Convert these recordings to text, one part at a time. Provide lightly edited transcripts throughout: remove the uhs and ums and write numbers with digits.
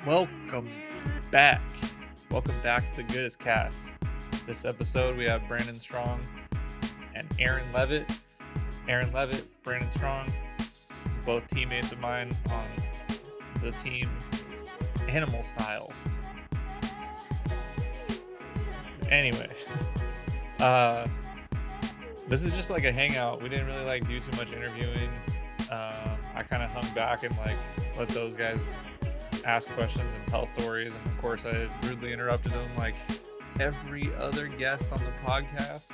Welcome back. Welcome back to the Goodest Cast. This episode we have Brandon Strong and Aaron Leavitt. Aaron Leavitt, Brandon Strong, both teammates of mine on the team Animal Style. Anyways, this is just like a hangout. We didn't really do too much interviewing. I kind of hung back and let those guys ask questions and tell stories, and of course I rudely interrupted them like every other guest on the podcast.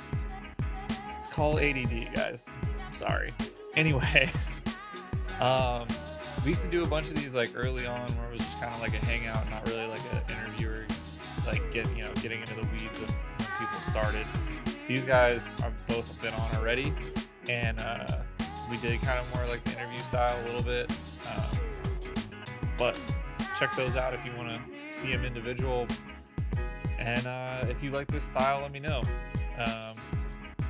It's called ADD, guys. I'm sorry. Anyway, we used to do a bunch of these early on where it was just kind of like a hangout, not really like an interviewer, getting into the weeds of when people started. These guys have both been on already, and we did kind of more like the interview style a little bit, but check those out if you want to see them individual. And if you like this style, let me know.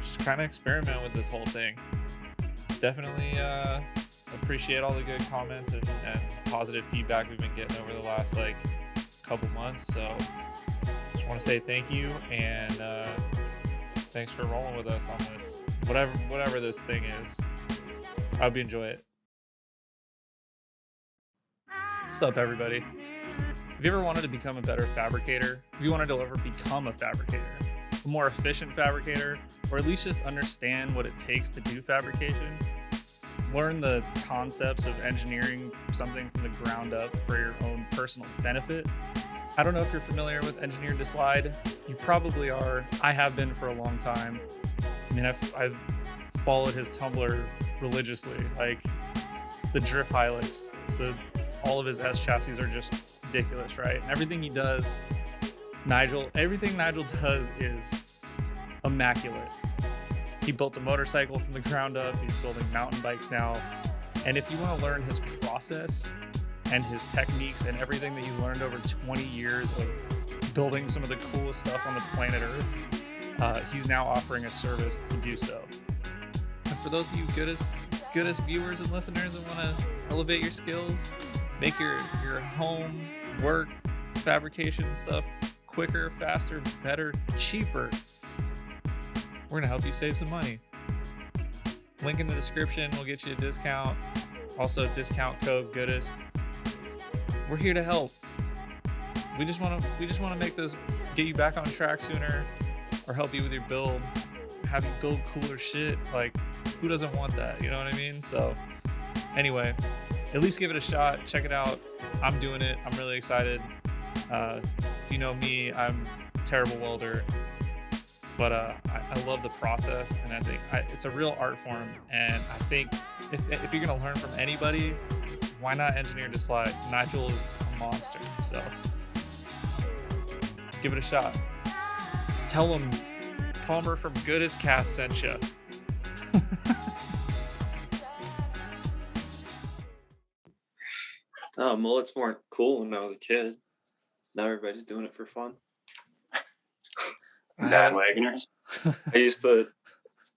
Just kind of experiment with this whole thing. Definitely appreciate all the good comments and positive feedback we've been getting over the last couple months. So just want to say thank you, and thanks for rolling with us on this. Whatever this thing is, I hope you enjoy it. What's up, everybody? Have you ever wanted to become a better fabricator? Have you wanted to ever become a fabricator, a more efficient fabricator, or at least just understand what it takes to do fabrication? Learn the concepts of engineering something from the ground up for your own personal benefit? I don't know if you're familiar with Engineer to Slide. You probably are. I have been for a long time. I mean, I've followed his Tumblr religiously. The drift highlights, all of his S chassis are just ridiculous, right? And everything he does, everything Nigel does is immaculate. He built a motorcycle from the ground up. He's building mountain bikes now. And if you want to learn his process and his techniques and everything that he's learned over 20 years of building some of the coolest stuff on the planet Earth, he's now offering a service to do so. And for those of you goodest viewers and listeners that want to elevate your skills, make your home work fabrication stuff quicker, faster, better, cheaper, we're going to help you save some money. Link in the description will get you a discount. Also, discount code Goodest. We're here to help. We just want to make this, get you back on track sooner, or help you with your build, have you build cooler shit. Who doesn't want that? You know what I mean? So anyway, at least give it a shot. Check it out. I'm doing it. I'm really excited. If you know me, I'm a terrible welder, but I love the process, and I think it's a real art form. And I think if you're going to learn from anybody, why not Engineer to Slide? Nigel is a monster, so give it a shot. Tell him Palmer from Goodest Cast sent you. Mullets weren't cool when I was a kid. Now everybody's doing it for fun. Bandwagoners. I used to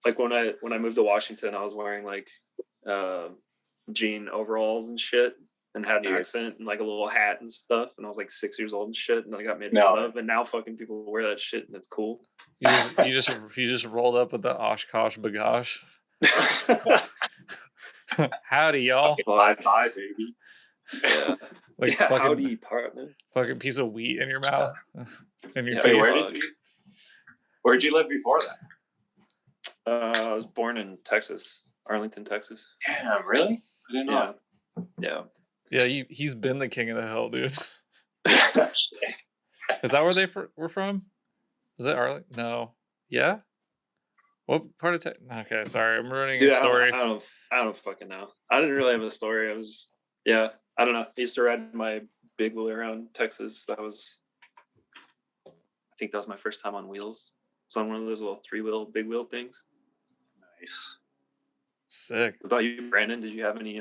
when I moved to Washington, I was wearing jean overalls and shit, and had an accent and a little hat and stuff. And I was 6 years old and shit, and I got made fun of. And now fucking people wear that shit, and it's cool. You just rolled up with the Oshkosh bagosh. Howdy, y'all. Bye, baby. Yeah. Howdy, partner. Fucking piece of wheat in your mouth. And your where'd you live before that? I was born in Texas, Arlington, Texas. Yeah, really? I didn't know. Yeah. Yeah, he's been the king of the hill, dude. Is that where were from? Was that Arlington? No. Yeah? What part of Texas? Okay, sorry, I'm ruining your story. I don't fucking know. I didn't really have a story. I don't know. I used to ride my big wheel around Texas. I think that was my first time on wheels. So on one of those little 3-wheel, big wheel things. Nice. Sick. What about you, Brandon? Did you have any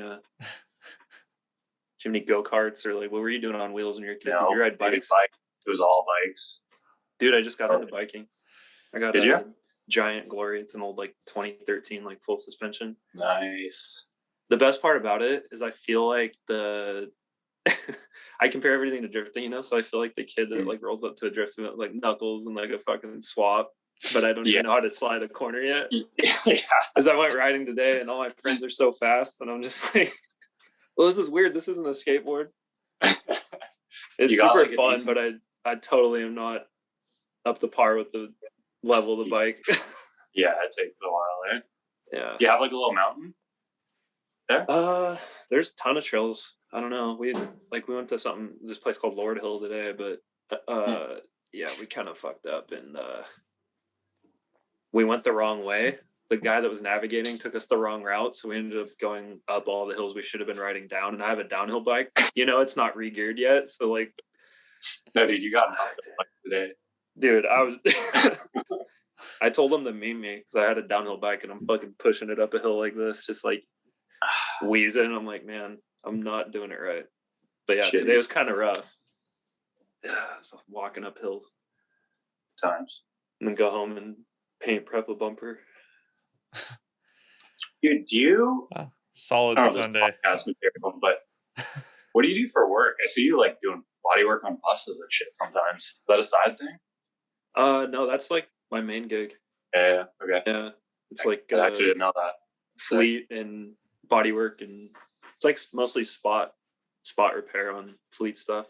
go-karts, or what were you doing on wheels when you were a kid? No, did you ride bikes? It was all bikes. Dude, I just got into biking. I got Did a Giant Glory. It's an old 2013 full suspension. Nice. The best part about it is I feel like I I compare everything to drifting, you know. So I feel like the kid that like rolls up to a drift with like knuckles and like a fucking swap, but I don't even know how to slide a corner yet. Because I went riding today and all my friends are so fast, and I'm just like, well, this is weird. This isn't a skateboard. It's super fun, but I totally am not up to par with the level of the bike. Yeah, it takes a while, eh? Yeah. Do you have like a little mountain there? There's a ton of trails. I don't know. We went to this place called Lord Hill today, but yeah, we kind of fucked up and we went the wrong way. The guy that was navigating took us the wrong route, so we ended up going up all the hills we should have been riding down. And I have a downhill bike. You know, it's not re-geared yet, so like. No, dude, you got an outfit like today. Dude, I told him to meme me because I had a downhill bike and I'm fucking pushing it up a hill like this, just like wheezing. I'm like, man, I'm not doing it right. But yeah, today was kind of rough. Yeah, I was walking up hills. Times. And then go home and paint prep the bumper. Dude, do you? Solid Sunday. Podcast material, but what do you do for work? I see you like doing body work on buses and shit sometimes. Is that a side thing? No, that's like my main gig. Yeah. Okay. Yeah, it's like I actually didn't know that. Fleet and body work, and it's like mostly spot repair on fleet stuff.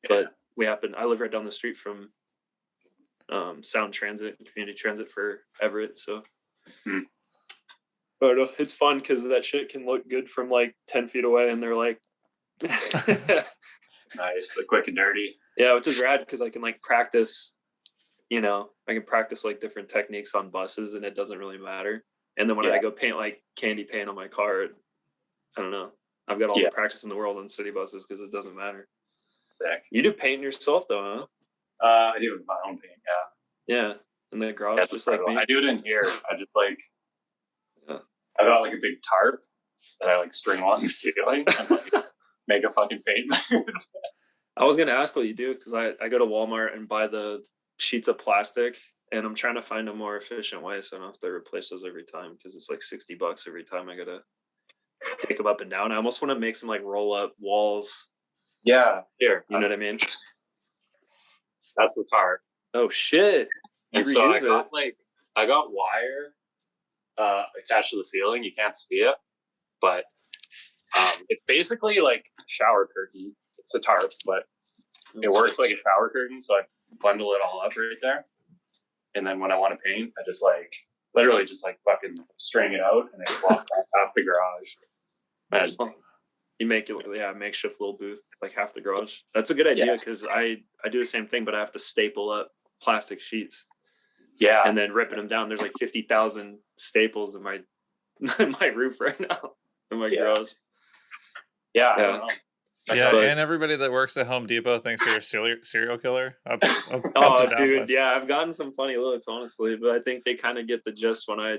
But I live right down the street from Sound Transit, community transit for Everett, so but it's fun because that shit can look good from like 10 feet away, and they're like nice, the quick and dirty. Yeah, which is rad because I can like practice, you know, I can practice like different techniques on buses and it doesn't really matter. And then when I go paint like candy paint on my car, I don't know, I've got all the practice in the world on city buses because it doesn't matter. Sick. You do paint yourself though, huh? I do my own paint, yeah, in the garage, just like me. I do it in here. I just like I got like a big tarp that I like string along the ceiling and like make a fucking paint. I was gonna ask what you do because I go to Walmart and buy the sheets of plastic, and I'm trying to find a more efficient way so I don't have to replace those every time because it's like $60 every time I gotta take them up and down. I almost want to make some like roll up walls. Yeah, here. You know what I mean? That's the tarp. Oh shit! And so I got wire attached to the ceiling. You can't see it, but it's basically like a shower curtain. It's a tarp, but it works like a shower curtain. So I bundle it all up right there, and then when I want to paint, I just like literally just like fucking string it out and then walk off the garage. You make it makeshift little booth, like half the garage. That's a good idea because I do the same thing, but I have to staple up plastic sheets. Yeah, and then ripping them down. There's like 50,000 staples in my roof right now in my garage. Yeah. I don't know. And everybody that works at Home Depot thinks you're a serial killer. That's dude, yeah, I've gotten some funny looks, honestly, but I think they kind of get the gist when I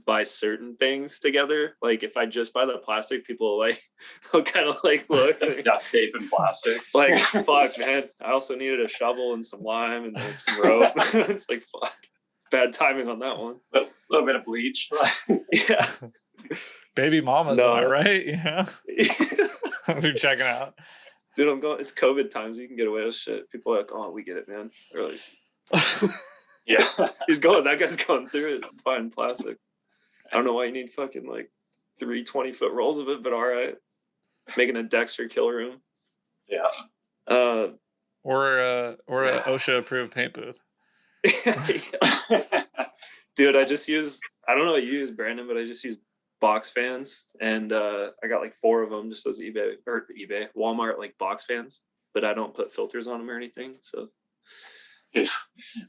buy certain things together. Like if I just buy the plastic, people will kind of like look duct tape and plastic. Like fuck, man. I also needed a shovel and some lime and like, some rope. It's like fuck, bad timing on that one. A little bit of bleach. Yeah. Baby mamas, am I right? Yeah. As we're checking out. Dude, it's COVID times. You can get away with shit. People are like, oh, we get it, man. They're like, that guy's going through it, buying plastic. I don't know why you need fucking like 3 20-foot rolls of it, but all right. Making a Dexter kill room. Yeah. Or a OSHA approved paint booth. Dude, I don't know what you use, Brandon, but I just use box fans, and I got like 4 of them just as Walmart like box fans, but I don't put filters on them or anything. So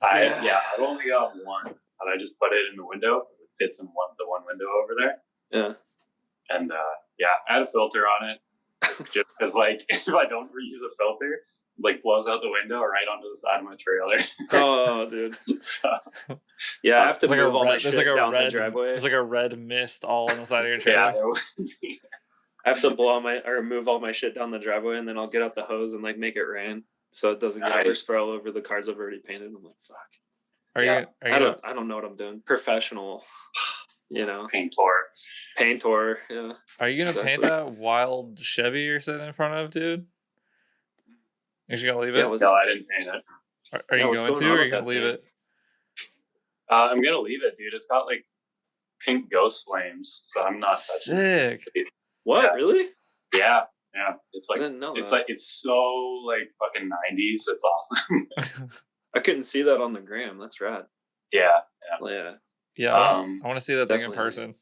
I've only got one, and I just put it in the window because it fits in the one window over there. Yeah, and I had a filter on it just because like if I don't reuse a filter, it, like blows out the window right onto the side of my trailer. Oh, dude. I have to move all my shit down the driveway. There's like a red mist all on the side of your trailer. I have to move all my shit down the driveway, and then I'll get out the hose and like make it rain so it doesn't get overspray all over the cars I've already painted. I'm like, fuck. I don't know what I'm doing. Professional, you know. Paintor. Yeah. Are you gonna paint that wild Chevy you're sitting in front of, dude? You just gonna leave Yeah, it? No, I didn't paint it. Are you going to, or are you gonna leave it? I'm gonna leave it, dude. It's got like pink ghost flames, so I'm not touching it. Sick. What? Yeah. Really? Yeah, yeah. It's I like didn't know it's that. like it's so like fucking 90s. It's awesome. I couldn't see that on the gram. That's rad. Yeah, Well, yeah. Yeah, I want to see that thing in definitely. person.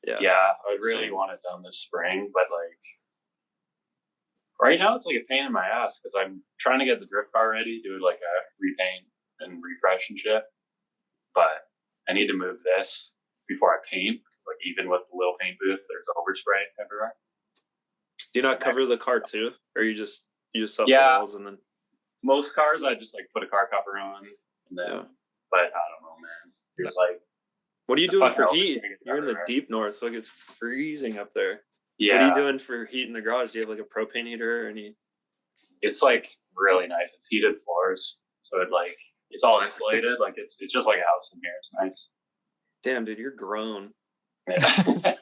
yeah. I would really Same. want it done this spring, but like right now it's like a pain in my ass because I'm trying to get the drift car ready, do like a repaint and refresh and shit. But I need to move this before I paint because like even with the little paint booth, there's overspray everywhere. Do you not cover the car too, or you just sub the Yeah. walls and then? Most cars I just like put a car cover on and then, but I don't know, man. There's like, What are you the doing fucking for overspray heat? gets You're in the everywhere. deep north, so it gets freezing up there. Yeah, What are you doing for heat in the garage? Do you have like a propane heater or any? it's like really nice. It's heated floors, so it like it's all insulated. Like it's just like a house in here. It's nice. Damn, dude, you're grown. Yeah.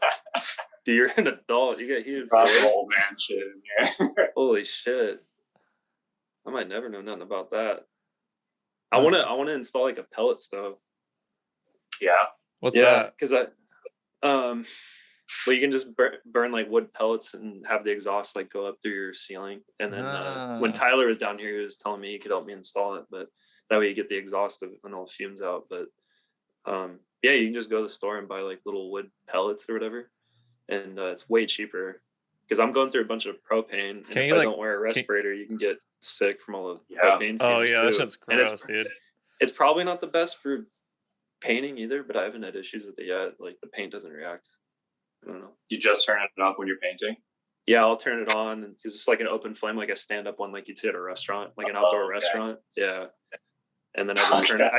Dude, you're an adult. You got heated Lots of floors. old man shit in here. Holy shit! I might never know nothing about that. I wanna install like a pellet stove. Yeah. What's that? Because well, you can just burn like wood pellets and have the exhaust like go up through your ceiling. And then when Tyler was down here, he was telling me he could help me install it, but that way you get the exhaust and all the fumes out. But yeah, you can just go to the store and buy like little wood pellets or whatever, and it's way cheaper. Because I'm going through a bunch of propane, and if I don't wear a respirator, you can get sick from all the propane fumes. Oh yeah, too. that shit's gross, dude. It's probably not the best for painting either, but I haven't had issues with it yet. Like the paint doesn't react. I don't know. You just turn it up when you're painting? Yeah, I'll turn it on because it's like an open flame, like a stand-up one, like you'd see at a restaurant, like an outdoor restaurant. Yeah. And then I just turn it.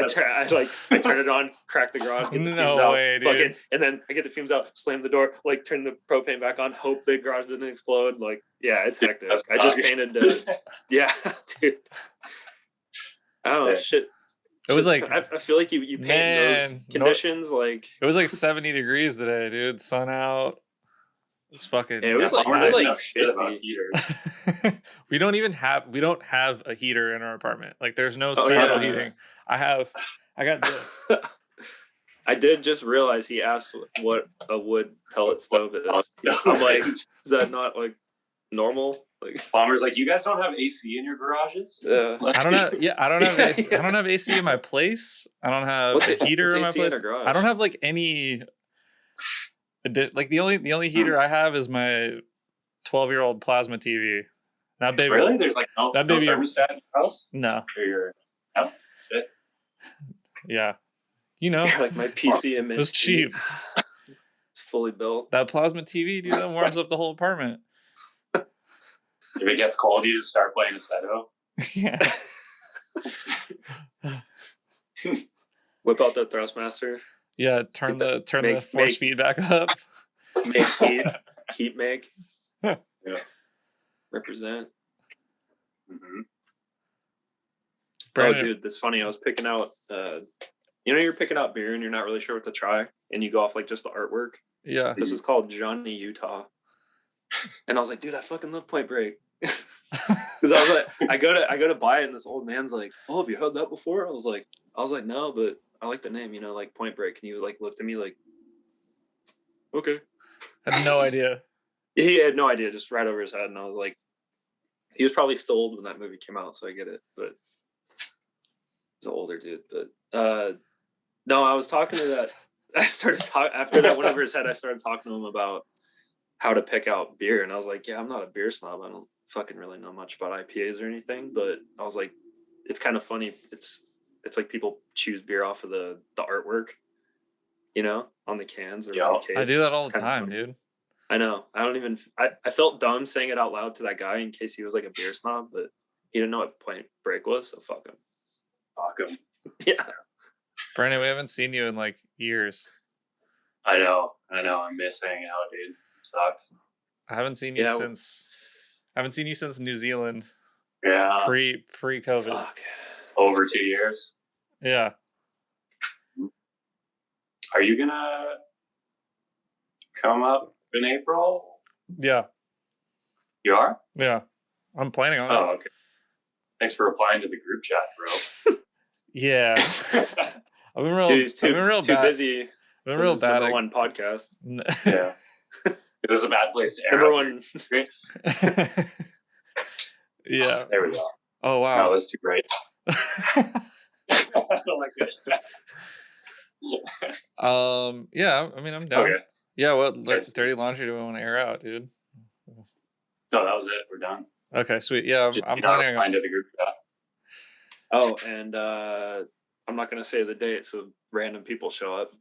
I turn it on, crack the garage, get the fumes out, fucking, and then I get the fumes out, slam the door, like turn the propane back on, hope the garage doesn't explode. Like, yeah, it's hectic. I just painted. Yeah, dude. I don't know, shit. It was like I feel like you paint in those conditions. Like it was like 70 degrees today, dude. Sun out. It's fucking. Yeah, it was like 50. About heaters. we don't have a heater in our apartment. Like there's no central heating. I got this. I did just realize he asked what a wood pellet stove is. I'm like, is that not like normal? Like Bomber's like, you guys don't have AC in your garages? Yeah. I don't have. Yeah, I don't have. AC, I don't have AC in my place. I don't have a heater in my place. I don't have like any. Like the only heater I have is my 12-year-old plasma TV. That baby. Really? There's like no thermostat in your house? No. No? Shit. Yeah. You know. Like my PC image. It was cheap. It's fully built. That plasma TV, dude, that warms up the whole apartment. If it gets cold, you just start playing a Seto. Yeah. Whip out the Thrustmaster. Yeah, turn the force feedback up. Make heat make. Yeah. Represent. Mm-hmm. Oh, dude, that's funny. I was picking out. You're picking out beer and you're not really sure what to try, and you go off like just the artwork. Yeah. This is called Johnny Utah, and I was like, dude, I fucking love Point Break. Because I was like, I go to buy it, and this old man's like, oh, have you heard that before? I was like, no, but I like the name, like Point Break. And you like looked at me like, okay. I had no idea. He had no idea, just right over his head. And I was like, he was probably still old when that movie came out, so I get it. But he's an older dude. But no, I was talking to that. I started talking after that went over his head. I started talking to him about how to pick out beer, and I was like, yeah, I'm not a beer snob. I don't fucking really know much about IPAs or anything. But I was like, it's kind of funny. It's like people choose beer off of the artwork, on the cans or on the case. I do that all the time, dude. I know. I felt dumb saying it out loud to that guy in case he was like a beer snob, but he didn't know what Point Break was, so fuck him. Fuck him. Yeah. Brandon, we haven't seen you in like years. I know. I'm missing out, dude. It sucks. I haven't seen you since New Zealand. Yeah. Pre-COVID. Fuck. Over 2 years. Yeah. Are you gonna come up in April? Yeah. You are? Yeah. I'm planning on it. Oh, okay. Thanks for replying to the group chat, bro. Yeah. I've been real. Dude, he's too bad. busy. I've been real bad. Number one podcast. Yeah. This is a bad place to air Number one. Yeah. There we go. Oh wow. No, that's too great. I don't like this. Yeah. I mean, I'm down. Okay. Yeah. What dirty laundry do we want to air out, dude? No, that was it. We're done. Okay, sweet. Yeah, I'm planning on to the group chat. Oh, and I'm not gonna say the date, so random people show up,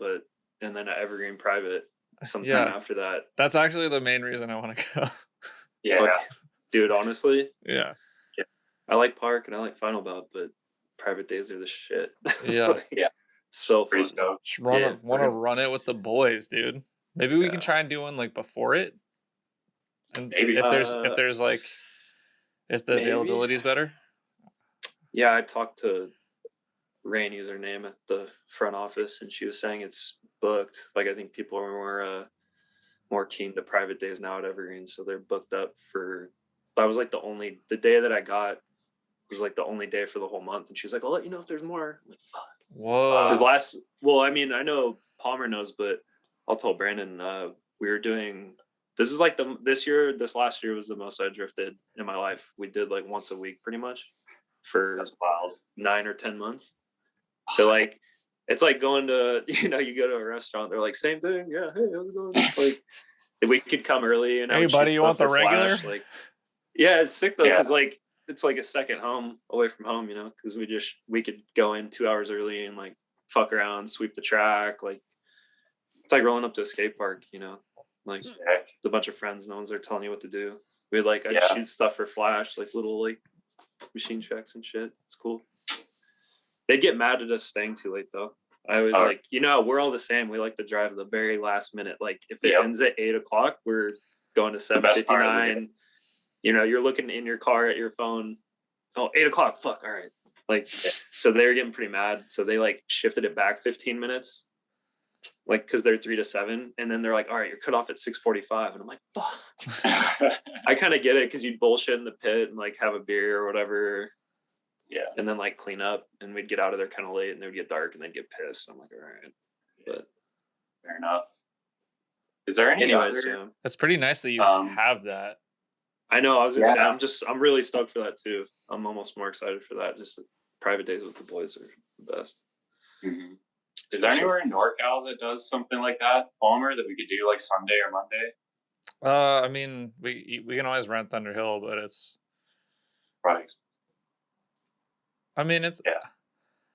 and then an evergreen private sometime after that. That's actually the main reason I want to go. Yeah, dude. Honestly, yeah. I like park and I like final bout, but private days are the shit. Yeah, yeah. So fun. Want to run it with the boys, dude. Maybe we can try and do one like before it. And maybe if there's like if the availability is better. Yeah, I talked to Rain, is her name, at the front office, and she was saying it's booked. Like, I think people are more keen to private days now at Evergreen, so they're booked up for. That was like the day that I got was like the only day for the whole month, and she was like, "I'll let you know if there's more." I'm like, fuck. Whoa. I mean, I know Palmer knows, but I'll tell Brandon. We were doing. This is like this last year was the most I drifted in my life. We did like once a week pretty much for 9 or 10 months. So like, it's like going to, you go to a restaurant, they're like, same thing. Yeah. Hey, how's it going? It's like, if we could come early and hey buddy, you want the regular? Flash, like, yeah, it's sick though. Cause like, it's like a second home away from home, cause we could go in 2 hours early and like fuck around, sweep the track. Like, it's like rolling up to a skate park, like a bunch of friends, no one's there telling you what to do. We had like, I'd shoot stuff for Flash, like little like machine checks and shit. It's cool. They'd get mad at us staying too late though. I was like, we're all the same. We like to drive the very last minute. Like if it ends at 8:00, we're going to 7:59. You're looking in your car at your phone. Oh, 8:00. Fuck. All right. Like, so they were getting pretty mad. So they like shifted it back 15 minutes. Like, cause they're 3 to 7, and then they're like, all right, you're cut off at 6:45. And I'm like, fuck. I kind of get it. Cause you'd bullshit in the pit and like have a beer or whatever. Yeah. And then like clean up, and we'd get out of there kind of late, and it would get dark, and they'd get pissed. I'm like, all right, but fair enough. Is there any other? That's pretty nice that you have that. I know. I was gonna say, I'm really stoked for that too. I'm almost more excited for that. Just private days with the boys are the best. Mm-hmm. Is there anywhere in NorCal that does something like that, Palmer, that we could do like Sunday or Monday? I mean, we can always rent Thunder Hill, but it's right. I mean, it's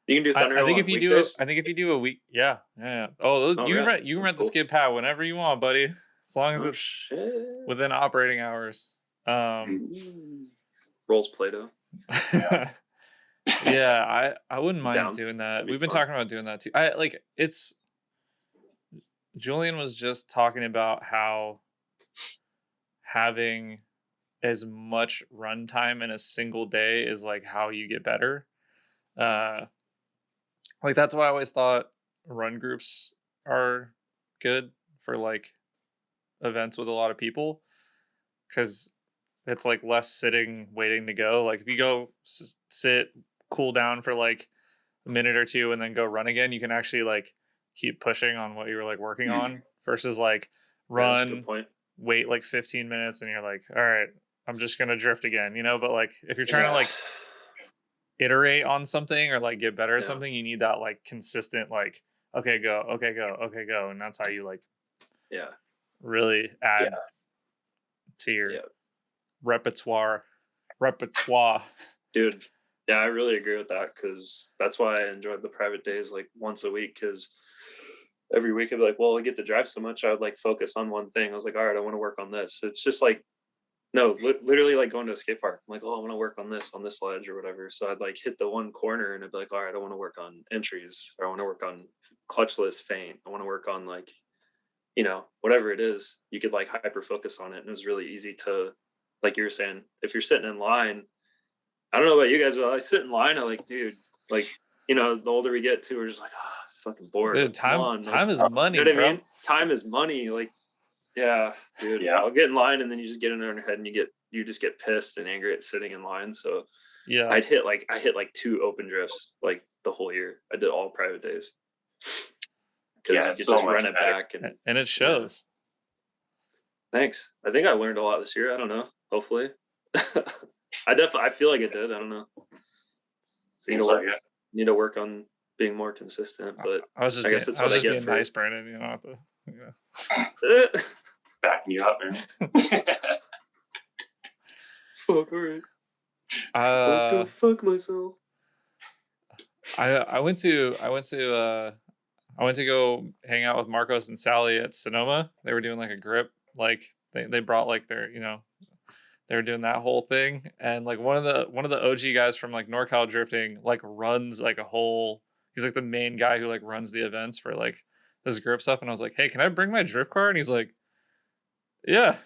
You can do Thunder Hill. I think if you do a week, yeah. Oh, you can rent the skid pad whenever you want, buddy, as long as it's within operating hours. Rolls Play-Doh. Yeah, I wouldn't mind doing that. We've been talking about doing that too. Julian was just talking about how having as much runtime in a single day is like how you get better. Like that's why I always thought run groups are good for like events with a lot of people, because it's like less sitting waiting to go. Like if you go sit, cool down for like a minute or two and then go run again, you can actually like keep pushing on what you were like working on, versus like run, wait like 15 minutes and you're like, all right, I'm just gonna drift again, But like if you're trying to like iterate on something or like get better at something, you need that like consistent like okay go, and that's how you like really add to your repertoire. Dude, yeah, I really agree with that, because that's why I enjoyed the private days like once a week, because every week I'd be like, well, I get to drive so much, I would like focus on one thing. I was like, all right, I want to work on this. It's just like literally like going to a skate park. I'm like, oh, I want to work on this ledge or whatever. So I'd like hit the one corner and I'd be like, all right, I want to work on entries, or I want to work on clutchless feint. I want to work on like, whatever it is, you could like hyper focus on it. And it was really easy to, like you were saying, if you're sitting in line, I don't know about you guys, but I sit in line, I like, dude, like, the older we get too, we're just like, fucking bored. Dude, time is money. You know what I mean? Time is money. Like, yeah, dude. Yeah. I'll get in line, and then you just get in your head and you you just get pissed and angry at sitting in line. So Yeah. I hit like 2 open drifts like the whole year. I did all private days. Because you could just run it back and it shows. Thanks. I think I learned a lot this year. I don't know. Hopefully. I feel like it did. I don't know. Need to work on being more consistent, but I guess it's what I get for nice, Brandon. You don't have to. Backing you up, man. Fuck, all right. Let's go fuck myself. I went to go hang out with Marcos and Sally at Sonoma. They were doing like a grip, like they brought like their, they were doing that whole thing. And like one of the OG guys from like NorCal drifting like runs like a whole, he's like the main guy who like runs the events for like this grip stuff. And I was like, hey, can I bring my drift car? And he's like, yeah.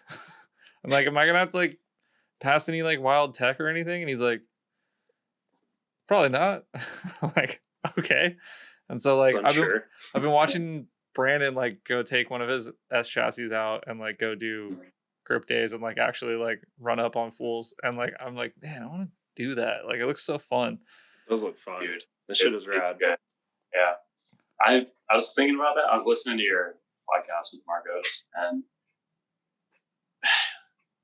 I'm like, am I gonna have to like pass any like wild tech or anything? And he's like, probably not. I'm like, okay. And so like I've been watching Brandon like go take one of his S chassis out and like go do grip days and like actually like run up on fools. And like I'm like, man, I want to do that. Like it looks so fun. Those look fun. Dude, this shit is rad. Yeah. I was thinking about that. I was listening to your podcast with Marcos and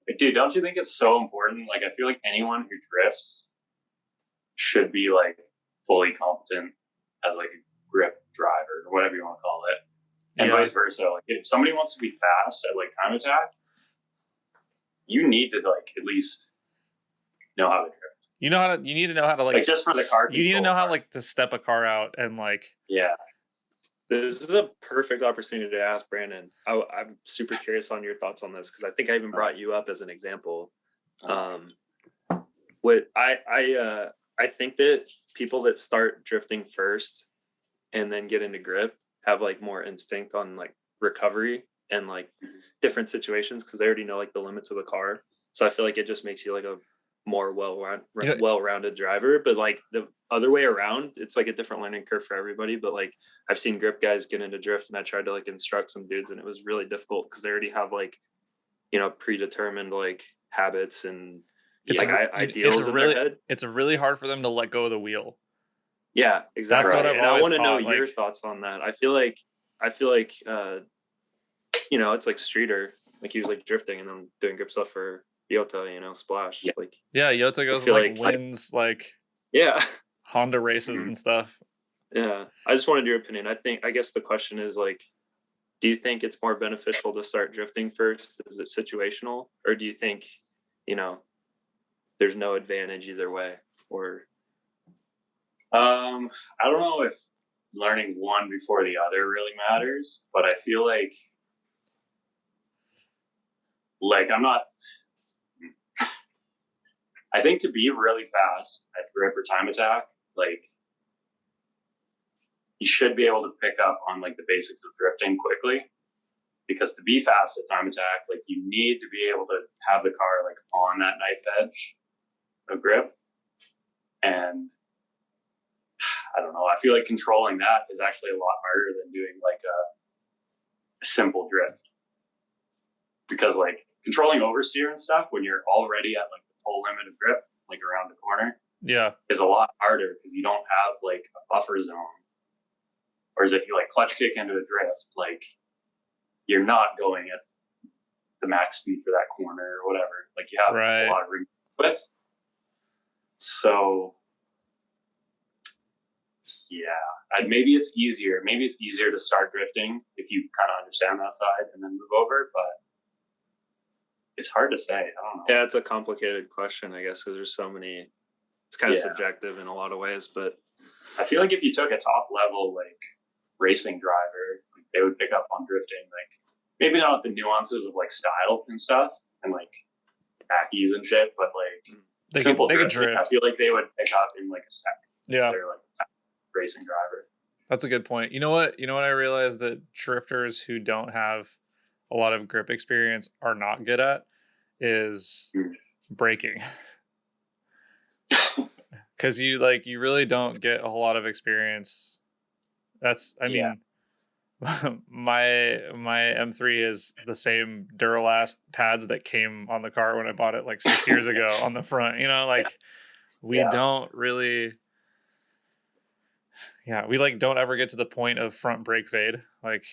like, dude, don't you think it's so important? Like I feel like anyone who drifts should be like fully competent as like a grip driver or whatever you want to call it, and vice versa. Like if somebody wants to be fast at like time attack, you need to like at least know how to drift. You need to know how to like just for the car. You need to know how like to step a car out and like This is a perfect opportunity to ask Brandon. I'm super curious on your thoughts on this because I think I even brought you up as an example. What I think that people that start drifting first and then get into grip have like more instinct on like recovery and like different situations because they already know like the limits of the car. So I feel like it just makes you like a more well-rounded driver. But like the other way around, it's like a different learning curve for everybody. But like I've seen grip guys get into drift and I tried to like instruct some dudes and it was really difficult because they already have like, predetermined like habits and ideals in their head. It's really hard for them to let go of the wheel. Yeah, exactly. That's what I've always I want to know like, your thoughts on that. I feel like it's like Streeter, like he was like drifting and then doing grip stuff for Yota, Splash. Yeah. Like Yota goes like wins like Honda races and stuff. Yeah. I just wanted your opinion. I guess the question is like, do you think it's more beneficial to start drifting first? Is it situational? Or do you think, there's no advantage either way? Or I don't know if learning one before the other really matters, but I feel like I'm not. I think to be really fast at grip or time attack, like you should be able to pick up on like the basics of drifting quickly. Because to be fast at time attack, like you need to be able to have the car like on that knife edge of grip. And I don't know, I feel like controlling that is actually a lot harder than doing like a simple drift. Because like controlling oversteer and stuff when you're already at like the full limit of grip, like around the corner, is a lot harder because you don't have like a buffer zone. Whereas if you like clutch kick into a drift, like you're not going at the max speed for that corner or whatever. Like you have a lot of room with. So maybe it's easier. Maybe it's easier to start drifting if you kind of understand that side and then move over, but it's hard to say. I don't know. Yeah, it's a complicated question, I guess, because there's so many. It's kind of subjective in a lot of ways, but I feel like if you took a top level like racing driver, like, they would pick up on drifting, like maybe not the nuances of like style and stuff and like backies and shit, but like they simple could drift. I feel like they would pick up in like a second. Yeah, they're like a racing driver. That's a good point. You know what I realized that drifters who don't have a lot of grip experience are not good at is braking. Because you really don't get a whole lot of experience. I mean, my M3 is the same Duralast pads that came on the car when I bought it like 6 years ago on the front. You know, like we don't really. Yeah, we like don't ever get to the point of front brake fade. Like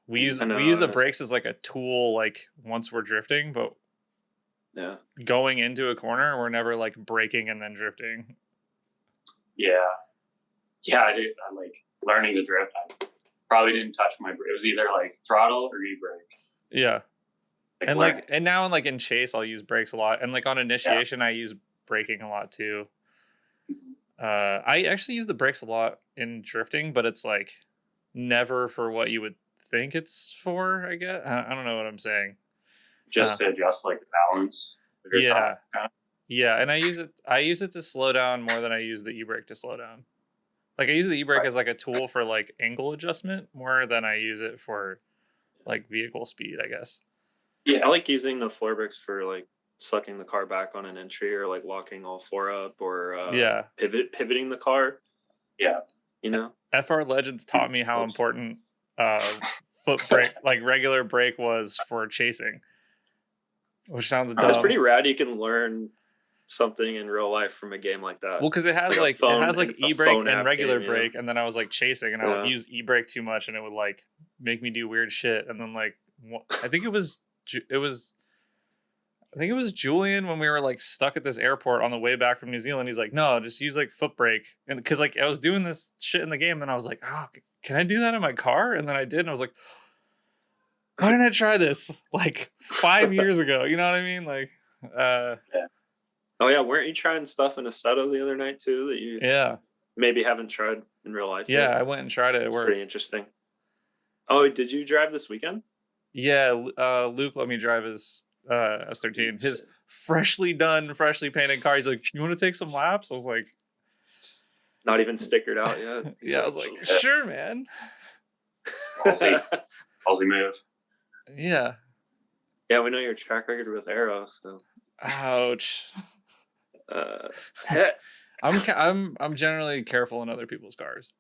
we use the brakes as like a tool. Like once we're drifting, but going into a corner, we're never like braking and then drifting. Yeah, I did. I like learning to drift. I probably didn't touch my brake. It was either like throttle or e-brake. Yeah, and now in chase, I'll use brakes a lot, and like on initiation, I use braking a lot too. I actually use the brakes a lot in drifting, but it's like never for what you would think it's for. I guess I don't know what I'm saying. Just to adjust like the balance. Yeah, and I use it to slow down more than I use the e-brake to slow down. Like I use the e-brake as like a tool for like angle adjustment more than I use it for like vehicle speed, I guess. Yeah, I like using the floor brakes for like sucking the car back on an entry or like locking all four up or pivoting the car. Yeah, you know. FR Legends taught me how important foot brake, like regular brake, was for chasing. Which sounds dumb. It's pretty rad. You can learn something in real life from a game like that. Well, because it has like e-brake and regular brake, and then I was like chasing, and I would use e-brake too much, and it would like make me do weird shit. And then like I think it was Julian when we were like stuck at this airport on the way back from New Zealand. He's like, no, just use like foot brake, and because like I was doing this shit in the game, and I was like, oh, can I do that in my car? And then I did, and I was like, why didn't I try this like 5 years ago? You know what I mean? Like, Oh yeah, weren't you trying stuff in Assetto the other night too that you maybe haven't tried in real life? Yeah, I went and tried it. It worked. Pretty interesting. Oh, did you drive this weekend? Yeah, Luke let me drive his S13, his freshly painted car. He's like, you want to take some laps? I was like, not even stickered out yet. Yeah, I was like, sure, man. Ballsy move. Yeah. Yeah, we know your track record with Aero, so. Ouch. I'm generally careful in other people's cars.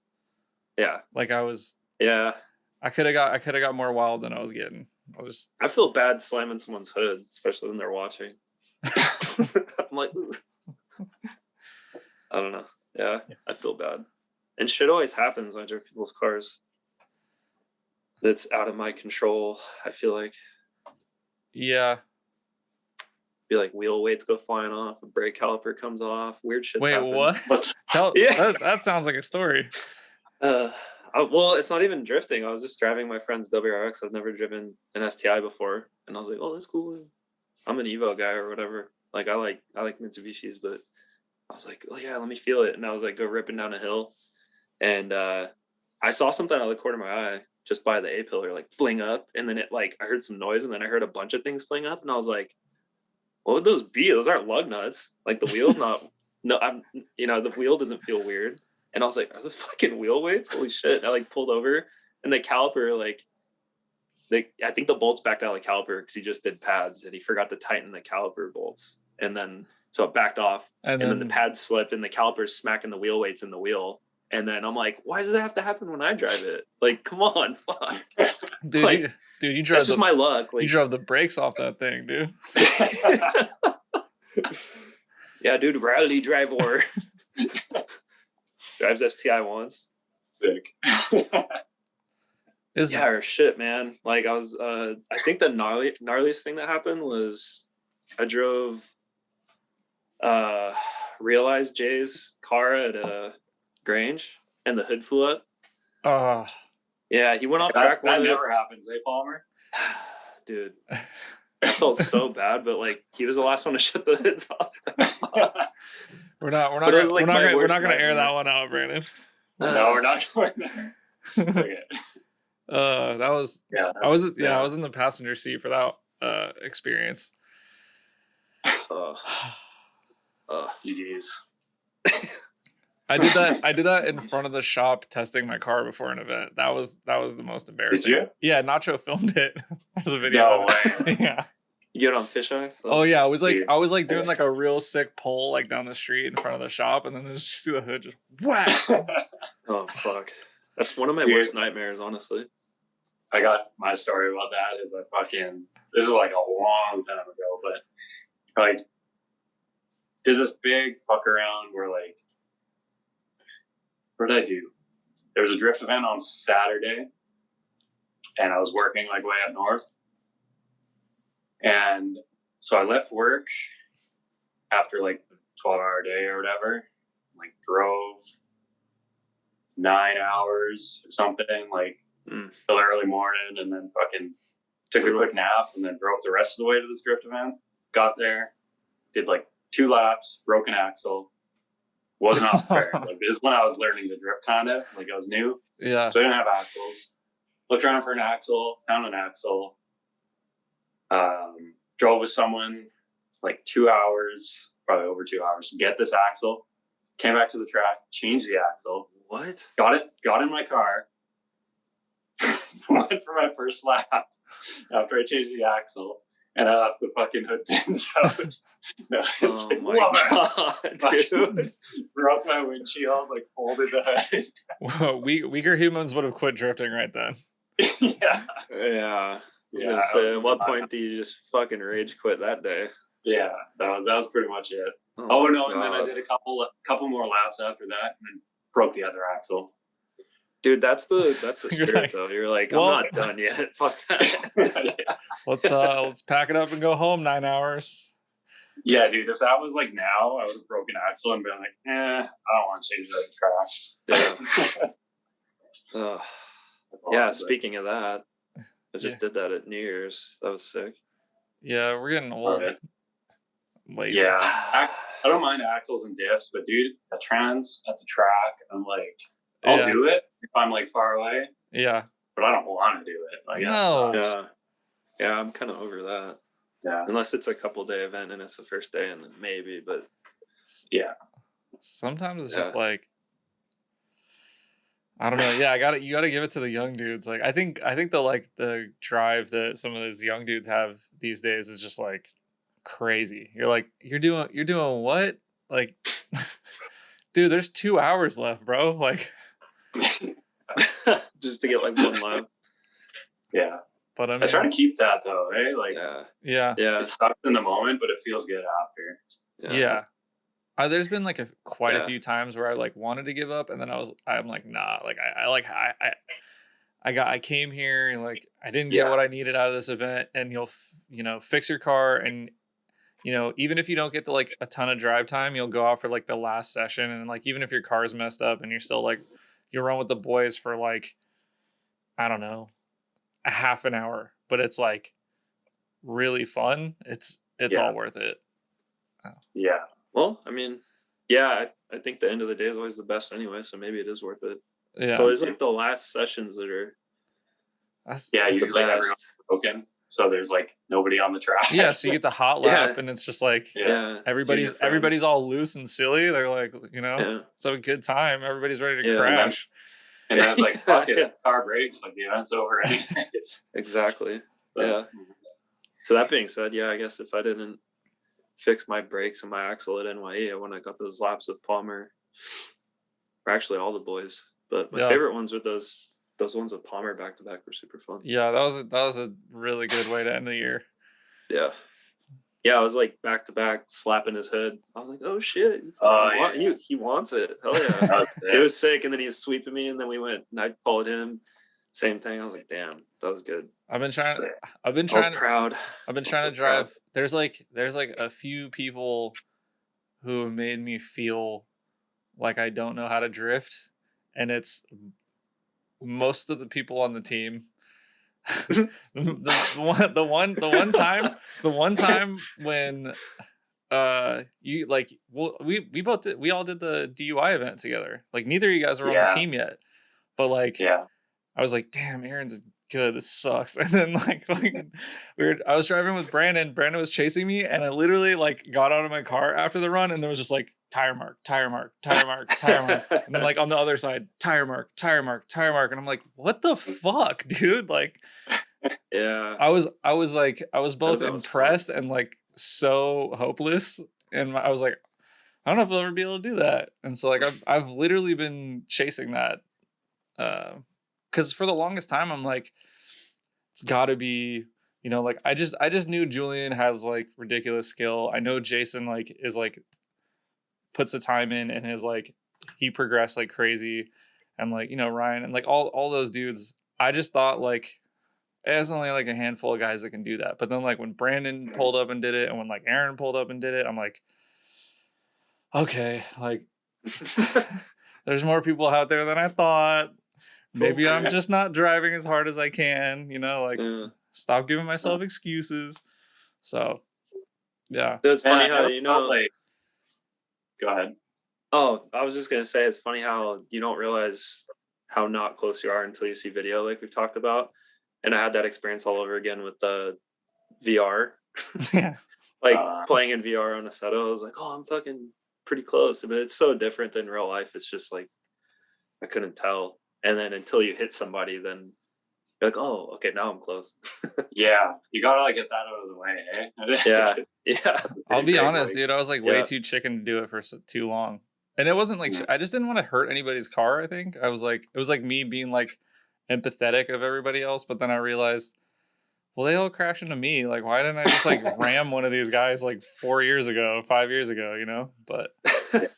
Yeah. Like I was. Yeah. I could have got more wild than I was getting. I feel bad slamming someone's hood, especially when they're watching. I'm like, I don't know. Yeah, I feel bad. And shit always happens when I drive people's cars. That's out of my control, I feel like. Yeah. Be like wheel weights go flying off, a brake caliper comes off, weird shit's happening. Wait, what? That sounds like a story. Well, it's not even drifting. I was just driving my friend's WRX. I've never driven an STI before, and I was like, "Oh, that's cool." I'm an Evo guy or whatever. Like I like Mitsubishis, but I was like, "Oh yeah, let me feel it." And I was like, go ripping down a hill, and I saw something out of the corner of my eye just by the A pillar, like fling up, and then it like I heard some noise, and then I heard a bunch of things fling up, and I was like, "What would those be? Those aren't lug nuts. Like the wheel's not. No, the wheel doesn't feel weird." And I was like, are those fucking wheel weights? Holy shit. And I like pulled over and the caliper, I think the bolts backed out of the caliper because he just did pads and he forgot to tighten the caliper bolts. And then, so it backed off and then the pad slipped and the caliper's smacking the wheel weights in the wheel. And then I'm like, why does that have to happen when I drive it? Like, come on, fuck. Dude, like, you drove that's just my luck. Like, you drove the brakes off that thing, dude. Yeah, dude, rally driver. Drives STI once. Sick. Yeah, or shit, man. Like I was, I think the gnarliest thing that happened was I drove, Realized Jay's car at a Grange, and the hood flew up. Yeah, he went off track. That never happens, Palmer? Dude, I felt so bad, but like he was the last one to shut the hoods off. We're not gonna air that one out, Brandon. No, we're not going there. Okay. I was in the passenger seat for that experience. GGs. I did that in front of the shop testing my car before an event. That was the most embarrassing. Did you? Yeah, Nacho filmed it. There's a video. No way. Yeah. You get it on fisheye? Oh yeah, I was like doing like a real sick pull like down the street in front of the shop, and then just through the hood, just whack. Oh fuck. That's one of my worst nightmares, honestly. I got my story about that is this is like a long time ago, but like did this big fuck around where like, what did I do? There was a drift event on Saturday and I was working like way up north. And so I left work after like the 12-hour day or whatever, like drove 9 hours or something, like till early morning, and then fucking took a quick nap and then drove the rest of the way to this drift event. Got there, did like 2 laps, broke an axle. Was not prepared. Like this is when I was learning to drift kind of, like I was new. Yeah. So I didn't have axles. Looked around for an axle, found an axle. Drove with someone like 2 hours, probably over 2 hours to get this axle. Came back to the track, changed the axle. What? Got in my car. Went for my first lap after I changed the axle. And I left the fucking hood pins out. No, it's my God, dude. Broke my windshield, like folded the hood. Whoa, weaker humans would have quit drifting right then. Yeah. Yeah. I was gonna say, at what point do you just fucking rage quit that day? Yeah, that was pretty much it. Oh no, God. and then I did a couple more laps after that, and then broke the other axle. Dude, that's the spirit like, though. You're like, well, I'm not done yet. Fuck that. Yeah. Let's pack it up and go home. 9 hours. Yeah, dude. If that was like now, I would have broken axle and been like, I don't want to change the track. Yeah. Yeah. Speaking of that, I just did that at New Year's. That was sick. Yeah, we're getting old. Right. Lazy. Yeah, I don't mind axles and diffs, but dude, a trans at the track, I'm like, I'll do it if I'm like far away. Yeah, but I don't want to do it. Like, no. Yeah, I'm kind of over that. Yeah, unless it's a couple day event and it's the first day, and then maybe. But yeah, sometimes it's just like, I don't know. Yeah, you gotta give it to the young dudes. Like, I think the drive that some of those young dudes have these days is just like crazy. You're like, you're doing what? Like, dude, there's 2 hours left, bro. Like, just to get like one lap. Yeah, but I try to keep that though, right? Like, yeah. It sucks in the moment, but it feels good after. Yeah. There's been like quite a few times where I like wanted to give up, and then I'm like, nah. Like I came here and like I didn't get what I needed out of this event, and you'll fix your car, and even if you don't get to like a ton of drive time, you'll go out for like the last session, and like even if your car's messed up and you're still like you run with the boys for like, I don't know, a half an hour, but it's like really fun. It's all worth it. Yeah. Well, I mean, I think the end of the day is always the best anyway, so maybe it is worth it. Yeah. So it's like the last sessions that are. Usually everyone's broken, so there's like nobody on the track. Yeah, so you get the hot lap, and it's just like everybody's all loose and silly. They're like, it's a good time. Everybody's ready to crash. And then it's like, fuck it, car breaks, like the event's over anyways. Exactly. Yeah. So that being said, I guess if I didn't fix my brakes and my axle at NYE, I wouldn't have got those laps with Palmer, or actually all the boys. But my favorite ones were those ones with Palmer back to back were super fun. Yeah, that was a really good way to end the year. Yeah, I was like back to back slapping his hood. I was like, oh shit, he wants it. Hell yeah. It was sick. And then he was sweeping me, and then we went and I followed him. Same thing. I was like, damn, that was good. I was proud. I've been trying to drive. Proud. There's like a few people who have made me feel like I don't know how to drift, and it's most of the people on the team. the one time when you like, well, we all did the DUI event together. Like neither of you guys were on the team yet, but like I was like, damn, Aaron's good. This sucks. And then like I was driving with Brandon. Brandon was chasing me, and I literally like got out of my car after the run, and there was just like tire mark, tire mark, tire mark, tire mark. And then like on the other side, tire mark, tire mark, tire mark. And I'm like, what the fuck, dude? Like, I was both impressed and like so hopeless. And I was like, I don't know if I'll ever be able to do that. And so like I've literally been chasing that Because for the longest time, I'm like, it's got to be, like I just knew Julian has like ridiculous skill. I know Jason like is like puts the time in and is like he progressed like crazy, and like Ryan and like all those dudes. I just thought like there's only like a handful of guys that can do that. But then like when Brandon pulled up and did it, and when like Aaron pulled up and did it, I'm like, okay, like there's more people out there than I thought. Maybe I'm just not driving as hard as I can, stop giving myself excuses. So, yeah. It's funny how, like, go ahead. Oh, I was just going to say, it's funny how you don't realize how not close you are until you see video, like we've talked about. And I had that experience all over again with the VR. Yeah. Like playing in VR on a Seto, I was like, oh, I'm fucking pretty close. But it's so different than real life. It's just like, I couldn't tell. And then until you hit somebody, then you're like, oh, okay, now I'm close. Yeah, you gotta like get that out of the way, eh? Yeah. I'll be honest, dude. I was like way too chicken to do it for too long, and it wasn't like I just didn't want to hurt anybody's car. I think I was like, it was like me being like empathetic of everybody else, but then I realized, well, they all crash into me. Like, why didn't I just like ram one of these guys like 5 years ago? But like,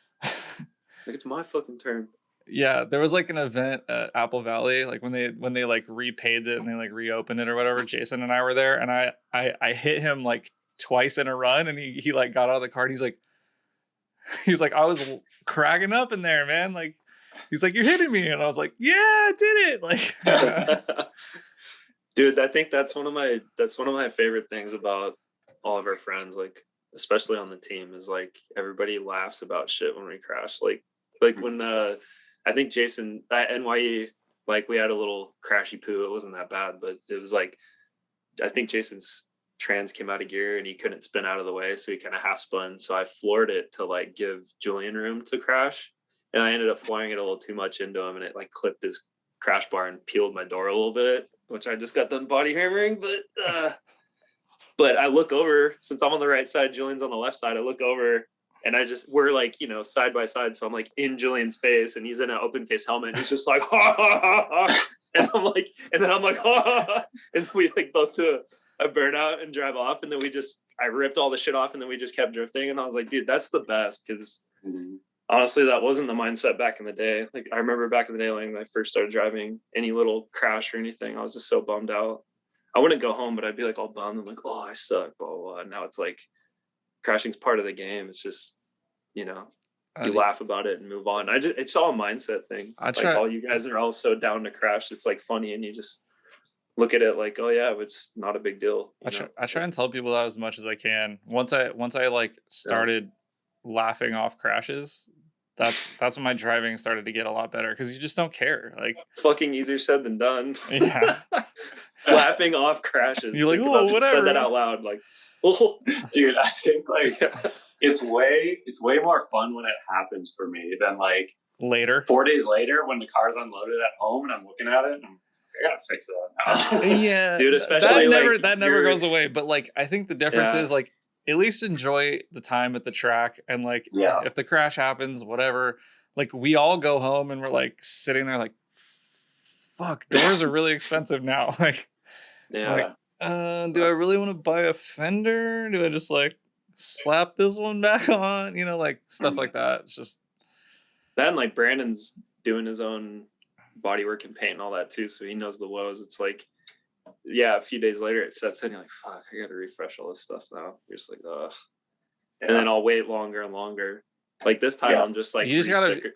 it's my fucking turn. Yeah, there was like an event at Apple Valley, like when they like repaved it and they like reopened it or whatever. Jason and I were there, and I hit him like twice in a run, and he like got out of the car and he's like I was cracking up in there, man. Like he's like, you're hitting me, and I was like, yeah, I did it. Like, dude, I think that's one of my favorite things about all of our friends, like especially on the team, is like everybody laughs about shit when we crash. Like when I think Jason at NYE, like we had a little crashy poo. It wasn't that bad, but it was like, I think Jason's trans came out of gear and he couldn't spin out of the way. So he kind of half spun. So I floored it to like give Julian room to crash. And I ended up flying it a little too much into him, and it like clipped his crash bar and peeled my door a little bit, which I just got done body hammering. But I look over, since I'm on the right side, Julian's on the left side. I look over, and we're like, side by side. So I'm like in Julian's face, and he's in an open face helmet. And he's just like, ha, ha, ha, ha. And I'm like, ha, ha, ha. And we like both do a burnout and drive off. And then I ripped all the shit off, and then we just kept drifting. And I was like, dude, that's the best. Cause honestly, that wasn't the mindset back in the day. Like I remember back in the day, when I first started driving, any little crash or anything, I was just so bummed out. I wouldn't go home, but I'd be like all bummed. I'm like, oh, I suck, blah, blah, blah. And now it's like, crashing's part of the game. It's just, you laugh about it and move on. It's all a mindset thing. All you guys are all so down to crash. It's like funny, and you just look at it like, oh yeah, it's not a big deal. I try and tell people that as much as I can. Once I like started laughing off crashes, that's when my driving started to get a lot better, because you just don't care. Like fucking easier said than done. Yeah. Laughing off crashes. You're like, oh, whatever. Said that out loud, like, oh, dude. I think like it's way more fun when it happens for me than like later. 4 days later when the car's unloaded at home and I'm looking at it and I gotta fix it now. Yeah, dude. Especially that never goes away. But like, I think the difference is like, at least enjoy the time at the track, and like, if the crash happens, whatever. Like we all go home and we're like sitting there like, fuck, doors are really expensive now. Like, do I really want to buy a fender? Do I just like slap this one back on? Like stuff like that. It's just then like Brandon's doing his own bodywork and paint and all that too, so he knows the woes. It's like, a few days later it sets in. You're like, fuck, I gotta refresh all this stuff now. You're just like, ugh. And then I'll wait longer and longer. Like this time, I'm just like,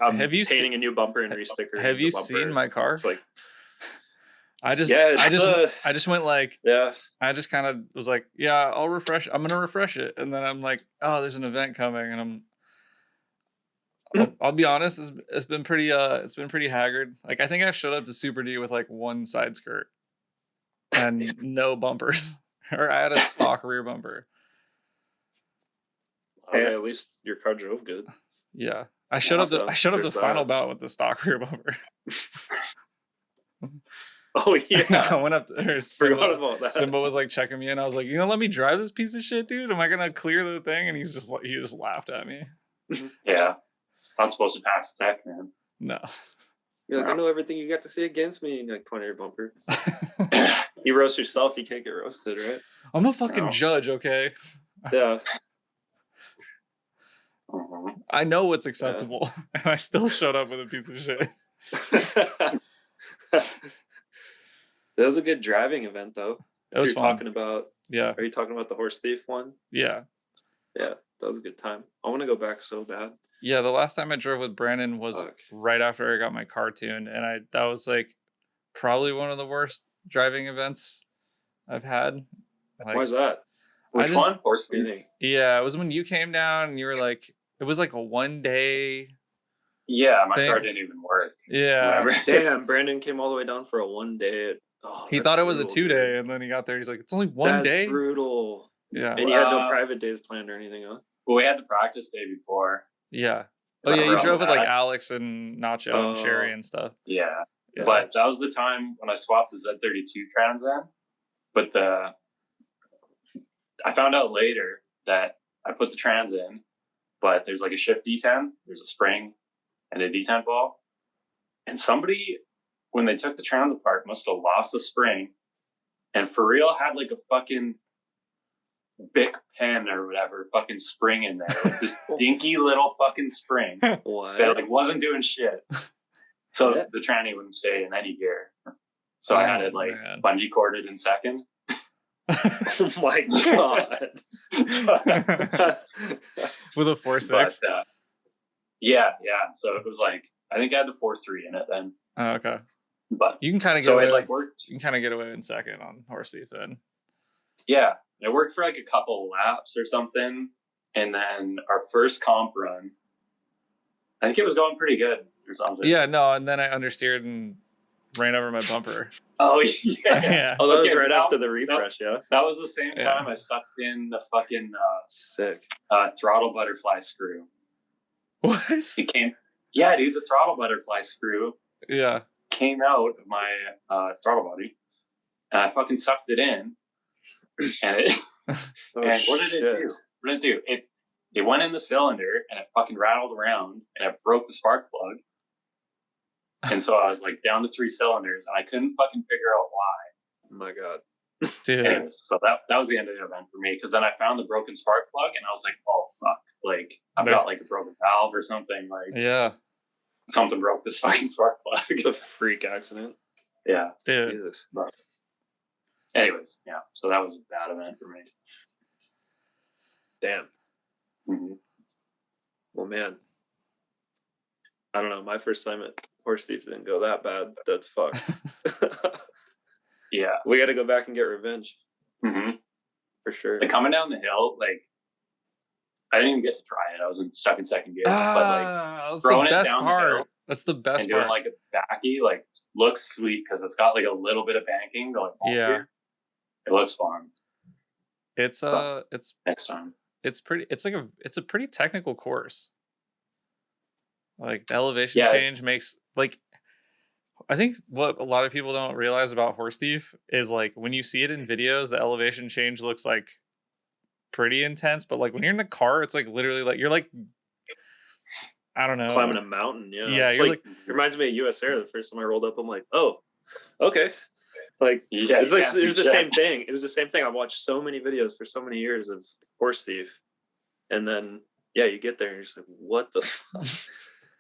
I'm painting a new bumper and resticker. Have you seen my car? It's like, I just went like, I just kind of was like, I'll refresh. I'm gonna refresh it, and then I'm like, oh, there's an event coming, and I'll be honest, it's been pretty haggard. Like I think I showed up to Super D with like one side skirt and no bumpers, or I had a stock rear bumper. Hey, at least your car drove good. Yeah, I showed up to final bout with the stock rear bumper. Oh yeah, I went up to her. Forgot about that. Simba was like checking me in. I was like, let me drive this piece of shit, dude. Am I gonna clear the thing? And he just laughed at me. Yeah, not supposed to pass tech, man. No. You're like, I know everything you got to say against me. And you like point at your bumper. You roast yourself, you can't get roasted, right? I'm a fucking judge, okay? Yeah. I know what's acceptable, and I still showed up with a piece of shit. That was a good driving event, though. That was fun. Talking about, yeah. Are you talking about the horse thief one? Yeah. Yeah, that was a good time. I want to go back so bad. Yeah, the last time I drove with Brandon was right after I got my car tuned, and that was like probably one of the worst driving events I've had. Like, why is that? Which one? Horse thief? Yeah, it was when you came down and you were like, it was like a 1 day. Yeah, my car didn't even work. Yeah. Damn, Brandon came all the way down for a 1 day. He thought it was a 2 day, and then he got there. He's like, it's only 1 day. That's brutal. Yeah. And you had no private days planned or anything, huh? Well, we had the practice day before. Yeah. Oh, yeah, you drove with like Alex and Nacho and Sherry and stuff. Yeah. But that was the time when I swapped the Z32 Trans in. But I found out later that I put the Trans in, but there's like a shift D10, there's a spring and a D10 ball. And somebody, when they took the Trans apart, must have lost the spring. And for real had like a fucking Bic pen or whatever fucking spring in there. Like this dinky little fucking spring. What? That like wasn't doing shit. So the tranny wouldn't stay in any gear. So I had it like bungee corded in second. Oh my god. With a 4.6. Yeah. So it was like, I think I had the 4.3 in it then. Oh, okay. But you can kind of get away. You can kind of get away in second on horse thief then. Yeah, it worked for like a couple laps or something, and then our first comp run, I think it was going pretty good or something. Yeah, no, and then I understeered and ran over my bumper. Oh yeah. Oh, that was right after the refresh. That was the same time I sucked in the fucking sick throttle butterfly screw. What? It came. Yeah, dude, the throttle butterfly screw. Yeah. Came out of my throttle body, and I fucking sucked it in. And what did it do? What did it do? It went in the cylinder and it fucking rattled around and it broke the spark plug. And so I was like down to 3 cylinders and I couldn't fucking figure out why. Oh my god. Dude. Anyways, so that was the end of the event for me, because then I found the broken spark plug and I was like, oh fuck, like I've got like a broken valve or something, like something broke this fucking spark plug. It's a freak accident. Yeah. Dude. Jesus. But anyways, yeah, so that was a bad event for me. Damn. Mm-hmm. Well, man, I don't know. My first time at Horse Thief didn't go that bad. That's fucked. Yeah. We got to go back and get revenge. Mm-hmm. For sure. Like coming down the hill, like, I didn't even get to try it. I was stuck in second gear. But like, throwing it down the hill. That's the best and part. doing like a backy, like, looks sweet because it's got like a little bit of banking going on here. It looks fun. It's next time. It's a pretty technical course. Like the elevation change makes, like, I think what a lot of people don't realize about Horse Thief is like when you see it in videos, the elevation change looks like pretty intense, but like when you're in the car, it's like literally like you're like, I don't know, climbing a mountain. Yeah, it's like it reminds me of US Air. The first time I rolled up, I'm like, oh, okay. Like it's like it was the same thing. It was the same thing. I watched so many videos for so many years of Horse Thief, and then you get there and you're just like, what the fuck?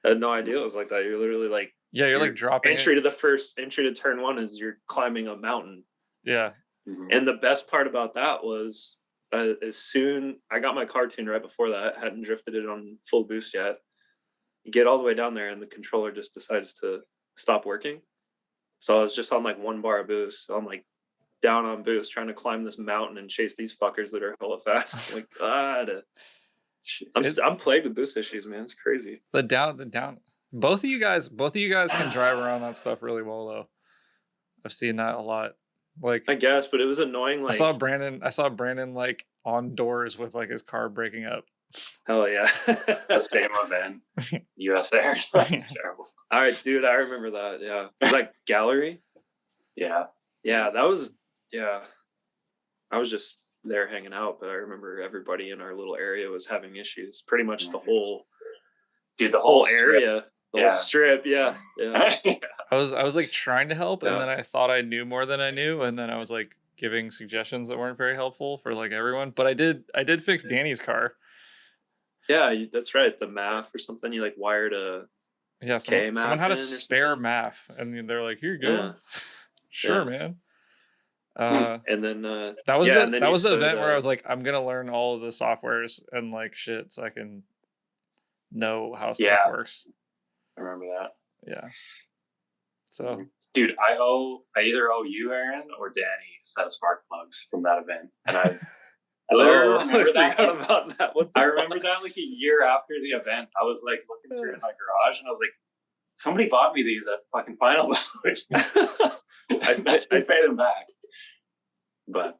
I had no idea it was like that. You're literally like, you're like dropping entry to turn 1 is you're climbing a mountain. Yeah. Mm-hmm. And the best part about that was as soon I got my car tuned right before that, hadn't drifted it on full boost yet. You get all the way down there and the controller just decides to stop working. So I was just on like 1 bar of boost. So I'm like down on boost trying to climb this mountain and chase these fuckers that are hella fast. Like, God. I'm plagued with boost issues, man. It's crazy. The down. Both of you guys can drive around that stuff really well, though. I've seen that a lot. Like, I guess, but it was annoying. Like, I saw Brandon like on doors with like his car breaking up. Hell yeah. The same event. US Air. That's terrible. All right, dude. I remember that. Yeah. It was like gallery. Yeah. Yeah. That was, I was just there hanging out, but I remember everybody in our little area was having issues. Pretty much the whole area. The whole strip. Yeah. I was like trying to help, and Yeah. then I thought I knew more than I knew, and then I was like giving suggestions that weren't very helpful for like everyone. But I did fix Danny's car. Yeah, that's right. The MAF or something. You like wired a Someone had a in or spare something? MAF, and they're like, "Here you go." Yeah. Sure, Yeah. man. And then That was and then the you said, event where I was like, I'm gonna learn all of the softwares and like shit so I can know how stuff works. I remember that. Yeah. So, dude, I either owe you, Aaron, or Danny a set of spark plugs from that event, and I literally remember that. About that. I remember that like a year after the event. I was like looking through in my garage, and I was like, somebody bought me these at fucking Final Lounge. I paid them back. But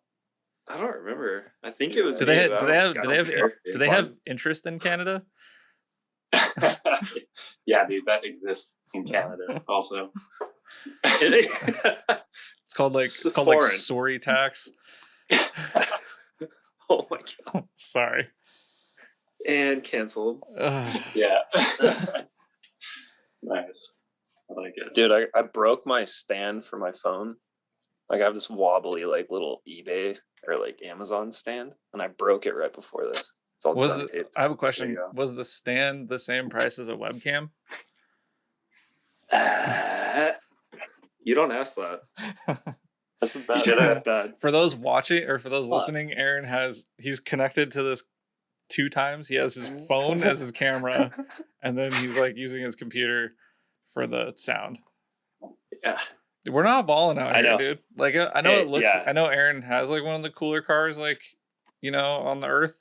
I don't remember. I think it was. Do they have interest in Canada? Yeah, dude, that exists in Canada also. It's called like sorry tax. Oh my god! Sorry. And canceled. Yeah. Nice. I like it, dude. I broke my stand for my phone. Like I have this wobbly like little eBay or like Amazon stand, and I broke it right before this. It's all duct taped. I have a question. Was the stand the same price as a webcam? You don't ask that. That's bad. That's bad. For those watching or for those listening, Aaron he's connected to this 2 times. He has his phone as his camera, and then he's like using his computer for the sound. Yeah. We're not balling out here, dude. Like I know it looks. I know Aaron has like one of the cooler cars, like on the earth.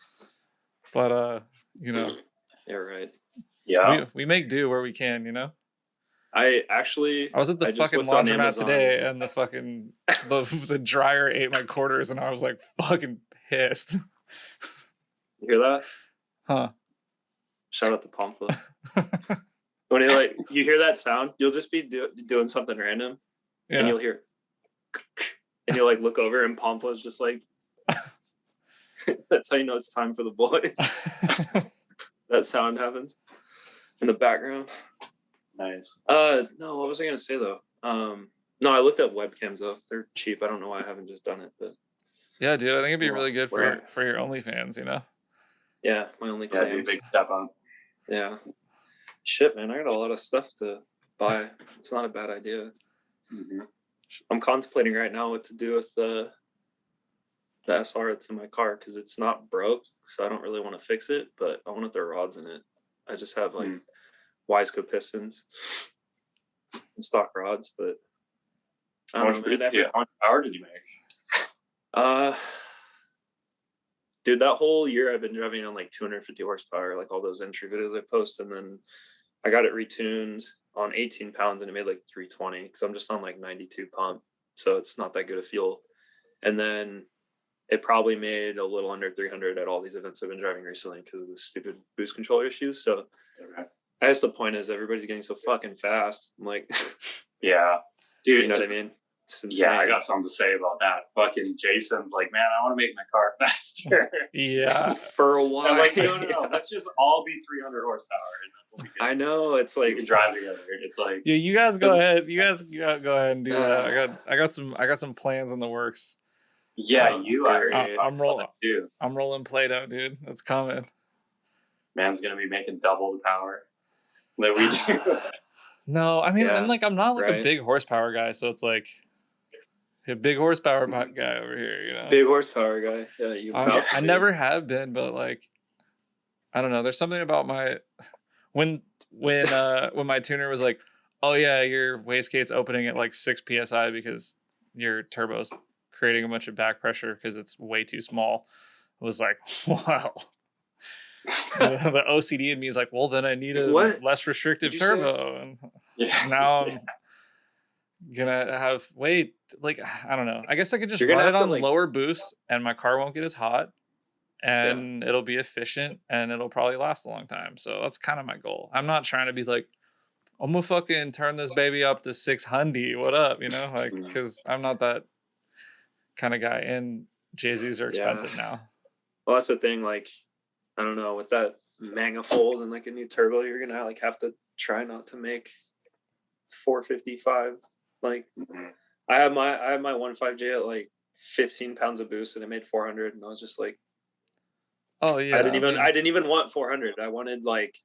But you're right. Yeah, we make do where we can. I was at the fucking laundromat today, and the fucking the dryer ate my quarters, and I was like fucking pissed. You hear that? Huh? Shout out to Pamphlet. When you hear that sound, you'll just be doing something random. Yeah. And you'll hear, and you'll like look over, and Pamphlet's just like, that's how you know it's time for the boys. That sound happens in the background. Nice. No, what was I gonna say though? No, I looked at webcams though. They're cheap. I don't know why I haven't just done it, but yeah, dude, I think it'd be really good for your OnlyFans. Yeah, my only claims. Yeah, big step on. Yeah. Shit, man, I got a lot of stuff to buy. It's not a bad idea. Mm-hmm. I'm contemplating right now what to do with the SR that's in my car because it's not broke, so I don't really want to fix it, but I want to throw rods in it. I just have like Wiseco pistons and stock rods, but How much power did you make? Dude, that whole year I've been driving on like 250 horsepower, like all those entry videos I post, and then I got it retuned on 18 pounds and it made like 320 because I'm just on like 92 pump, so it's not that good of fuel. And then it probably made a little under 300 at all these events I've been driving recently because of the stupid boost controller issues. So I guess the point is everybody's getting so fucking fast. I'm like, yeah, dude, you know what I mean? Yeah, I got something to say about that. Fucking Jason's like, man, I want to make my car faster. Yeah, for a while. I'm like, no, let's just all be 300 horsepower. I know, it's like we can drive together. It's like, yeah, you guys go ahead. You guys go ahead and do that. I got some plans in the works. Yeah, I'm rolling Play-Doh, dude. That's coming. Man's gonna be making double the power that we do. No, I mean, and like I'm not like a big horsepower guy, so it's like a big horsepower guy over here, Big horsepower guy. Yeah, I never have been, but like I don't know. There's something about my when my tuner was like, oh yeah, your wastegate's opening at like 6 psi because your turbo's creating a bunch of back pressure because it's way too small. I was like, wow. The OCD in me is like, well, then I need a less restrictive turbo, and now I'm gonna have like I don't know. I guess I could just run it on lower boost, and my car won't get as hot, and it'll be efficient, and it'll probably last a long time. So that's kind of my goal. I'm not trying to be like, I'm gonna fucking turn this baby up to 600. What up, like because I'm not that kind of guy, and JZs are expensive now. Well, that's the thing. Like, I don't know, with that manifold and like a new turbo, you're gonna like have to try not to make 455. Like I had my 1.5J at like 15 pounds of boost and it made 400, and I was just like, oh yeah, I didn't even want 400. I wanted like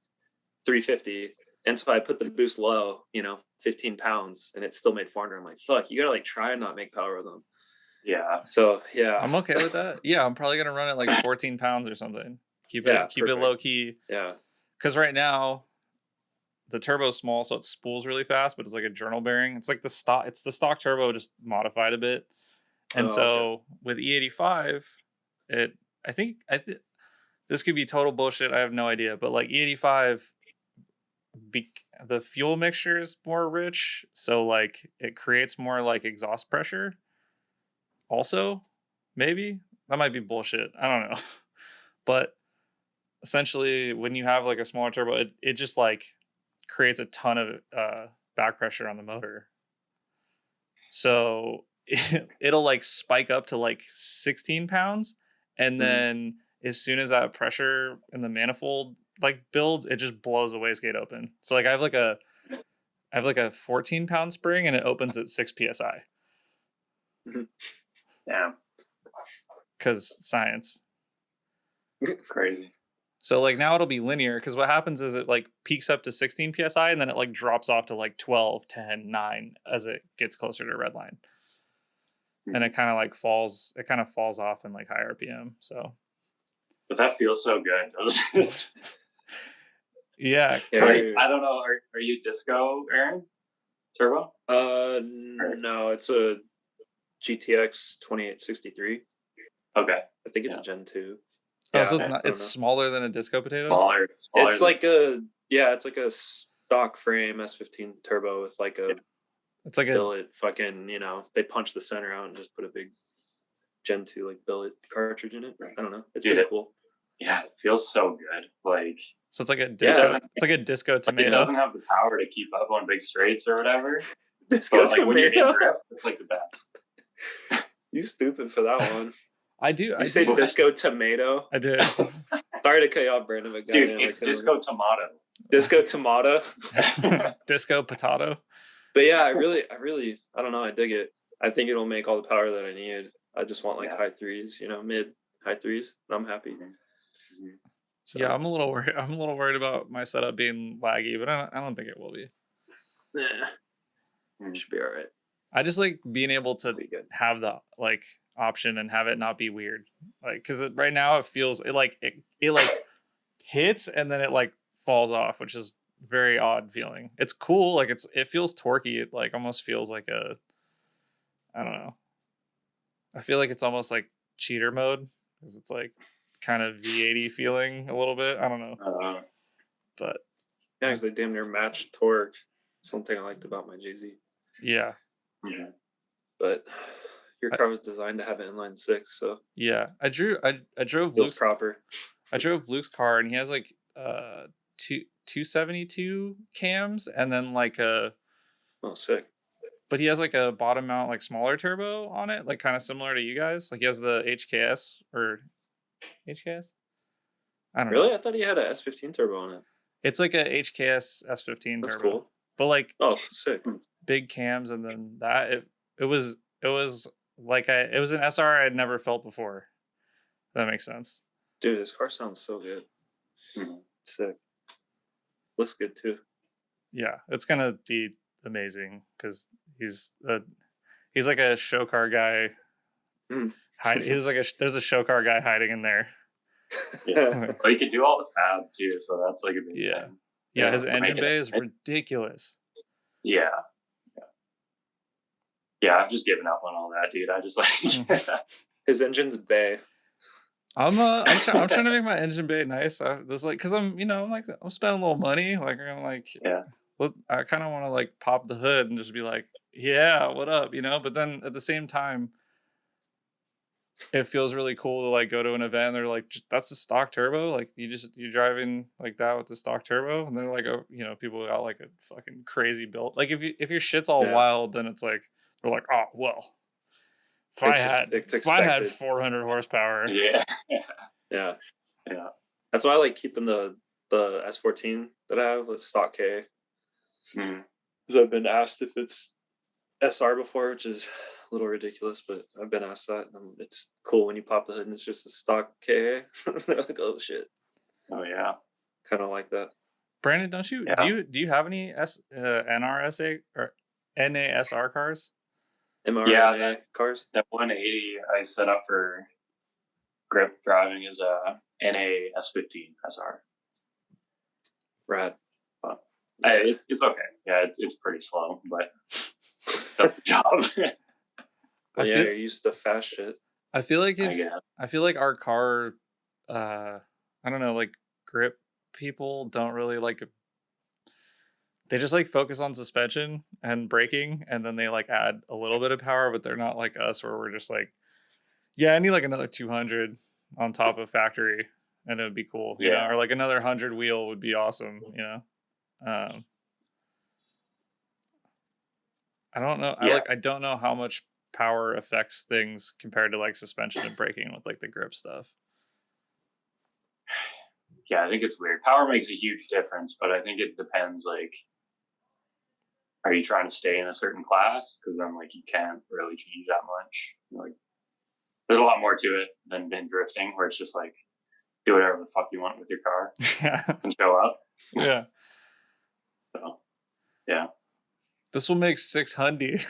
350. And so I put the boost low, 15 pounds, and it still made 400. I'm like, fuck, you gotta like try and not make power with them. Yeah. So yeah, I'm okay with that. Yeah, I'm probably gonna run it like 14 pounds or something. Keep it low key. Yeah. Because right now, the turbo's small, so it spools really fast, but it's like a journal bearing. It's like the stock turbo just modified a bit. And with E85, I think this could be total bullshit. I have no idea, but like E85, the fuel mixture is more rich, so like it creates more like exhaust pressure. Also, maybe that might be bullshit. I don't know, but essentially, when you have like a smaller turbo, it just like creates a ton of back pressure on the motor. So it'll like spike up to like 16 pounds. And then as soon as that pressure in the manifold like builds, it just blows the wastegate open. So like I have like a 14 pound spring and it opens at 6 PSI. Yeah. Because science. Crazy. So like now it'll be linear, because what happens is it like peaks up to 16 PSI and then it like drops off to like 12, 10, 9 as it gets closer to red line. And it kind of falls off in like high RPM. So but that feels so good, doesn't it? Yeah. I don't know. Are you disco, Aaron? Turbo? No, it's a GTX 2863. Okay. I think it's a Gen 2. Oh, so it's smaller than a disco potato? Smaller it's like a stock frame S15 turbo with like a billet fucking, they punch the center out and just put a big Gen 2 like billet cartridge in it. I don't know. It's pretty cool. Yeah, it feels so good. Like, so it's like a disco. It's like a disco tomato. It doesn't have the power to keep up on big straights or whatever. Disco tomato. When you're in drift, it's like the best. You stupid for that one. I do. You say disco tomato? I did. Sorry to cut you off, Brandon. But dude, it's disco tomato. Disco tomato. Disco potato. But yeah, I really, I don't know. I dig it. I think it'll make all the power that I need. I just want high threes, mid high threes. I'm happy. So. Yeah, I'm a little worried. I'm a little worried about my setup being laggy, but I don't think it will be. It should be all right. I just like being able to have the option and have it not be weird, because right now it feels it hits and then it falls off, which is very odd feeling. It's cool, it feels torquey. It almost feels like I don't know. I feel like it's almost like cheater mode, because it's kind of V80 feeling a little bit. I don't know, but yeah, because they damn near match torque. That's one thing I liked about my JZ. Yeah. But your car was designed to have an inline six, so yeah. I drove Luke's proper. I drove Luke's car, and he has 272 cams, and then sick. But he has a bottom mount smaller turbo on it, kind of similar to you guys. He has the HKS or HKS. I don't know. Really, I thought he had a S15 turbo on it. It's like a HKS S15 That's turbo. cool. But sick. Big cams, and then it was an SR I had never felt before. If that makes sense. Dude, this car sounds so good. Sick. Looks good too. Yeah, it's gonna be amazing, because he's like a show car guy. There's a show car guy hiding in there. Yeah, but he can do all the fab too, so that's a big thing. Yeah, his engine bay is ridiculous. Yeah. I've just given up on all that, dude. I just his engine's bay. I'm trying to make my engine bay nice. Because I'm spending a little money. I kind of want to pop the hood and just be yeah, what up, But then at the same time, it feels really cool to go to an event. And they're that's a stock turbo. You're driving that with the stock turbo, and they're people got a fucking crazy build. If your shit's all wild, then it's they're oh well. If I had 400 horsepower. Yeah. Yeah. That's why I like keeping the S14 that I have with stock K. Because I've been asked if it's SR before, which is a little ridiculous, but I've been asked that. And it's cool when you pop the hood and it's just a stock K. They're like, oh shit. Oh yeah. Kind of like that. Brandon, don't you do you have any NRSA or NASR cars? MRNA cars? That 180 I set up for grip driving is a NA S15 SR. Rad. It's okay. Yeah, it's pretty slow, but that's the job. You're used to fast shit. I feel like our car, I don't know, like grip people don't really like. They just like focus on suspension and braking, and then they like add a little bit of power, but they're not like us where we're just like, yeah, I need like another 200 on top of factory, and it would be cool, you know, or like another 100 wheel would be awesome, you know. I don't know. I don't know how much power affects things compared to like suspension and braking with like the grip stuff. Yeah, I think it's weird. Power makes a huge difference, but I think it depends. Like, are you trying to stay in a certain class? Because then, like, you can't really change that much. Like, there's a lot more to it than drifting, where it's just like, do whatever the fuck you want with your car and show up. Yeah. So, yeah. This will make 600.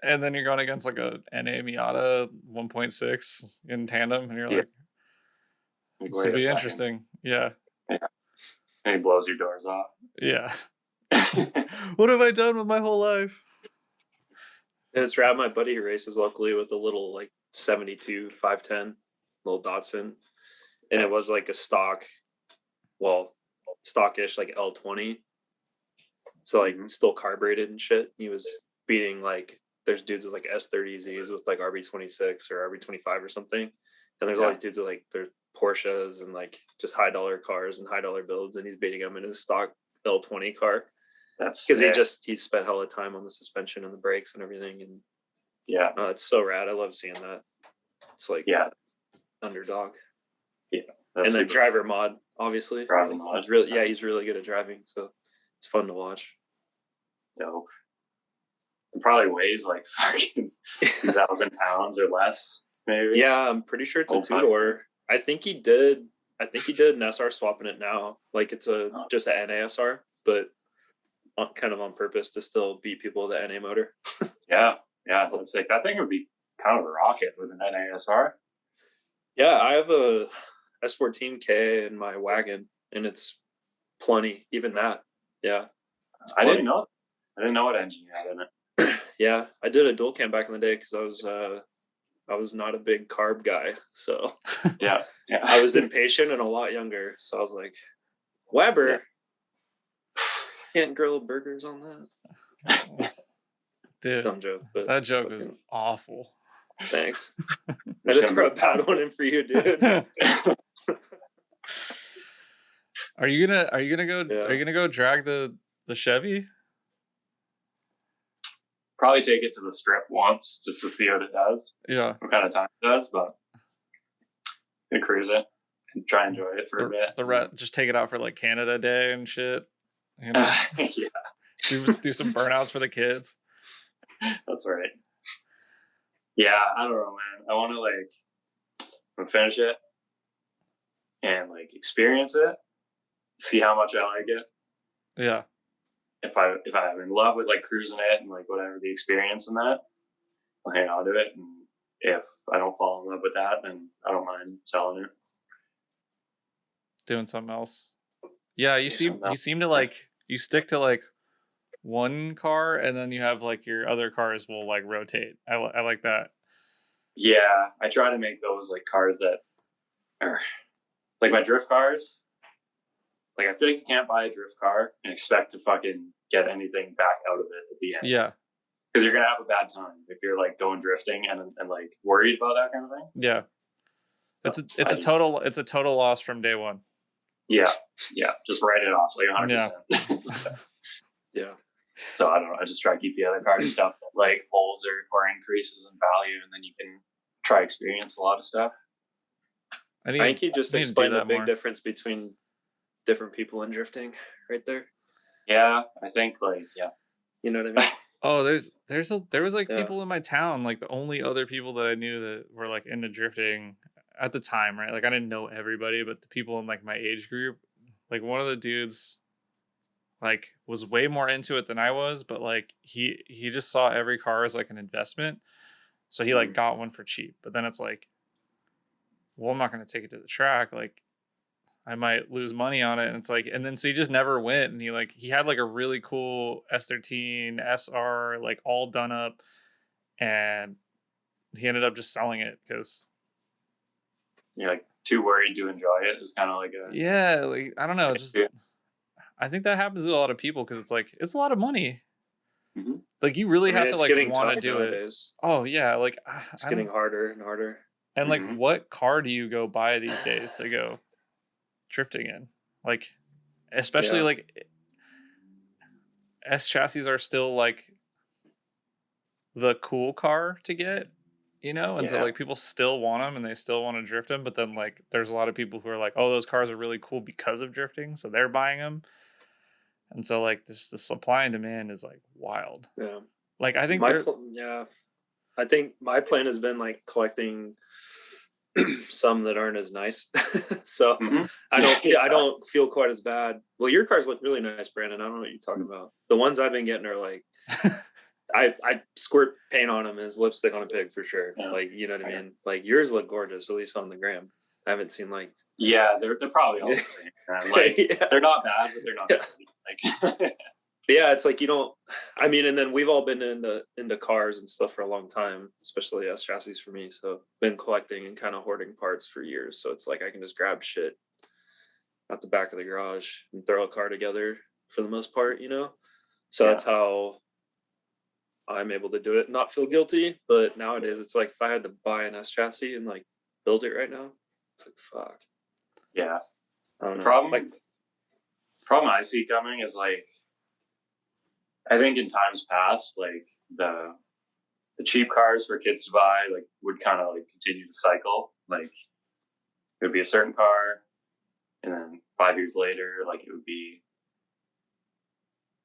And then you're going against like a NA Miata 1.6 in tandem, and you're like, this would be interesting. Yeah. And he blows your doors off. Yeah. What have I done with my whole life? And it's rad. My buddy races locally with a little like 72 510 little Datsun, and it was like a stockish like L20. So like still carbureted and shit. He was beating like, there's dudes with like S30Zs with like RB26 or RB25 or something, and there's all these dudes with like their Porsches and like just high dollar cars and high dollar builds, and he's beating them in his stock L20 car. That's because he spent hella time on the suspension and the brakes and everything, and it's so rad. I love seeing that. It's like underdog. Yeah, and then driver mod, obviously. Driver mod. He's really good at driving, so it's fun to watch. Dope. It probably weighs like fucking 2,000 pounds or less, maybe. Yeah, I'm pretty sure it's a two-door. I think he did an SR swapping it now. Like it's just an NASR, but kind of on purpose to still beat people with the NA motor. Yeah. It's like, that thing would be kind of a rocket with an NASR. Yeah, I have a S14K in my wagon, and it's plenty. Even that, yeah. I didn't know what engine you had in it. Yeah, I did a dual cam back in the day because I was not a big carb guy, so yeah. I was impatient and a lot younger, so I was like, Weber, can't grill burgers on that. Dude, dumb joke, but that joke was awful. Thanks. I just threw a bad one in for you, dude. Are you gonna go drag the Chevy? Probably take it to the strip once just to see what it does. Yeah. What kind of time it does, but you cruise it and try and enjoy it for a bit. Just take it out for like Canada Day and shit. You know? do some burnouts for the kids. That's right. Yeah, I don't know, man. I want to finish it and like experience it, see how much I like it. Yeah. If I'm in love with like cruising it and like whatever the experience in that, I'll hang on to it. And if I don't fall in love with that, then I don't mind selling it. Doing something else. Yeah, you seem to like, you stick to like one car, and then you have like your other cars will like rotate. I like that. Yeah, I try to make those like cars that are like my drift cars. Like, I feel like you can't buy a drift car and expect to fucking get anything back out of it at the end. Yeah. Because you're going to have a bad time if you're, like, going drifting and like, worried about that kind of thing. Yeah. It's a total loss from day one. Yeah. Yeah. Just write it off, like, 100%. Yeah. So, I don't know. I just try to keep the other car stuff that, like, holds or increases in value, and then you can try experience a lot of stuff. I think you just I need to do explained the that big more. difference between different people and drifting right there. Yeah, I think You know what I mean? Oh, there was like Yeah. people in my town, like the only other people that I knew that were like into drifting at the time, right? Like I didn't know everybody, but the people in like my age group, like one of the dudes like was way more into it than I was, but like he just saw every car as like an investment. So he like got one for cheap. But then it's like, well, I'm not gonna take it to the track. Like I might lose money on it. And it's like, and then so he just never went. And he had like a really cool S13 SR, like all done up. And he ended up just selling it because you're like too worried to enjoy it. It's kind of like a yeah, like I don't know, just I think that happens to a lot of people because it's like it's a lot of money. Mm-hmm. Like you really have to like want to do nowadays. it. Oh yeah, like It's getting harder and harder. And like, what car do you go buy these days to go drifting in? Like, especially like S chassis are still like the cool car to get, you know? And so like people still want them and they still want to drift them. But then like there's a lot of people who are like, oh, those cars are really cool because of drifting. So they're buying them. And so like the supply and demand is like wild. Yeah. Like I think I think my plan has been like collecting some that aren't as nice. So I don't feel quite as bad. Well, your cars look really nice, Brandon. I don't know what you're talking about. The ones I've been getting are like I squirt paint on them as lipstick on a pig for sure. Yeah. Like, you know what I mean? Like yours look gorgeous, at least on the gram. I haven't seen like they're probably all the same. Like they're not bad, but they're not good. Like yeah, it's like you don't. I mean, and then we've all been into cars and stuff for a long time, especially S chassis for me. So been collecting and kind of hoarding parts for years. So it's like I can just grab shit out the back of the garage and throw a car together for the most part, you know. So that's how I'm able to do it, not feel guilty. But nowadays, it's like if I had to buy an S chassis and like build it right now, it's like fuck. Yeah. I don't know. Problem I see coming is like. I think in times past, like the cheap cars for kids to buy, like would kind of like continue to cycle. Like it would be a certain car, and then 5 years later, like it would be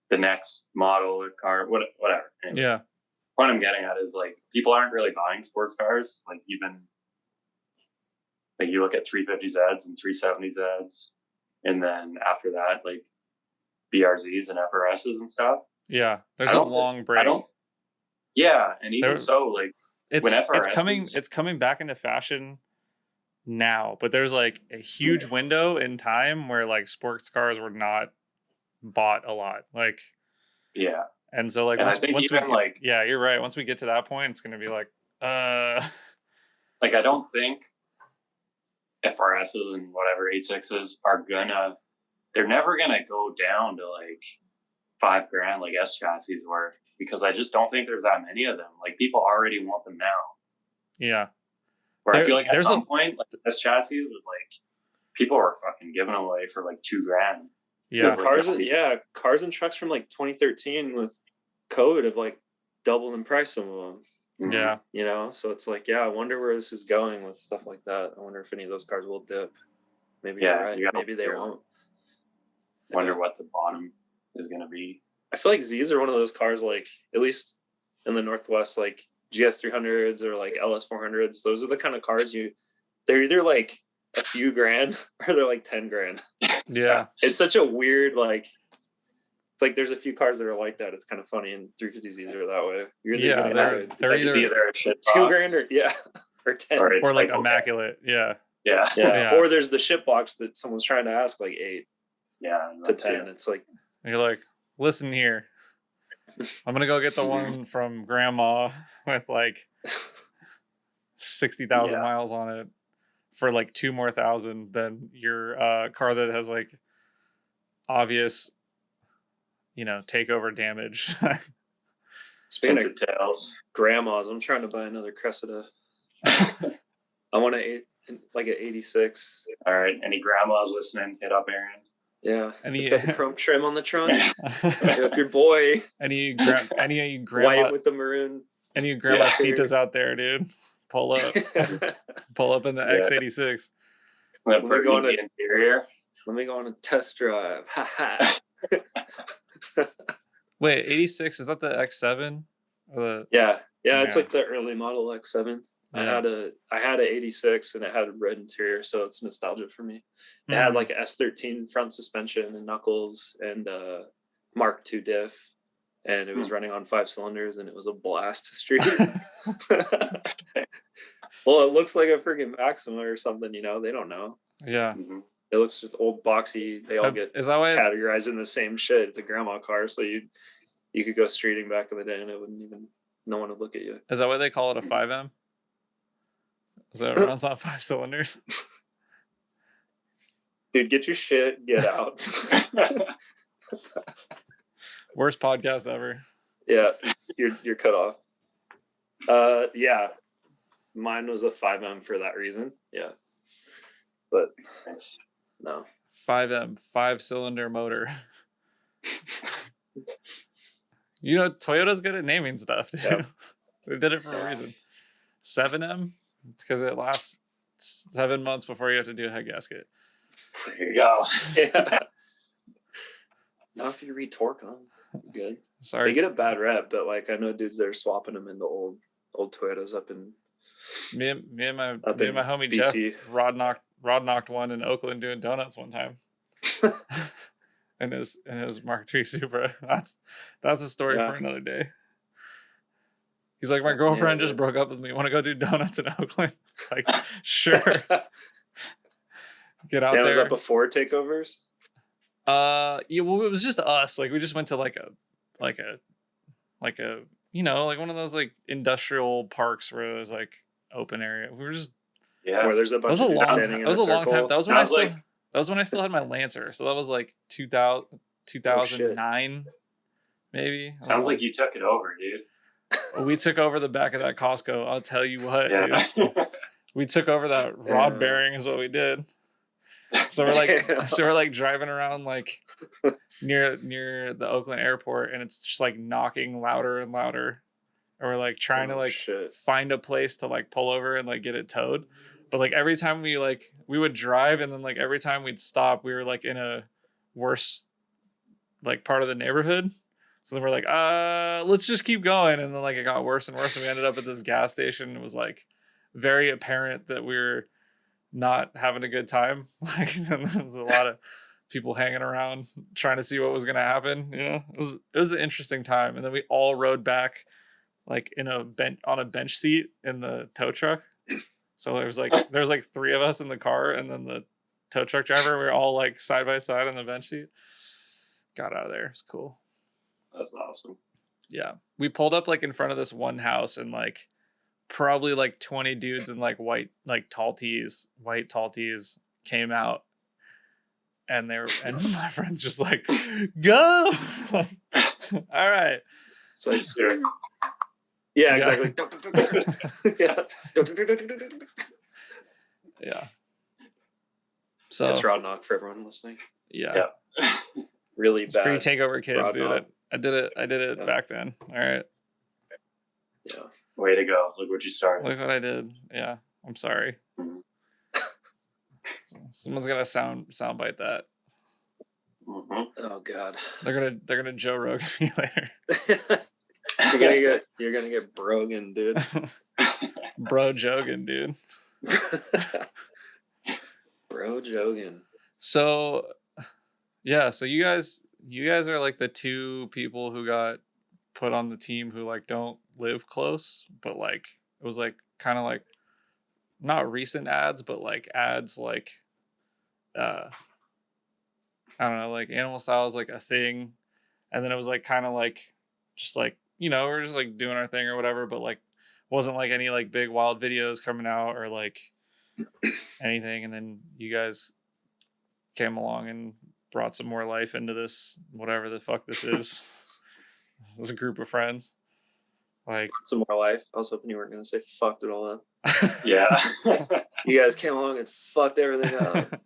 the next model or car, whatever. Anyways, yeah. What I'm getting at is like people aren't really buying sports cars. Like even like you look at 350Zs and 370Zs, and then after that, like BRZs and FRSs and stuff. Yeah, there's a long break. Yeah, and even so, like it's coming back into fashion now, but there's like a huge window in time where like sports cars were not bought a lot. Like and so like you're right. Once we get to that point, it's gonna be like like I don't think FRSs and whatever 86s are they're never gonna go down to like $5,000 like S chassis were, because I just don't think there's that many of them. Like people already want them now. Yeah. Where I feel like at some point, like S chassis was like people were fucking giving away for like $2,000. Yeah. Cars and trucks from like 2013 with code have like doubled in price, some of them. Mm-hmm. Yeah. You know, so it's like, I wonder where this is going with stuff like that. I wonder if any of those cars will dip. Maybe you're right. Maybe they won't. Wonder what the bottom is going to be. I feel like Z's are one of those cars, like at least in the Northwest, like GS 300s or like LS 400s. Those are the kind of cars they're either like a few grand or they're like 10 grand. Yeah. It's such a weird, like, it's like there's a few cars that are like that. It's kind of funny, and 350Zs are that way. They're either a shit $2,000 or 10 or like immaculate. Yeah. Or there's the shit box that someone's trying to ask like 8 to 10. It's like, you're like, listen here, I'm gonna go get the one from grandma with like 60,000 miles on it for like 2,000 more than your car that has like obvious, takeover damage. Speaking of tails, grandmas, I'm trying to buy another Cressida. I want an 86. All right, any grandmas listening, hit up Aaron. Yeah, it's got the chrome trim on the trunk. Hit up your boy. Any grandma white with the maroon. Any grandma Citas out there, dude? Pull up in the X86. Let me go on the interior. Let me go on a test drive. Wait, 86, is that the X7? Or the... Yeah, it's like the early model X7. Yeah. I had a 86 and it had a red interior, so it's nostalgia for me. It had like a S13 front suspension and knuckles and Mark II diff, and it was running on 5 cylinders, and it was a blast to street. Well, it looks like a freaking Maxima or something, you know. They don't know. Yeah. It looks just old boxy. They all get categorized in the same shit. It's a grandma car, so you could go streeting back in the day and it wouldn't even, no one would look at you. Is that why they call it a 5M? So it runs on 5 cylinders? Dude, get your shit, get out. Worst podcast ever. Yeah, you're cut off. Yeah, mine was a 5M for that reason. Yeah, but no. 5M, 5-cylinder motor. You know, Toyota's good at naming stuff, dude. Yep. They did it for a reason. 7M, it's because it lasts 7 months before you have to do a head gasket. There you go. Yeah. Now if you read torque on, good. Sorry, they get a bad rep, but like I know dudes that are swapping them into old Toyotas up in. Me and my homie BC. Jeff rod knocked one in Oakland doing donuts one time. in his Mark III Supra. That's a story for another day. He's like, my girlfriend just broke up with me. Want to go do donuts in Oakland? It's like, sure. Get out there. Was that before takeovers? Yeah, well, it was just us. Like, we just went to like a you know, like one of those like industrial parks where it was like open area. We were just where there's a bunch of people standing in a circle. That was a long time. That was when I still had my Lancer. So that was like 2009, maybe. Sounds like you took it over, dude. We took over the back of that Costco. I'll tell you what, dude. We took over that rod bearing is what we did. So we're like driving around like near the Oakland airport, and it's just like knocking louder and louder. And we're like trying to find a place to like pull over and like get it towed. But like every time we would drive, and then like every time we'd stop, we were like in a worse like part of the neighborhood. So then we're like, let's just keep going. And then like it got worse and worse, and we ended up at this gas station. It was like very apparent that we were not having a good time. Like there was a lot of people hanging around trying to see what was gonna happen. You know, it was an interesting time. And then we all rode back like on a bench seat in the tow truck. So there was like 3 of us in the car, and then the tow truck driver. We were all like side by side on the bench seat. Got out of there. It's cool. That's awesome. Yeah, we pulled up like in front of this one house, and like probably like 20 dudes in like white tall tees came out, and my friends just like, go. All right. So yeah, exactly. Yeah. So that's rod knock for everyone listening. Yeah. Really bad. Free takeover kids, dude. I did it back then. All right. Yeah. Way to go. Look what you started. Look what I did. Yeah. I'm sorry. Someone's gonna soundbite that. Mm-hmm. Oh God. They're gonna Joe Rogan me later. You're gonna get brogan, dude. Bro Jogan, dude. Bro Jogan. So yeah, so you guys are like the 2 people who got put on the team who like don't live close, but like it was like kind of like not recent ads, but like ads like I don't know, like Animal Style is like a thing, and then it was like kind of like just like, you know, we're just like doing our thing or whatever, but like wasn't like any like big wild videos coming out or like anything. And then you guys came along and brought some more life into this, whatever the fuck this is. This group of friends. Like some more life. I was hoping you weren't gonna say fucked it all up. Yeah. You guys came along and fucked everything up.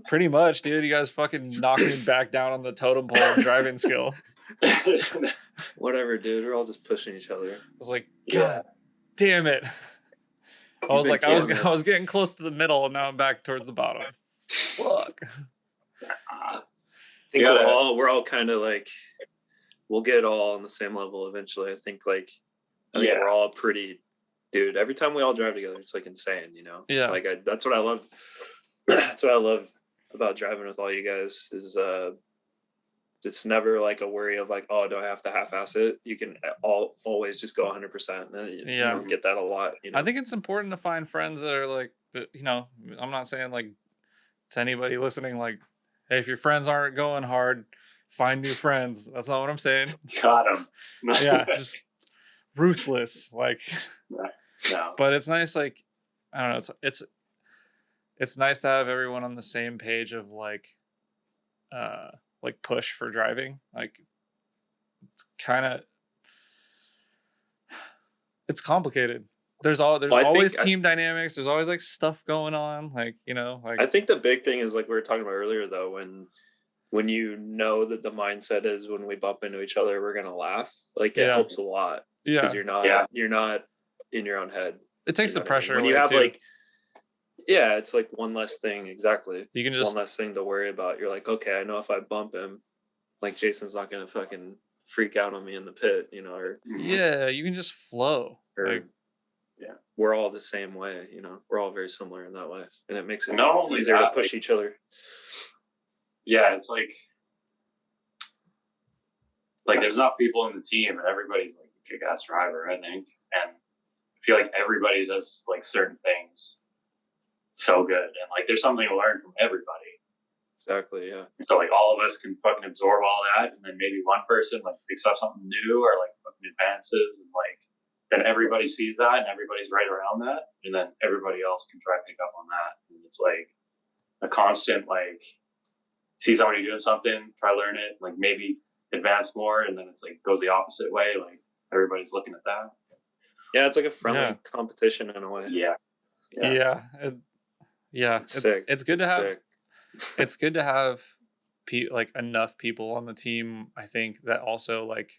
Pretty much, dude. You guys fucking knocked me back down on the totem pole of driving skill. Whatever, dude. We're all just pushing each other. I was like, God damn it. I was like, I was getting close to the middle, and now I'm back towards the bottom. Fuck. I think we're all kind of like, we'll get all on the same level eventually. I think we're all pretty, dude. Every time we all drive together, it's like insane, you know. Yeah. Like that's what I love. That's what I love about driving with all you guys is it's never like a worry of like, oh, do I have to half-ass it? You can always just go 100%. And you don't get that a lot. You know? I think it's important to find friends that are like, you know, I'm not saying like to anybody listening, like, hey, if your friends aren't going hard, find new friends. That's not what I'm saying. Got them. Yeah, just ruthless. Like, no. But it's nice. Like, I don't know. It's nice to have everyone on the same page of like push for driving. Like it's complicated. There's always team dynamics. There's always like stuff going on. Like, you know, like I think the big thing is like we were talking about earlier though, when you know that the mindset is when we bump into each other, we're gonna laugh. Like it helps a lot. Yeah. Because you're not in your own head. It takes the pressure away. When you have too. it's like one less thing. Exactly. You can one less thing to worry about. You're like, okay, I know if I bump him, like Jason's not gonna fucking freak out on me in the pit, you know, or you can just flow. Or we're all the same way, you know. We're all very similar in that way, and it makes it easier to push each other. Yeah, it's like there's enough people in the team, and everybody's like a kick-ass driver, I think, and I feel like everybody does like certain things so good, and like there's something to learn from everybody. Exactly, yeah. So like all of us can fucking absorb all that, and then maybe one person like picks up something new or like fucking advances, and like then everybody sees that and everybody's right around that, and then everybody else can try to pick up on that. And it's like a constant like see somebody doing something, try learn it, like maybe advance more, and then it's like goes the opposite way. Like everybody's looking at that. Yeah, it's like a friendly competition in a way. It's good to have. It's good to have like enough people on the team. I think that also like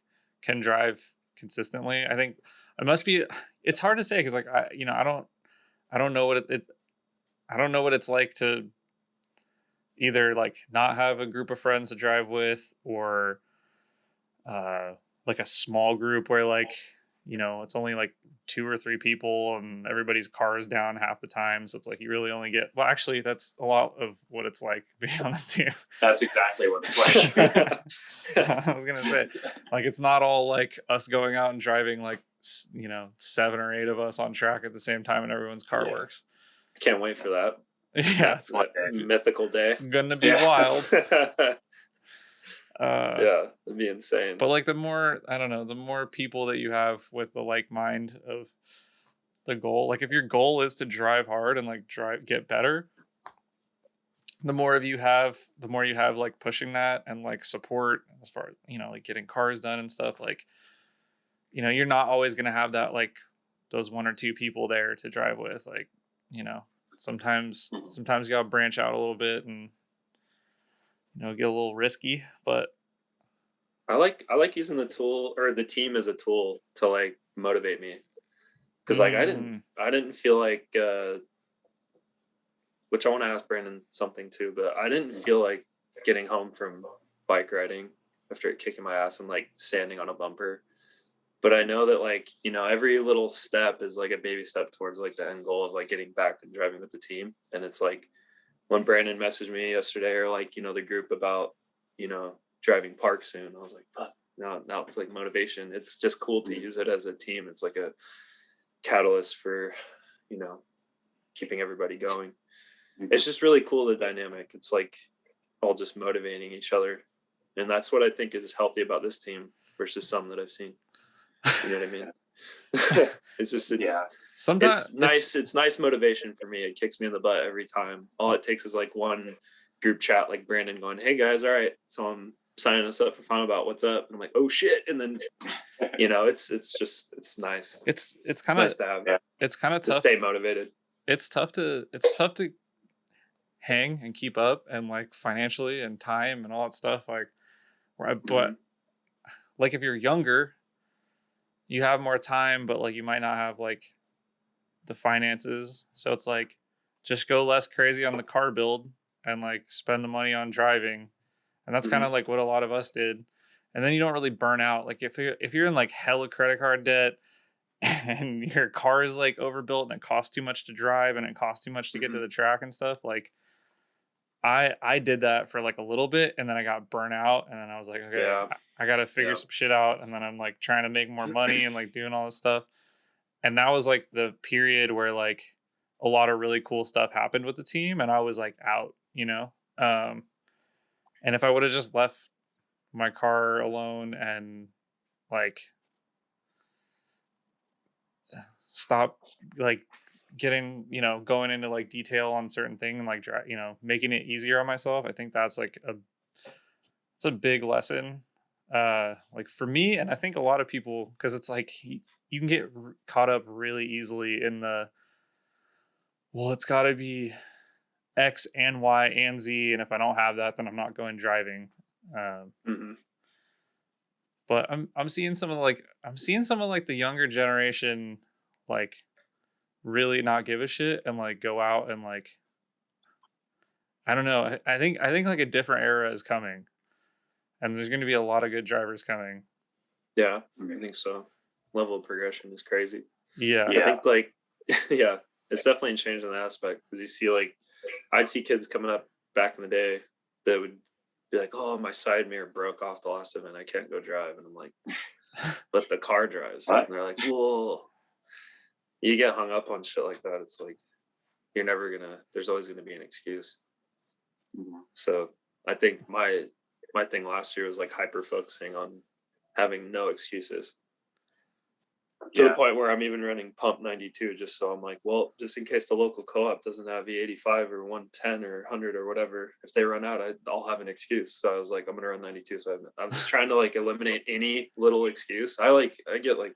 can drive consistently. I think it must be. It's hard to say because like I don't know what I don't know what it's like to either like not have a group of friends to drive with or like a small group where like, you know, it's only like 2 or 3 people and everybody's car is down half the time. So it's like you really only get, well, actually, that's a lot of what it's like being on this team. That's exactly what it's like. I was going to say, like, it's not all like us going out and driving like, you know, 7 or 8 of us on track at the same time and everyone's car works. Can't wait for that. Yeah. It's a mythical day. Gonna be wild. It'd be insane. But like the more people that you have with the like mind of the goal, like if your goal is to drive hard and like get better, the more you have like pushing that and like support as far as, you know, like getting cars done and stuff, like, you know, you're not always going to have that, like those 1 or 2 people there to drive with, like, you know, sometimes you gotta branch out a little bit and, you know, get a little risky, but I like using the tool or the team as a tool to like motivate me. Cause like I didn't feel like, which I want to ask Brandon something too, but I didn't feel like getting home from bike riding after kicking my ass and like standing on a bumper. But I know that like, you know, every little step is like a baby step towards like the end goal of like getting back and driving with the team. And it's like when Brandon messaged me yesterday or like, you know, the group about, you know, driving park soon, I was like, fuck, now it's like motivation. It's just cool to use it as a team. It's like a catalyst for, you know, keeping everybody going. It's just really cool, the dynamic. It's like all just motivating each other. And that's what I think is healthy about this team versus some that I've seen. You know what I mean? Sometimes it's nice motivation for me. It kicks me in the butt every time. All it takes is like one group chat like Brandon going, hey guys, all right, so I'm signing us up for Fun About What's Up, and I'm like, oh shit, and then you know, it's nice. It's kind of nice to have. It's kind of tough to stay motivated. It's tough to hang and keep up, and like financially and time and all that stuff, like but like if you're younger, you have more time, but like you might not have like the finances. So it's like, just go less crazy on the car build and like spend the money on driving. And that's kind of like what a lot of us did. And then you don't really burn out. Like if you're in like hella credit card debt and your car is like overbuilt and it costs too much to drive and it costs too much to get to the track and stuff, like I did that for like a little bit and then I got burnt out and then I was like, okay, Yeah. I got to figure some shit out. And then I'm like trying to make more money and like doing all this stuff. And that was like the period where like a lot of really cool stuff happened with the team and I was like out, you know? And if I would have just left my car alone and like stop like getting, you know, going into like detail on certain thing and like you know, making it easier on myself, I think that's like it's a big lesson like for me, and I think a lot of people, because it's like you can get caught up really easily in the, well, it's got to be X and Y and Z, and if I don't have that, then I'm not going driving. But I'm seeing some of the younger generation like really not give a shit and like go out and like, I don't know. I think like a different era is coming, and there's going to be a lot of good drivers coming. Yeah, I think so. Level of progression is crazy. Yeah. I think like, yeah, it's definitely changed in that aspect, because you see like, I'd see kids coming up back in the day that would be like, oh, my side mirror broke off the last event, I can't go drive. And I'm like, but the car drives. And they're like, whoa. You get hung up on shit like that. It's like, you're never gonna, there's always gonna be an excuse. So I think my thing last year was like hyper focusing on having no excuses, to the point where I'm even running pump 92, just so I'm like, well, just in case the local co-op doesn't have V85 or 110 or 100 or whatever, if they run out, I'll have an excuse. So I was like, I'm gonna run 92. So I'm just trying to like eliminate any little excuse. I get like,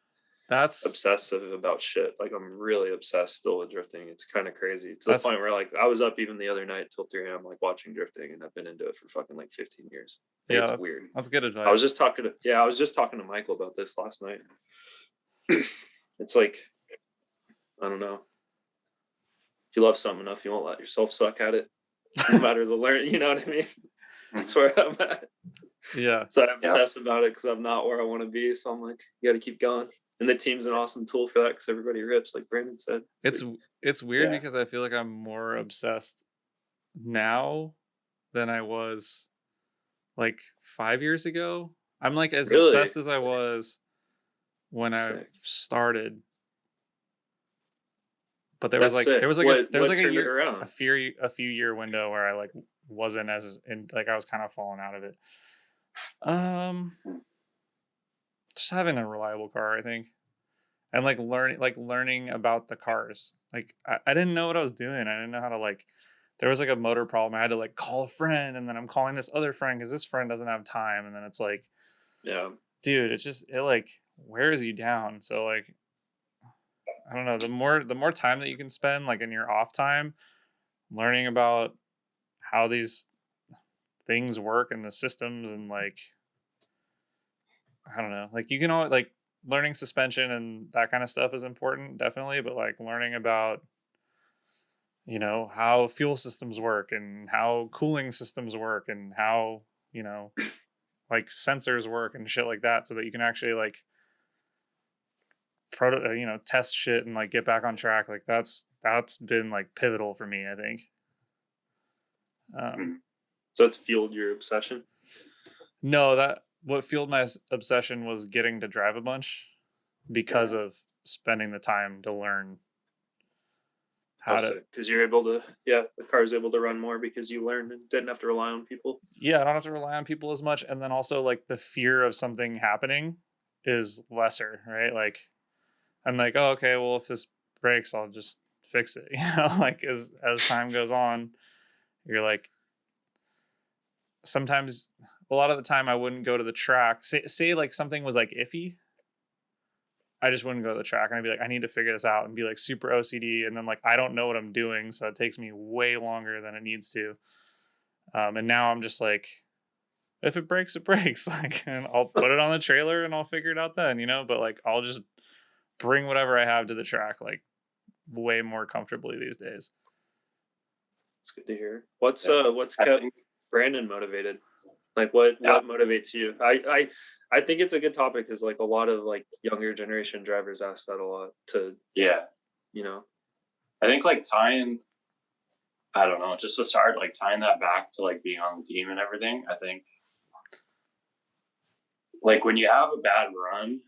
that's obsessive about shit. Like I'm really obsessed still with drifting. It's kind of crazy, to the point where like I was up even the other night till 3 a.m. like watching drifting, and I've been into it for fucking like 15 years. Like, yeah, it's weird. That's good advice. I was just talking to Michael about this last night. It's like, I don't know. If you love something enough, you won't let yourself suck at it, no matter the learn. You know what I mean? That's where I'm at. Yeah. So I obsess about it because I'm not where I want to be. So I'm like, you got to keep going. And the team's an awesome tool for that, because everybody rips, like Brandon said. It's weird because I feel like I'm more obsessed now than I was like 5 years ago. I'm like as obsessed as I was when I started. But there was like a few year window where I like wasn't as in, like I was kind of falling out of it. Just having a reliable car, I think, and like learning about the cars. Like I didn't know what I was doing. I didn't know how to like. There was like a motor problem. I had to like call a friend, and then I'm calling this other friend because this friend doesn't have time. And then it's like, yeah, dude, it like wears you down. So like, I don't know. The more time that you can spend like in your off time, learning about how these things work and the systems, and like, I don't know, like you can all like learning suspension and that kind of stuff is important, definitely, but like learning about, you know, how fuel systems work and how cooling systems work and how, you know, like sensors work and shit like that, so that you can actually like test shit and like get back on track. Like that's been like pivotal for me, I think. So that's fueled your obsession? No, what fueled my obsession was getting to drive a bunch, because of spending the time to learn how to, because you're able to, the car is able to run more because you learned and didn't have to rely on people. I don't have to rely on people as much. And then also like the fear of something happening is lesser, right? Like I'm like, oh, okay, well, if this breaks, I'll just fix it. You know, like as time goes on, you're like, sometimes a lot of the time I wouldn't go to the track. Say like something was like iffy, I just wouldn't go to the track, and I'd be like, I need to figure this out, and be like super OCD. And then like, I don't know what I'm doing. So it takes me way longer than it needs to. And now I'm just like, if it breaks, it breaks. Like, and I'll put it on the trailer and I'll figure it out then, you know, but like, I'll just bring whatever I have to the track. Like way more comfortably these days. It's good to hear. What's kept Brandon motivated? Like what motivates you? I think it's a good topic because like a lot of like younger generation drivers ask that a lot to you know. I think like tying, I don't know, just to start like tying that back to like being on the team and everything. I think like when you have a bad run,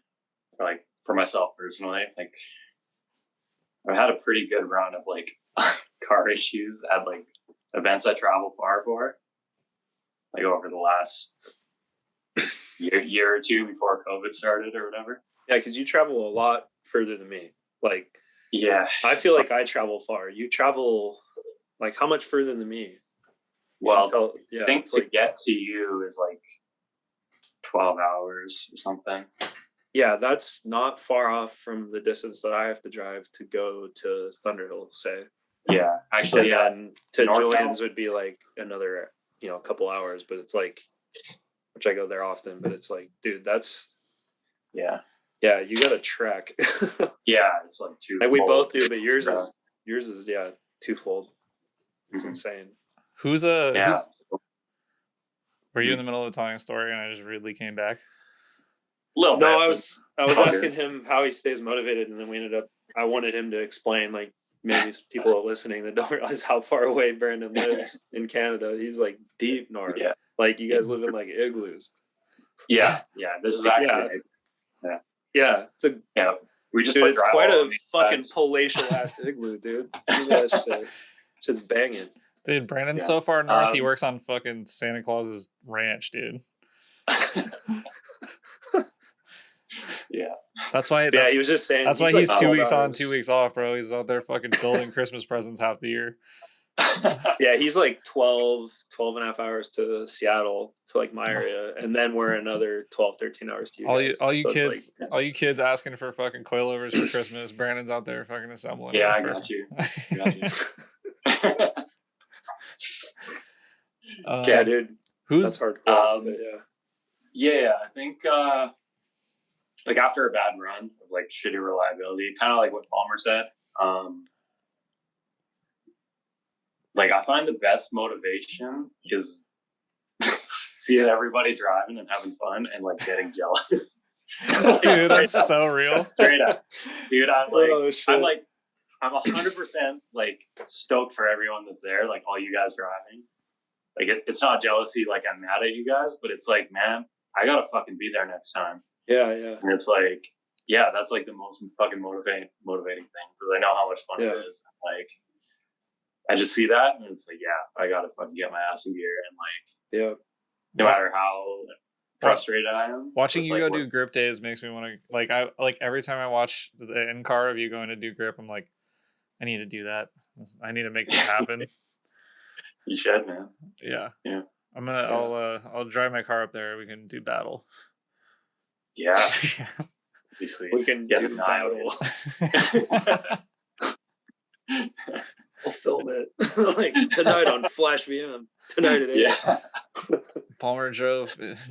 like for myself personally, like I've had a pretty good run of like car issues at like events I travel far for, like over the last year or two before COVID started or whatever. Yeah, because you travel a lot further than me. Like, yeah, I feel like I travel far. You travel like how much further than me? Well, I think to get to you is like 12 hours or something. Yeah, that's not far off from the distance that I have to drive to go to Thunderhill, say. Yeah, actually, and to Julian's would be like another, a couple hours, but it's like, which I go there often, but it's like, dude, that's yeah, you got to trek. Yeah, it's like two. And we both do, but yours is twofold. It's insane. Were you in the middle of telling a story and I just really came back? No, I was asking him how he stays motivated, and then I wanted him to explain, like, maybe people are listening that don't realize how far away Brandon lives in Canada. He's like deep north. Yeah. Like you guys live in like igloos. Yeah. This is actually we just it's quite a fucking palatial ass igloo, dude. That shit. Just banging. Dude, Brandon's so far north he works on fucking Santa Claus's ranch, dude. Yeah. That's why he was just saying that's why he's 2 weeks on, 2 weeks off, bro. He's out there fucking building Christmas presents half the year. Yeah, he's like 12 and a half hours to Seattle, to like my area, and then we're another 12, 13 hours to you. All you kids asking for fucking coilovers for Christmas. Brandon's out there fucking assembling. Yeah, I got you. Yeah, dude. Who's that's hardcore. Yeah, I think like after a bad run of like shitty reliability, kind of like what Palmer said, like I find the best motivation is seeing everybody driving and having fun and like getting jealous. Dude, that's so real. Straight up. Dude, I'm 100% like stoked for everyone that's there, like all you guys driving. Like it's not jealousy, like I'm mad at you guys, but it's like, man, I gotta fucking be there next time. Yeah. And it's like, that's like the most fucking motivating thing because I know how much fun it is. Like, I just see that and it's like, I gotta fucking get my ass in gear and like, no matter how frustrated I am. Watching you go do grip days makes me want to every time I watch the end car of you going to do grip, I'm like, I need to do that. I need to make this happen. You should, man. Yeah. I'll drive my car up there. We can do battle. Yeah. We can do battle. We'll film it like tonight on Flash VM. Tonight at 8. Yeah. Palmer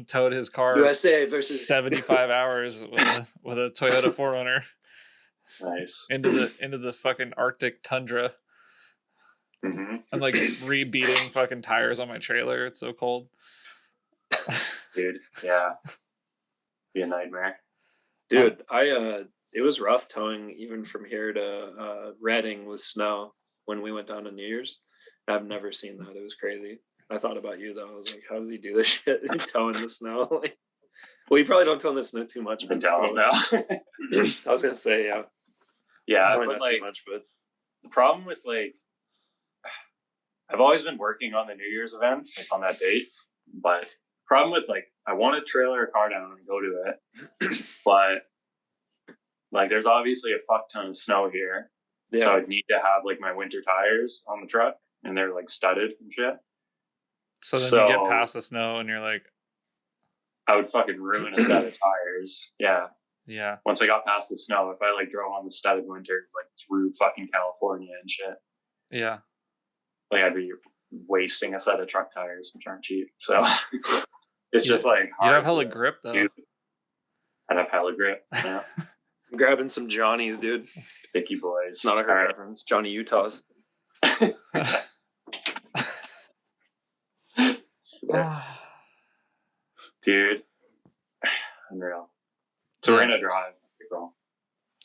towed his car USA versus 75 hours with a Toyota 4Runner. Nice. Into the fucking Arctic tundra. Mm-hmm. I'm like rebeating fucking tires on my trailer. It's so cold. Dude, yeah. Be a nightmare. Dude, it was rough towing even from here to Reading with snow when we went down to New Year's. I've never seen that. It was crazy. I thought about you though. I was like, how does he do this shit? Towing the snow? Like, well, you probably don't tow in the snow too much. But I was gonna say, but like, too much, but the problem with like, I've always been working on the New Year's event, like on that date. But problem with like, I want to trailer a car down and go to it, but like, there's obviously a fuck ton of snow here, so I'd need to have like my winter tires on the truck, and they're like studded and shit. So then you get past the snow, and you're like, I would fucking ruin a set of tires. Yeah. Yeah. Once I got past the snow, if I like drove on the studded winters like through fucking California and shit. Yeah. Like I'd be wasting a set of truck tires, which aren't cheap. So it's just like you'd have hella grip though. I'd have hella grip. Yeah. I'm grabbing some Johnny's, dude. Sticky boys. It's not a her reference. Johnny Utah's. Dude. Unreal. So we're gonna drive. April.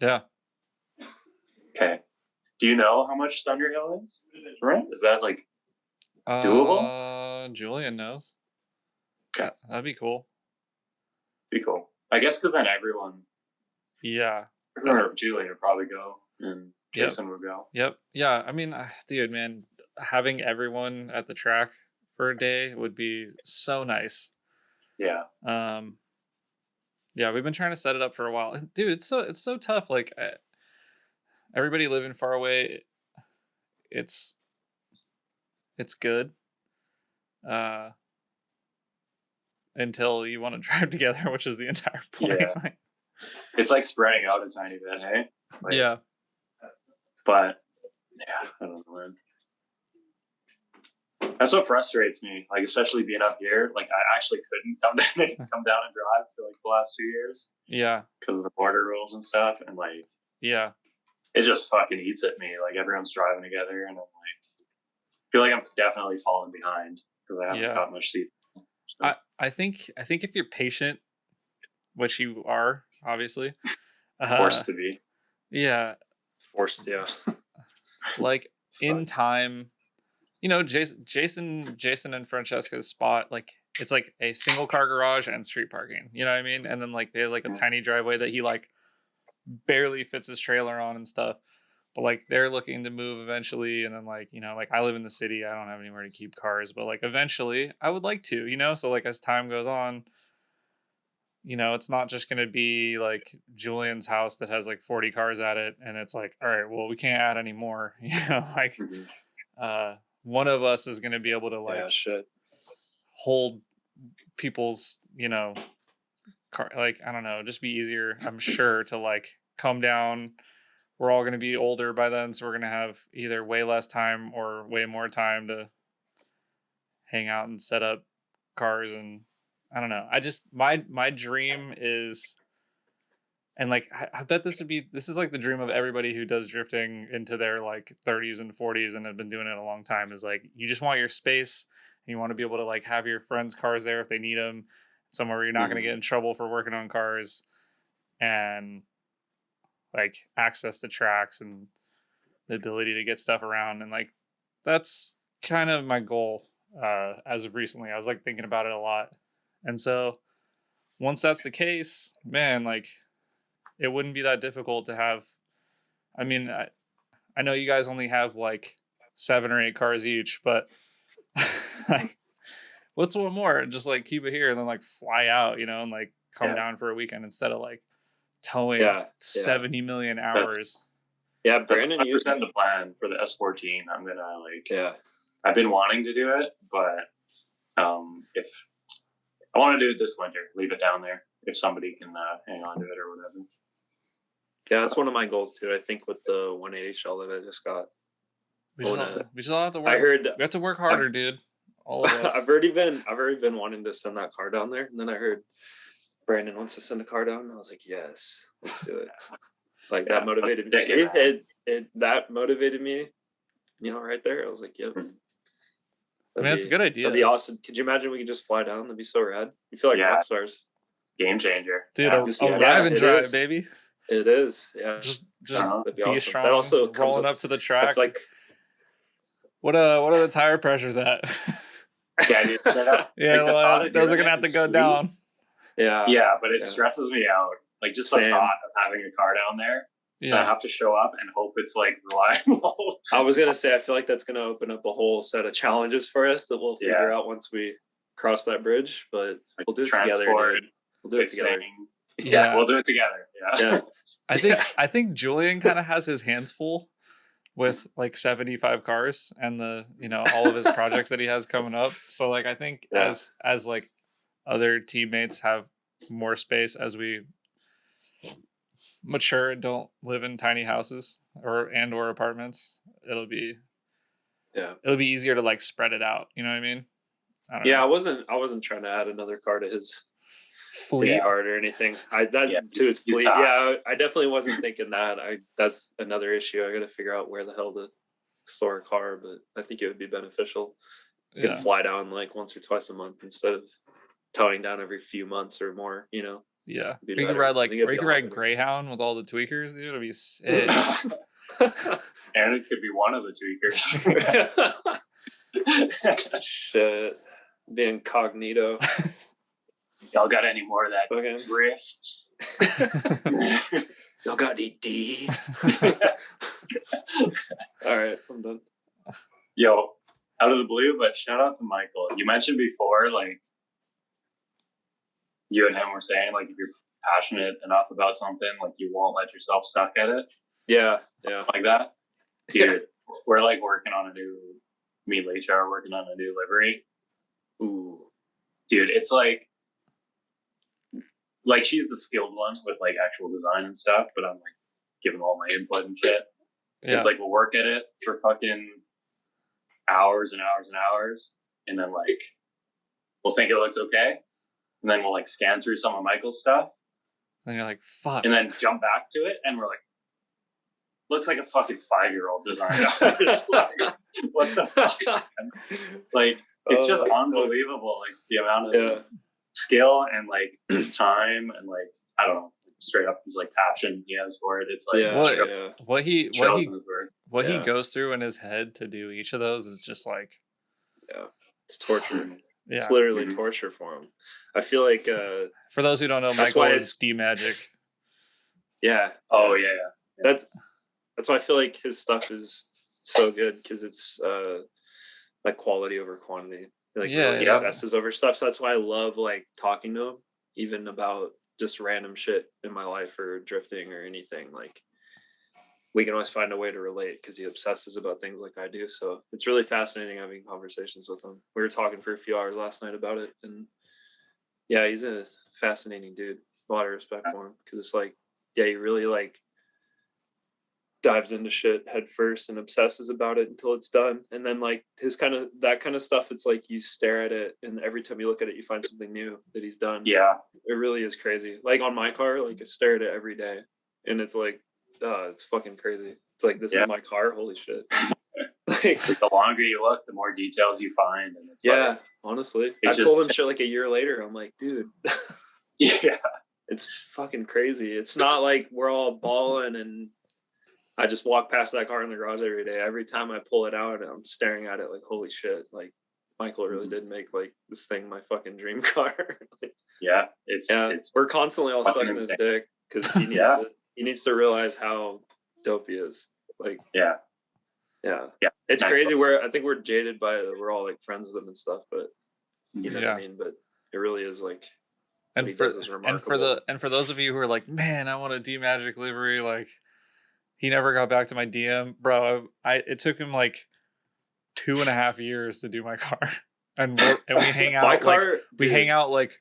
Yeah. Okay. Do you know how much Thunder Hill is? Right? Is that like doable? Julian knows. Okay. That'd be cool. Be cool. I guess because then everyone. Yeah. Or Julian would probably go, and Jason would go. Yep. Yeah. I mean, dude, man, having everyone at the track for a day would be so nice. Yeah. Yeah, we've been trying to set it up for a while, dude. It's so tough. Like, everybody living far away, it's good. Until you want to drive together, which is the entire point. Yeah. It's like spreading out a tiny bit, hey? Like, yeah. But yeah, I don't know, man. That's what frustrates me. Like, especially being up here. Like, I actually couldn't come down and drive for like the last 2 years. Yeah. Because of the border rules and stuff, and like. Yeah. It just fucking eats at me. Like, everyone's driving together, and I'm like, feel like I'm definitely falling behind because I haven't got much seat. So. I think if you're patient, which you are obviously, forced to be. Yeah. Forced, yeah. Like in time, you know, Jason and Francesca's spot, like it's like a single car garage and street parking. You know what I mean? And then like they have like a tiny driveway that he like barely fits his trailer on and stuff. But like they're looking to move eventually, and then like, you know, like I live in the city, I don't have anywhere to keep cars, but like eventually I would like to, you know. So like as time goes on, you know, it's not just gonna be like Julian's house that has like 40 cars at it, and it's like, all right, well, we can't add any more, you know. Like one of us is gonna be able to like hold people's, you know, car, like I don't know, just be easier, I'm sure, to like come down. We're all going to be older by then, so we're going to have either way less time or way more time to hang out and set up cars. And I don't know. I just my dream is, and like I bet this is like the dream of everybody who does drifting into their like 30s and 40s and have been doing it a long time, is like you just want your space and you want to be able to like have your friends' cars there if they need them, somewhere where you're not going to get in trouble for working on cars, and like access to tracks and the ability to get stuff around. And like that's kind of my goal as of recently. I was like thinking about it a lot, and so once that's the case, man, like it wouldn't be that difficult to have. I mean, I know you guys only have like 7 or 8 cars each, but like what's one more? Just like keep it here and then like fly out, you know, and like come down for a weekend instead of like towing 70 million hours. Brandon, you send the plan for the S14. I'm gonna like I've been wanting to do it, but if I want to do it this winter, leave it down there if somebody can hang on to it or whatever. Yeah, that's one of my goals too. I think with the 180 shell that I just got, we just all have to work. We have to work harder, dude. All of us. I've already been wanting to send that car down there, and then I heard Brandon wants to send a car down, and I was like, yes, let's do it. Like that motivated me. That motivated me, you know, right there. I was like, yep. I mean, that's a good idea. That'd be awesome. Could you imagine we could just fly down? That'd be so rad. You feel like rock stars. Game changer. Dude, a ride and drive, baby. It is, yeah. Just that'd be be awesome. strong. That also rolling up to the track. Like, what are the tire pressures at? Yeah, dude, straight up. Yeah, well, those are gonna have to go down. Yeah, but it stresses me out. Like just the thought of having a car down there. Yeah, I have to show up and hope it's like reliable. I was gonna say, I feel like that's gonna open up a whole set of challenges for us that we'll figure out once we cross that bridge. But we'll do it together. Dude. We'll do it together. Yeah, we'll do it together. Yeah. I think Julian kind of has his hands full with like 75 cars and the, you know, all of his projects that he has coming up. So like I think as like other teammates have more space as we mature and don't live in tiny houses or apartments, it'll be easier to like spread it out, you know what I mean? I wasn't trying to add another car to his Fleet art or anything. To his fleet. Yeah, I definitely wasn't thinking that. That's another issue. I got to figure out where the hell to store a car, but I think it would be beneficial. You could fly down like once or twice a month instead of towing down every few months or more, you know. Yeah, you could ride Greyhound with all the tweakers, dude. It'd be sick. And it could be one of the tweakers. Shit, be incognito. Y'all got any more of that drift? Y'all got any D? All right, I'm done. Yo, out of the blue, but shout out to Michael. You mentioned before, like, you and him were saying, like, if you're passionate enough about something, like, you won't let yourself stuck at it. Yeah. Like that. Dude, we're, like, working on me and Leach are working on a new livery. Ooh. Dude, it's like she's the skilled one with, like, actual design and stuff, but I'm, like, giving all my input and shit. Yeah. It's like, we'll work at it for fucking hours and hours and hours, and then, like, we'll think it looks okay. And then we'll, like, scan through some of Michael's stuff. And you're like, fuck. And then jump back to it, and we're like, looks like a fucking 5-year-old design. Just like, what the fuck? Like, it's just unbelievable, like, the amount of skill and, like, time and, like, I don't know, straight up his, like, passion he has for it. It's like what he goes through in his head to do each of those is just like, it's torture. Yeah. It's literally torture for him. I feel like for those who don't know, Michael is D-Magic. Yeah. Oh yeah. That's why I feel like his stuff is so good, because it's like quality over quantity. Like really obsesses over stuff. So that's why I love, like, talking to him, even about just random shit in my life or drifting or anything. Like, we can always find a way to relate because he obsesses about things like I do. So it's really fascinating having conversations with him. We were talking for a few hours last night about it, and yeah, he's a fascinating dude. A lot of respect for him, because it's like, he really, like, dives into shit head first and obsesses about it until it's done. And then, like, that kind of stuff, it's like you stare at it, and every time you look at it, you find something new that he's done. Yeah, it really is crazy. Like, on my car, like, I stare at it every day, and it's like, it's fucking crazy. It's like, this is my car. Holy shit. Like, the longer you look, the more details you find. And it's like, honestly, I told him shit like a year later. I'm like, dude, it's fucking crazy. It's not like we're all balling and I just walk past that car in the garage every day. Every time I pull it out, I'm staring at it like, holy shit. Like, Michael really did make, like, this thing my fucking dream car. Like, it's we're constantly all sucking his dick because he needs to realize how dope he is. Like, it's crazy. I think we're jaded by it. We're all, like, friends with him and stuff, but you know what I mean. But it really is, like, and for those of you who are like, man, I want a D-Magic livery, like, he never got back to my DM, bro. It took him like 2.5 years to do my car, and we hang out. We hang out like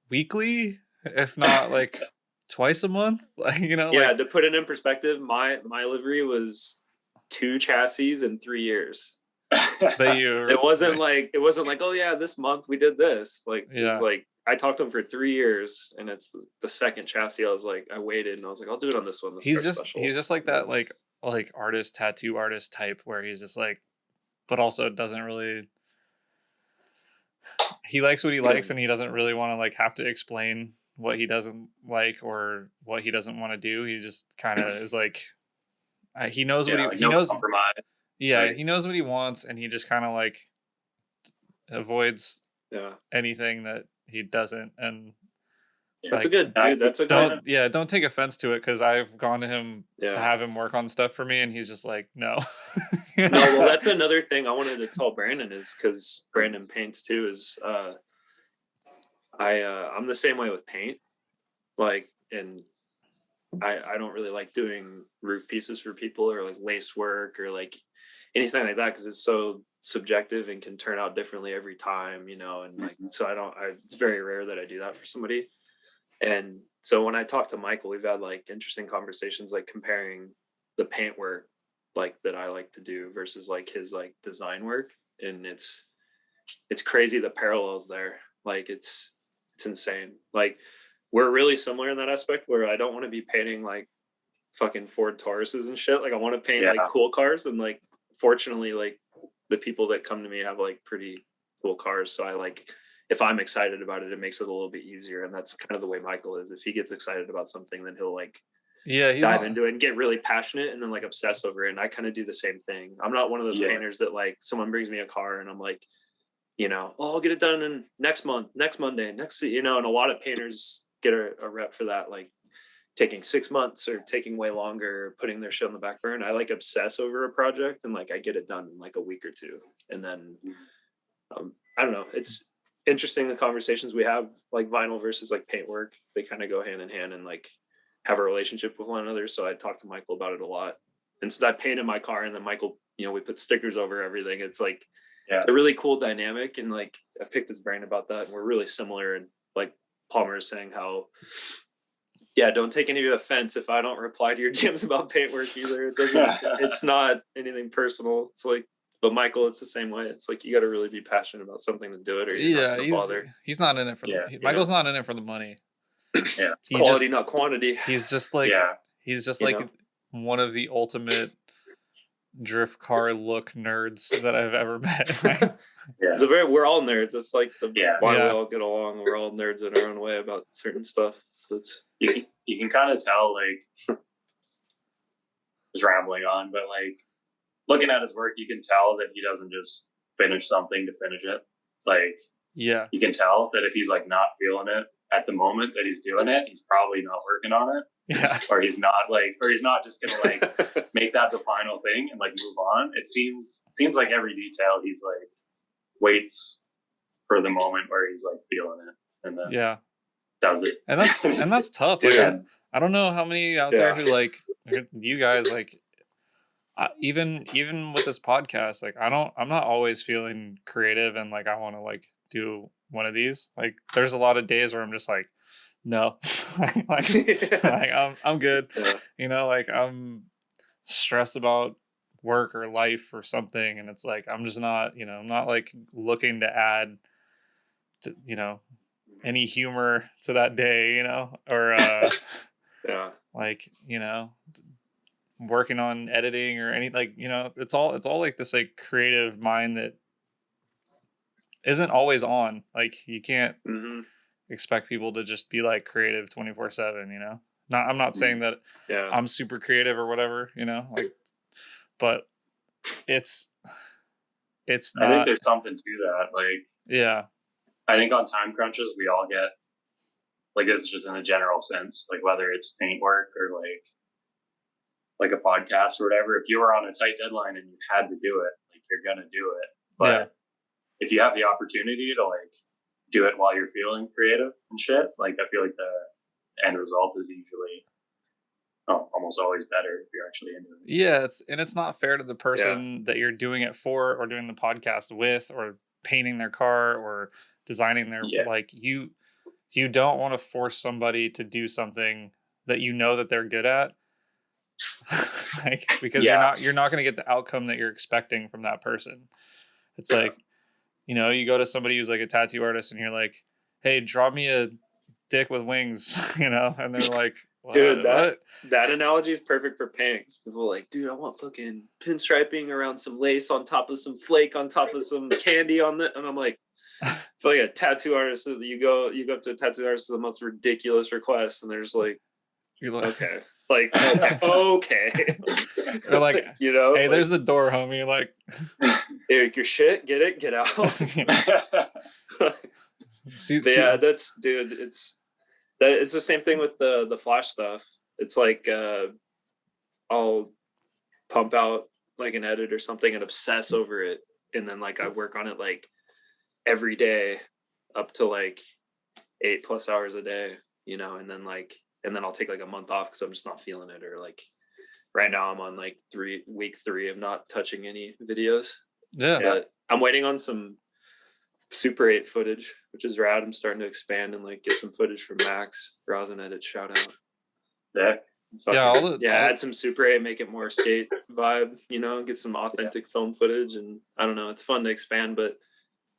weekly, if not like twice a month. Like, you know. Yeah, to put it in perspective, my livery was 2 chassis in 3 years. It wasn't like, oh yeah, this month we did this. Like, it was like, I talked to him for 3 years, and it's the second chassis. I was like, I waited, and I was like, I'll do it on this one. He's just like that, like artist, tattoo artist type, where he's just like, but also doesn't really. He likes what he likes, and he doesn't really want to, like, have to explain what he doesn't like or what he doesn't want to do. He just kind of is like, he knows what he knows. Compromise. Yeah, right. He knows what he wants, and he just kind of, like, avoids anything that he doesn't. And that's a good dude. Don't take offense to it, because I've gone to him to have him work on stuff for me, and he's just like, no. No, well, that's another thing I wanted to tell Brandon, is because Brandon paints too, is I'm the same way with paint. Like, and I don't really like doing roof pieces for people, or like lace work, or like anything like that, because it's so subjective and can turn out differently every time, you know. And like, so it's very rare that I do that for somebody. And so when I talk to Michael, we've had, like, interesting conversations, like, comparing the paint work, like, that I like to do versus, like, his, like, design work. And it's crazy the parallels there. Like, it's It's insane. Like we're really similar in that aspect where I don't want to be painting like fucking Ford Tauruses and shit. Like I want to paint like cool cars, and like fortunately like the people that come to me have like pretty cool cars. So I like, if I'm excited about it, it makes it a little bit easier. And that's kind of the way Michael is. If he gets excited about something, then he'll like dive into it and get really passionate and then like obsess over it. And I kind of do the same thing. I'm not one of those painters that like someone brings me a car and I'm like, you know, oh, I'll get it done in next month, next Monday, next, you know, and a lot of painters get a rep for that, like taking 6 months or taking way longer, putting their shit on the back burner. I like obsess over a project and like I get it done in like a week or two. And then I don't know. It's interesting the conversations we have, like vinyl versus like paintwork. They kind of go hand in hand and like have a relationship with one another. So I talk to Michael about it a lot. And so I painted my car and then Michael, you know, we put stickers over everything. It's like, it's a really cool dynamic. And like, I picked his brain about that. And we're really similar. And like Palmer is saying how, don't take any offense if I don't reply to your DMs about paintwork either. It doesn't, it's not anything personal. It's like, but Michael, it's the same way. It's like, you got to really be passionate about something to do it or you're not gonna bother. He's not in it for Michael's not in it for the money. It's quality, not quantity. He's just like, he's just like one of the ultimate drift car look nerds that I've ever met. It's we're all nerds. It's like why we all get along. We're all nerds in our own way about certain stuff. So it's you can kind of tell, like, just rambling on, but like looking at his work, you can tell that he doesn't just finish something to finish it. Like, you can tell that if he's like not feeling it at the moment that he's doing it, he's probably not working on it. Or he's not just gonna like make that the final thing and like move on. It seems like every detail he's like waits for the moment where he's like feeling it and then does it. And that's tough. Like, I don't know how many out there who like you guys like even with this podcast, like I'm not always feeling creative and like I want to like do one of these. Like there's a lot of days where I'm just like, no, like I'm good. You know, like I'm stressed about work or life or something. And it's like, I'm just not, you know, I'm not like looking to add to, you know, any humor to that day, you know, or like, you know, working on editing or any, like, you know, it's all like this like creative mind that isn't always on. Like you can't expect people to just be like creative 24/7, you know. I'm not saying that I'm super creative or whatever, you know, like, but it's not, I think there's something to that. Like, I think on time crunches we all get, like, this is just in a general sense, like whether it's paint work or like a podcast or whatever, if you were on a tight deadline and you had to do it, like you're gonna do it. But if you have the opportunity to like do it while you're feeling creative and shit, like I feel like the end result is usually almost always better if you're actually into it. Yeah, it's not fair to the person that you're doing it for or doing the podcast with or painting their car or designing their like you don't want to force somebody to do something that you know that they're good at. Like because you're not going to get the outcome that you're expecting from that person. It's like, you know, you go to somebody who's like a tattoo artist and you're like, hey, draw me a dick with wings, you know, and they're like, what? Dude, that analogy is perfect for paintings. People are like, dude, I want fucking pinstriping around some lace on top of some flake on top of some candy on the, and I'm like, I feel like a tattoo artist. You go up to a tattoo artist with the most ridiculous request, and there's like, you're like, okay, like, okay. They're like, you know, hey, like, there's the door, homie. Like, Eric, your shit, get out. That's, dude. It's the same thing with the flash stuff. It's like I'll pump out like an edit or something and obsess over it, and then like I work on it like every day up to like 8+ hours a day, you know, and then I'll take like a month off because I'm just not feeling it, or like right now I'm on like week 3 of not touching any videos. But I'm waiting on some Super 8 footage, which is rad. I'm starting to expand and like get some footage from Max Rosin Edit, shout out. Add some Super 8, make it more skate vibe, you know, get some authentic film footage, and I don't know, it's fun to expand, but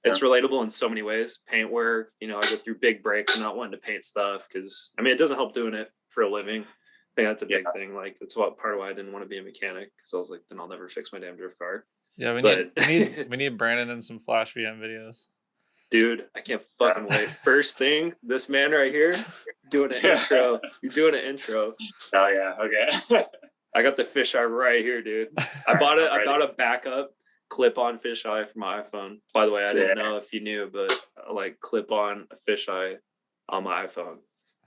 it's relatable in so many ways. Paint work, you know, I go through big breaks and not wanting to paint stuff because I mean it doesn't help doing it for a living. I think that's a big thing. Like that's what part of why I didn't want to be a mechanic because I was like, then I'll never fix my damn drift car. Yeah, we need Brandon in some Flash VM videos. Dude, I can't fucking wait. First thing, this man right here doing an intro. You're doing an intro. Oh yeah, okay. I got the fisheye right here, dude. I bought a backup clip-on fisheye for my iPhone. By the way, I didn't know if you knew, but like clip-on a fisheye on my iPhone.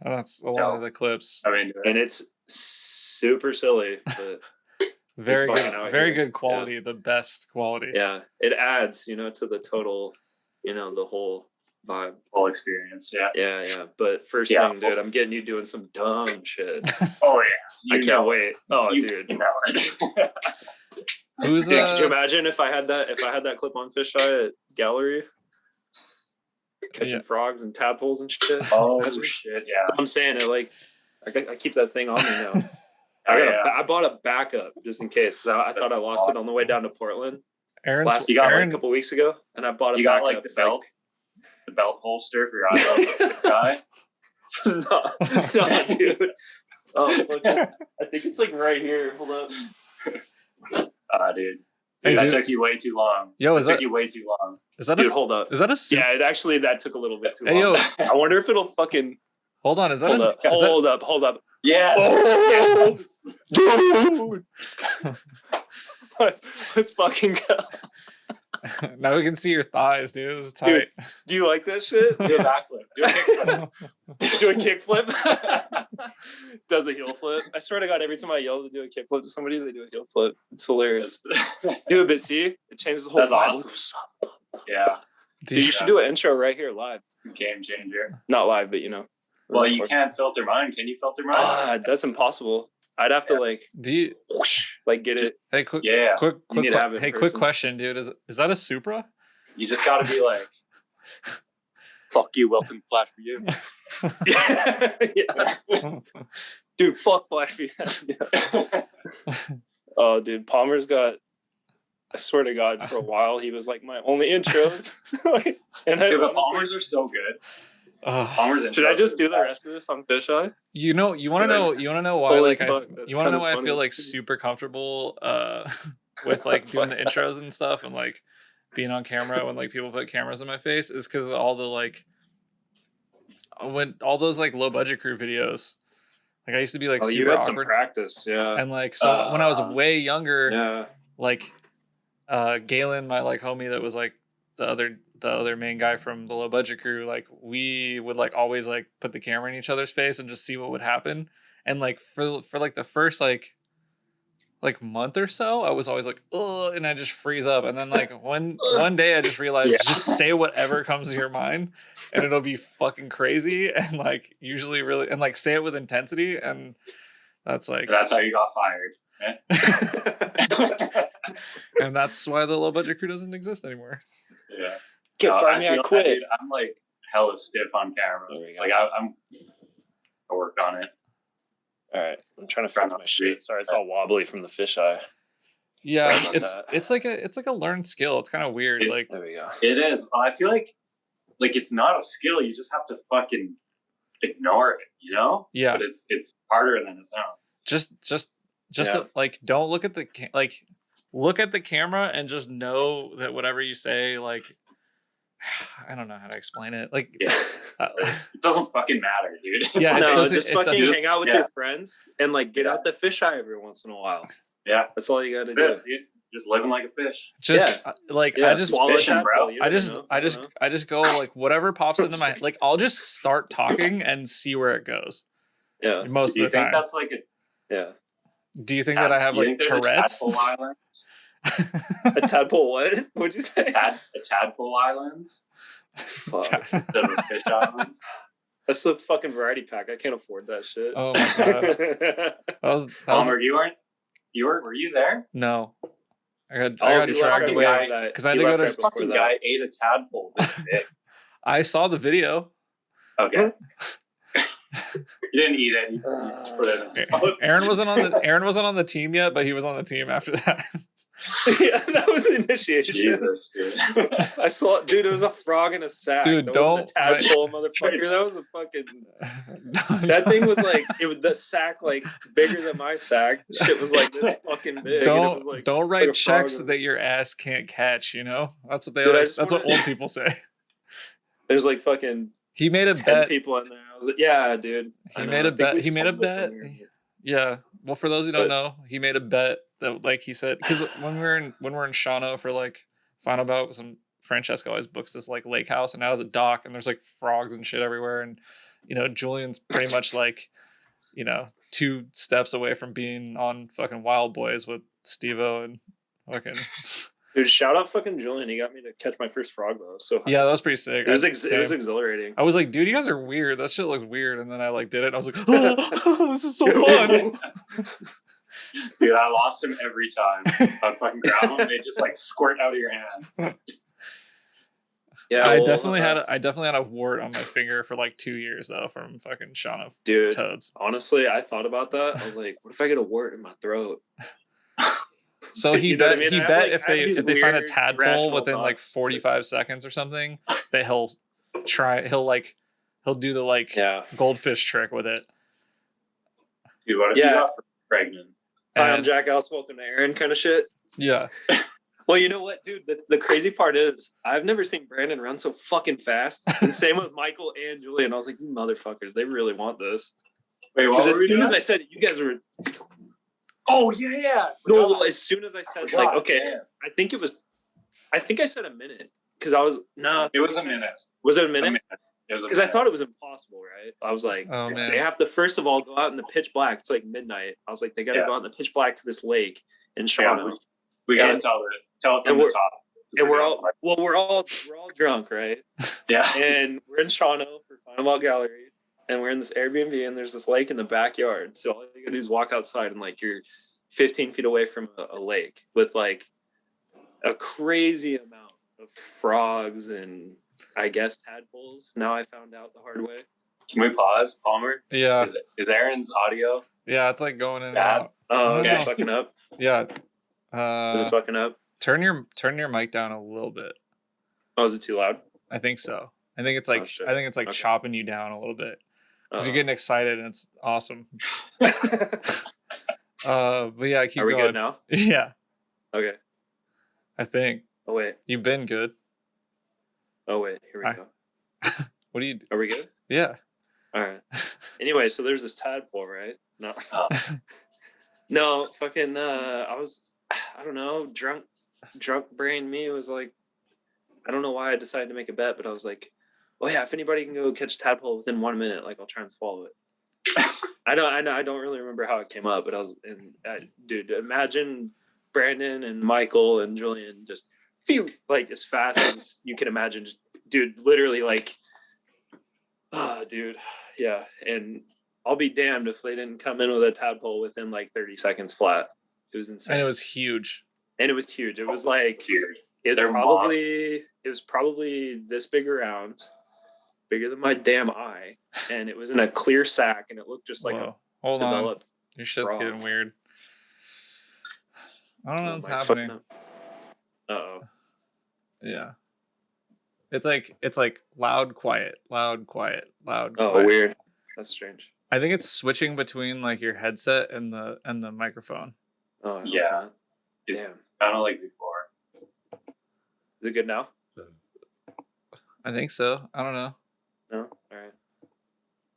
Oh, that's a lot of the clips. I mean, and it's super silly, but very good quality, yeah. The best quality. Yeah, it adds, you know, to the total, you know, the whole vibe, whole experience. Yeah. But first thing, dude, I'm getting you doing some dumb shit. Oh yeah, I can't wait. Oh, dude. You know. Could you imagine if I had that clip-on fisheye at Gallery? Catching frogs and tadpoles and shit. Oh shit! Yeah, that's what I'm saying. I keep that thing on me now. I bought a backup just in case because I thought I lost it on the way down to Portland. Aaron, a couple weeks ago, and I bought a backup. Got like the belt holster for your iPhone guy. No, dude. Oh, look, I think it's like right here. Hold up. Dude. That took you way too long. Yo, took you way too long. Is that hold up. Is that a Yeah, that took a little bit too long. Yo. I wonder if it'll fucking hold on. Hold up. Yes. Oh, yes. Dude. Let's fucking go. Now we can see your thighs, dude. This is tight. Dude, do you like that shit? Do a backflip. Do a kickflip. Do a kickflip. Does a heel flip. I swear to God, every time I yell to do a kickflip to somebody, they do a heel flip. It's hilarious. Do a bit, see? It changes the whole vibe. Awesome. Yeah. Dude, you should do an intro right here live. Game changer. Not live, but you know. Well, you can't filter mine. Can you filter mine? That's impossible. I'd have to whoosh, get it. Hey, quick question, dude. Is that a Supra? You just got to be like, fuck you, welcome to Flash for you. Yeah. Dude, fuck Flash for you. Yeah. Oh, dude, Palmer's got. I swear to God, for a while he was like my only intros. But Palmer's are so good. Should I just do the rest of this on fisheye? You want to know why? Like, you want to know why I feel like super comfortable with like doing the intros and stuff and like being on camera when like people put cameras in my face is because all the like when all those like low budget crew videos. Like I used to be like super you had awkward. Some practice, yeah. And like so when I was way younger, like Galen, my like homie that was like the other main guy from the low budget crew, like we would like always like put the camera in each other's face and just see what would happen. And like for like the first like month or so, I was always like, oh, and I just freeze up. And then like one day I just realized just say whatever comes to your mind and it'll be fucking crazy and like usually really and like say it with intensity and that's how you got fired. And that's why the low budget crew doesn't exist anymore. Yeah. Can't find me, I quit. Dude, I'm like hella stiff on camera. Like I worked on it. All right, I'm trying to find my shit. Sorry, it's all wobbly from the fisheye. Yeah, it's like a learned skill. It's kind of weird. Like there we go. It is. I feel like it's not a skill. You just have to fucking ignore it. You know? Yeah. But it's harder than it sounds. Just to, like don't look at the look at the camera and just know that whatever you say, like, I don't know how to explain it. Like, it doesn't fucking matter, dude. Just fucking hang out with your friends and like get out the fisheye every once in a while. Yeah, that's all you got to do. Dude. Just living like a fish. I just swallow fishing, bro. I just go like whatever pops into my like. I'll just start talking and see where it goes. Yeah, most of the time. Do you think that's like a Do you think that I have like Tourette's? A tadpole what? What'd you say? A tadpole islands? Fuck. Those fish islands? That's the fucking variety pack. I can't afford that shit. Oh my God. Palmer, were you there? No. I got dragged away because I had to go to this fucking guy ate a tadpole this big. I saw the video. Okay. You didn't eat it. Aaron wasn't on the team yet, but he was on the team after that. Yeah, that was the initiation. Jesus, dude. I saw, dude, it was a frog in a sack. Dude, that don't. wasn't a tadpole, motherfucker. That was a fucking. That thing was like, it was the sack like bigger than my sack. Shit was like this fucking big. And it was like, don't write like checks that your ass can't catch. You know, that's what they Dude, always. That's what old people say. There's like fucking. He made a 10 bet. people in there. I was like, yeah, dude. He made a bet. He made a bet. Yeah. Well, for those who don't know, he made a bet that, like he said, because when we're in Shawano for like final bout, some Francesco always books this like lake house, and now has a dock, and there's like frogs and shit everywhere, and Julian's pretty much like 2 steps away from being on fucking Wild Boys with Steve-O and fucking. Dude, shout out fucking Julian. He got me to catch my first frog though. So yeah, that was pretty sick. It was exhilarating. I was like, dude, you guys are weird. That shit looks weird. And then I like did it. And I was like, oh, this is so fun. Dude, I lost him every time on fucking ground. They just like squirt out of your hand. Yeah, I definitely had a wart on my finger for like 2 years though from fucking Shauna toads. Honestly, I thought about that. I was like, what if I get a wart in my throat? So he bet if they find a tadpole within like 45 seconds or something, that he'll do the like goldfish trick with it. Dude, what if you got pregnant? Hi, I'm Jack House, welcome to Aaron kind of shit. Yeah. Well, you know what, dude? The crazy part is I've never seen Brandon run so fucking fast. And same with Michael and Julian. I was like, you motherfuckers, they really want this. Wait, what? As soon as I said it, you guys were. Oh yeah. No, as soon as I said like, okay, I think I said a minute because I was It was a minute. Was it a minute? Because I thought it was impossible, right? I was like, oh, man. They have to first of all go out in the pitch black. It's like midnight. I was like, they got to go out in the pitch black to this lake in Shawano. We got to tell it from the top. And we're all drunk, right? Yeah. And we're in Shawano for Final Mall Gallery. And we're in this Airbnb, and there's this lake in the backyard. So all you gotta do is walk outside, and like you're 15 feet away from a lake with like a crazy amount of frogs and I guess tadpoles. Now I found out the hard way. Can we pause, Palmer? Yeah. Is Aaron's audio? Yeah, it's like going in and out. Oh, is it fucking up? Yeah. Is it fucking up? Turn your mic down a little bit. Oh, is it too loud? I think so. I think it's like chopping you down a little bit. Because you're getting excited and it's awesome. But yeah, keep going. Are we good now? Yeah. Okay. I think. Oh wait. You've been good. Oh wait, here we go. What do you do? Are we good? Yeah. All right. Anyway, so there's this tadpole, right? No. No, fucking I don't know, drunk brain me was like, I don't know why I decided to make a bet, but I was like, oh yeah, if anybody can go catch a tadpole within 1 minute, like I'll try and swallow it. I don't really remember how it came up, but dude, imagine Brandon and Michael and Julian just like as fast as you can imagine, just, dude, literally like, dude, yeah. And I'll be damned if they didn't come in with a tadpole within like 30 seconds flat. It was insane. And it was huge. It was like, it was probably this big around, bigger than my damn eye, and it was in a clear sack, and it looked just like hold on, your shit's frog. Getting weird. I don't know what's happening. Uh-oh. Yeah. It's like loud, quiet, loud, quiet, loud. Oh, quiet. weird. That's strange. I think it's switching between like your headset and the microphone. Oh yeah. Damn. Kind of like before. Is it good now? I think so. I don't know. No? All right.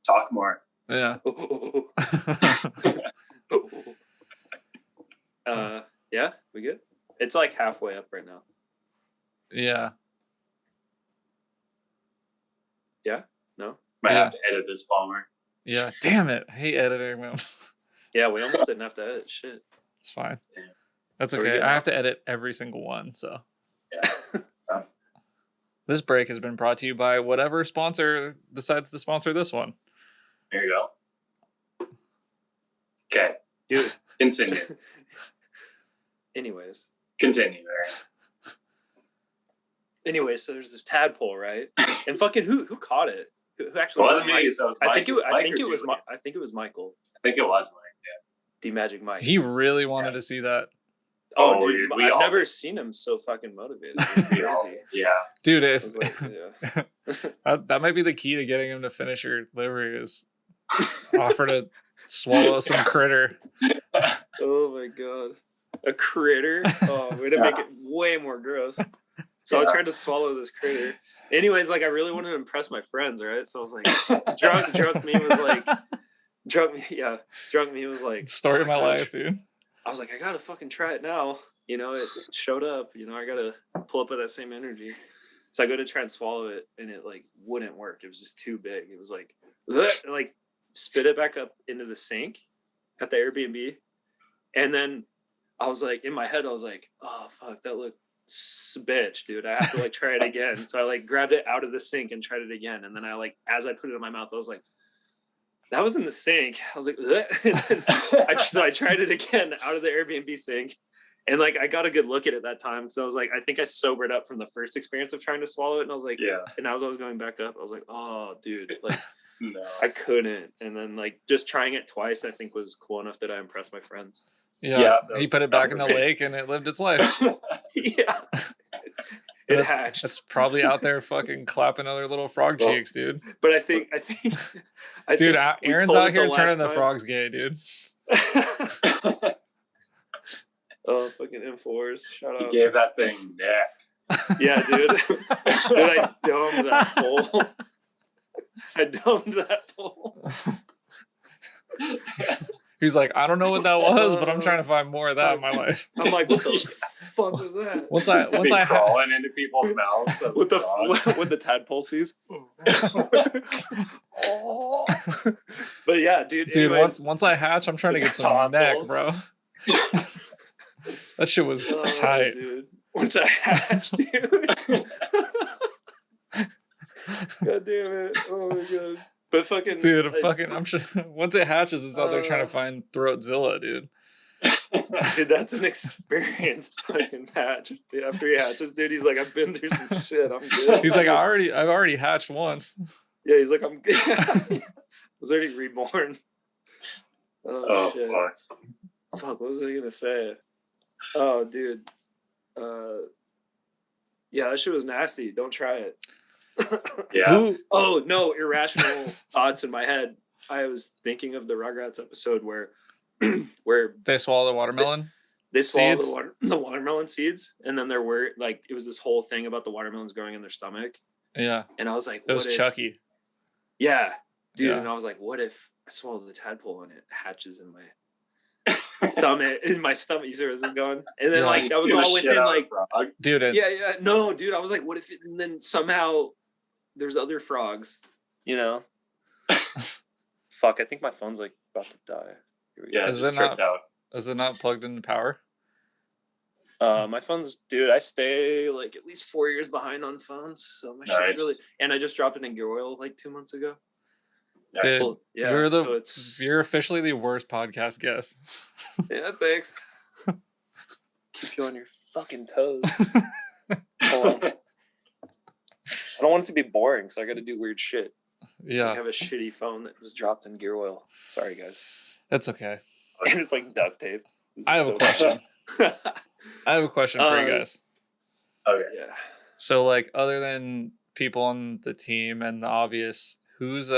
Talk more. Yeah. Yeah, we good? It's like halfway up right now. Yeah. Yeah? No? Might have to edit this, Palmer. Yeah. Damn it. I hate editing, man. Yeah, we almost didn't have to edit shit. It's fine. Damn. That's okay. I have to edit every single one, so. Yeah. This break has been brought to you by whatever sponsor decides to sponsor this one. There you go. Okay. Dude. Continue. Anyways. Continue, Aaron. Anyways, so there's this tadpole, right? And fucking who caught it? Who actually? It wasn't me. So I think it was Michael. I think it was Mike. Yeah. The Magic Mike. He really wanted to see that. Oh, dude, I've never seen him so fucking motivated. Crazy. Yeah, dude. If that might be the key to getting him to finish your livery is offer to swallow some critter. Oh my god, a critter! Oh, way to make it way more gross. So I tried to swallow this critter. Anyways, like I really wanted to impress my friends, right? So I was like, drunk me was like, story of my life, dude. I was like, I gotta fucking try it now. You know, it showed up. You know, I gotta pull up with that same energy. So I go to try and swallow it, and it like wouldn't work. It was just too big. It was like spit it back up into the sink at the Airbnb, and then I was like, in my head, I was like, oh fuck, that looked bitch, dude. I have to like try it again. So I like grabbed it out of the sink and tried it again, and then I like as I put it in my mouth, I was like, that was in the sink. I was like, so I tried it again out of the Airbnb sink. And like, I got a good look at it that time. Because I was like, I think I sobered up from the first experience of trying to swallow it. And I was like, yeah. And as I was going back up, I was like, oh, dude, like, no. I couldn't. And then like, just trying it twice, I think was cool enough that I impressed my friends. Yeah. He put it back in the lake and it lived its life. Yeah. It hatched. It's probably out there fucking clapping other little frog cheeks, dude. But I think dude, Aaron's out here turning the frogs gay, dude. Oh, fucking M4s. Shout out. He gave that thing neck. Yeah, dude. Dude, I domed that pole. He's like, I don't know what that was, but I'm trying to find more of that in my life. I'm like, what the fuck was that? Once I crawling into people's mouths with the tadpole sees. But yeah, dude. Dude, once I hatch, I'm trying to get some neck, bro. That shit was tight, dude. Once I hatched, dude. God damn it! Oh my god. But fucking dude, I'm sure once it hatches, it's out there trying to find Throatzilla, dude. Dude, that's an experienced fucking hatch. Dude, after he hatches, dude, he's like, I've been through some shit. I'm good. He's like, I've already hatched once. Yeah, he's like, I'm good. I was already reborn. Oh shit. Fuck, what was I gonna say? Oh, dude. Yeah, that shit was nasty. Don't try it. Yeah. Oh no, irrational thoughts in my head. I was thinking of the Rugrats episode where they swallow the watermelon. They swallow the watermelon seeds, and then there were like it was this whole thing about the watermelons growing in their stomach. Yeah. And I was like, it was Chucky. Yeah, dude. Yeah. And I was like, what if I swallow the tadpole and it hatches in my stomach? In my stomach, you see where this is going? And then like that was all within like, dude. Yeah. No, dude. I was like, what if it, and then somehow there's other frogs, you know? Fuck, I think my phone's like about to die. Yeah, it's just tripped out. Is it not plugged into power? My phone's, dude, I stay like at least 4 years behind on phones. So my shit's really, and I just dropped it in gear oil like 2 months ago. Dude, well, yeah, you're officially the worst podcast guest. Yeah, thanks. Keep you on your fucking toes. Hold on. I don't want it to be boring, so I got to do weird shit. Yeah. I have a shitty phone that was dropped in gear oil. Sorry, guys. That's okay. And it's like duct tape. I have a question. I have a question for you guys. Okay. Yeah. So, like, other than people on the team and the obvious, who's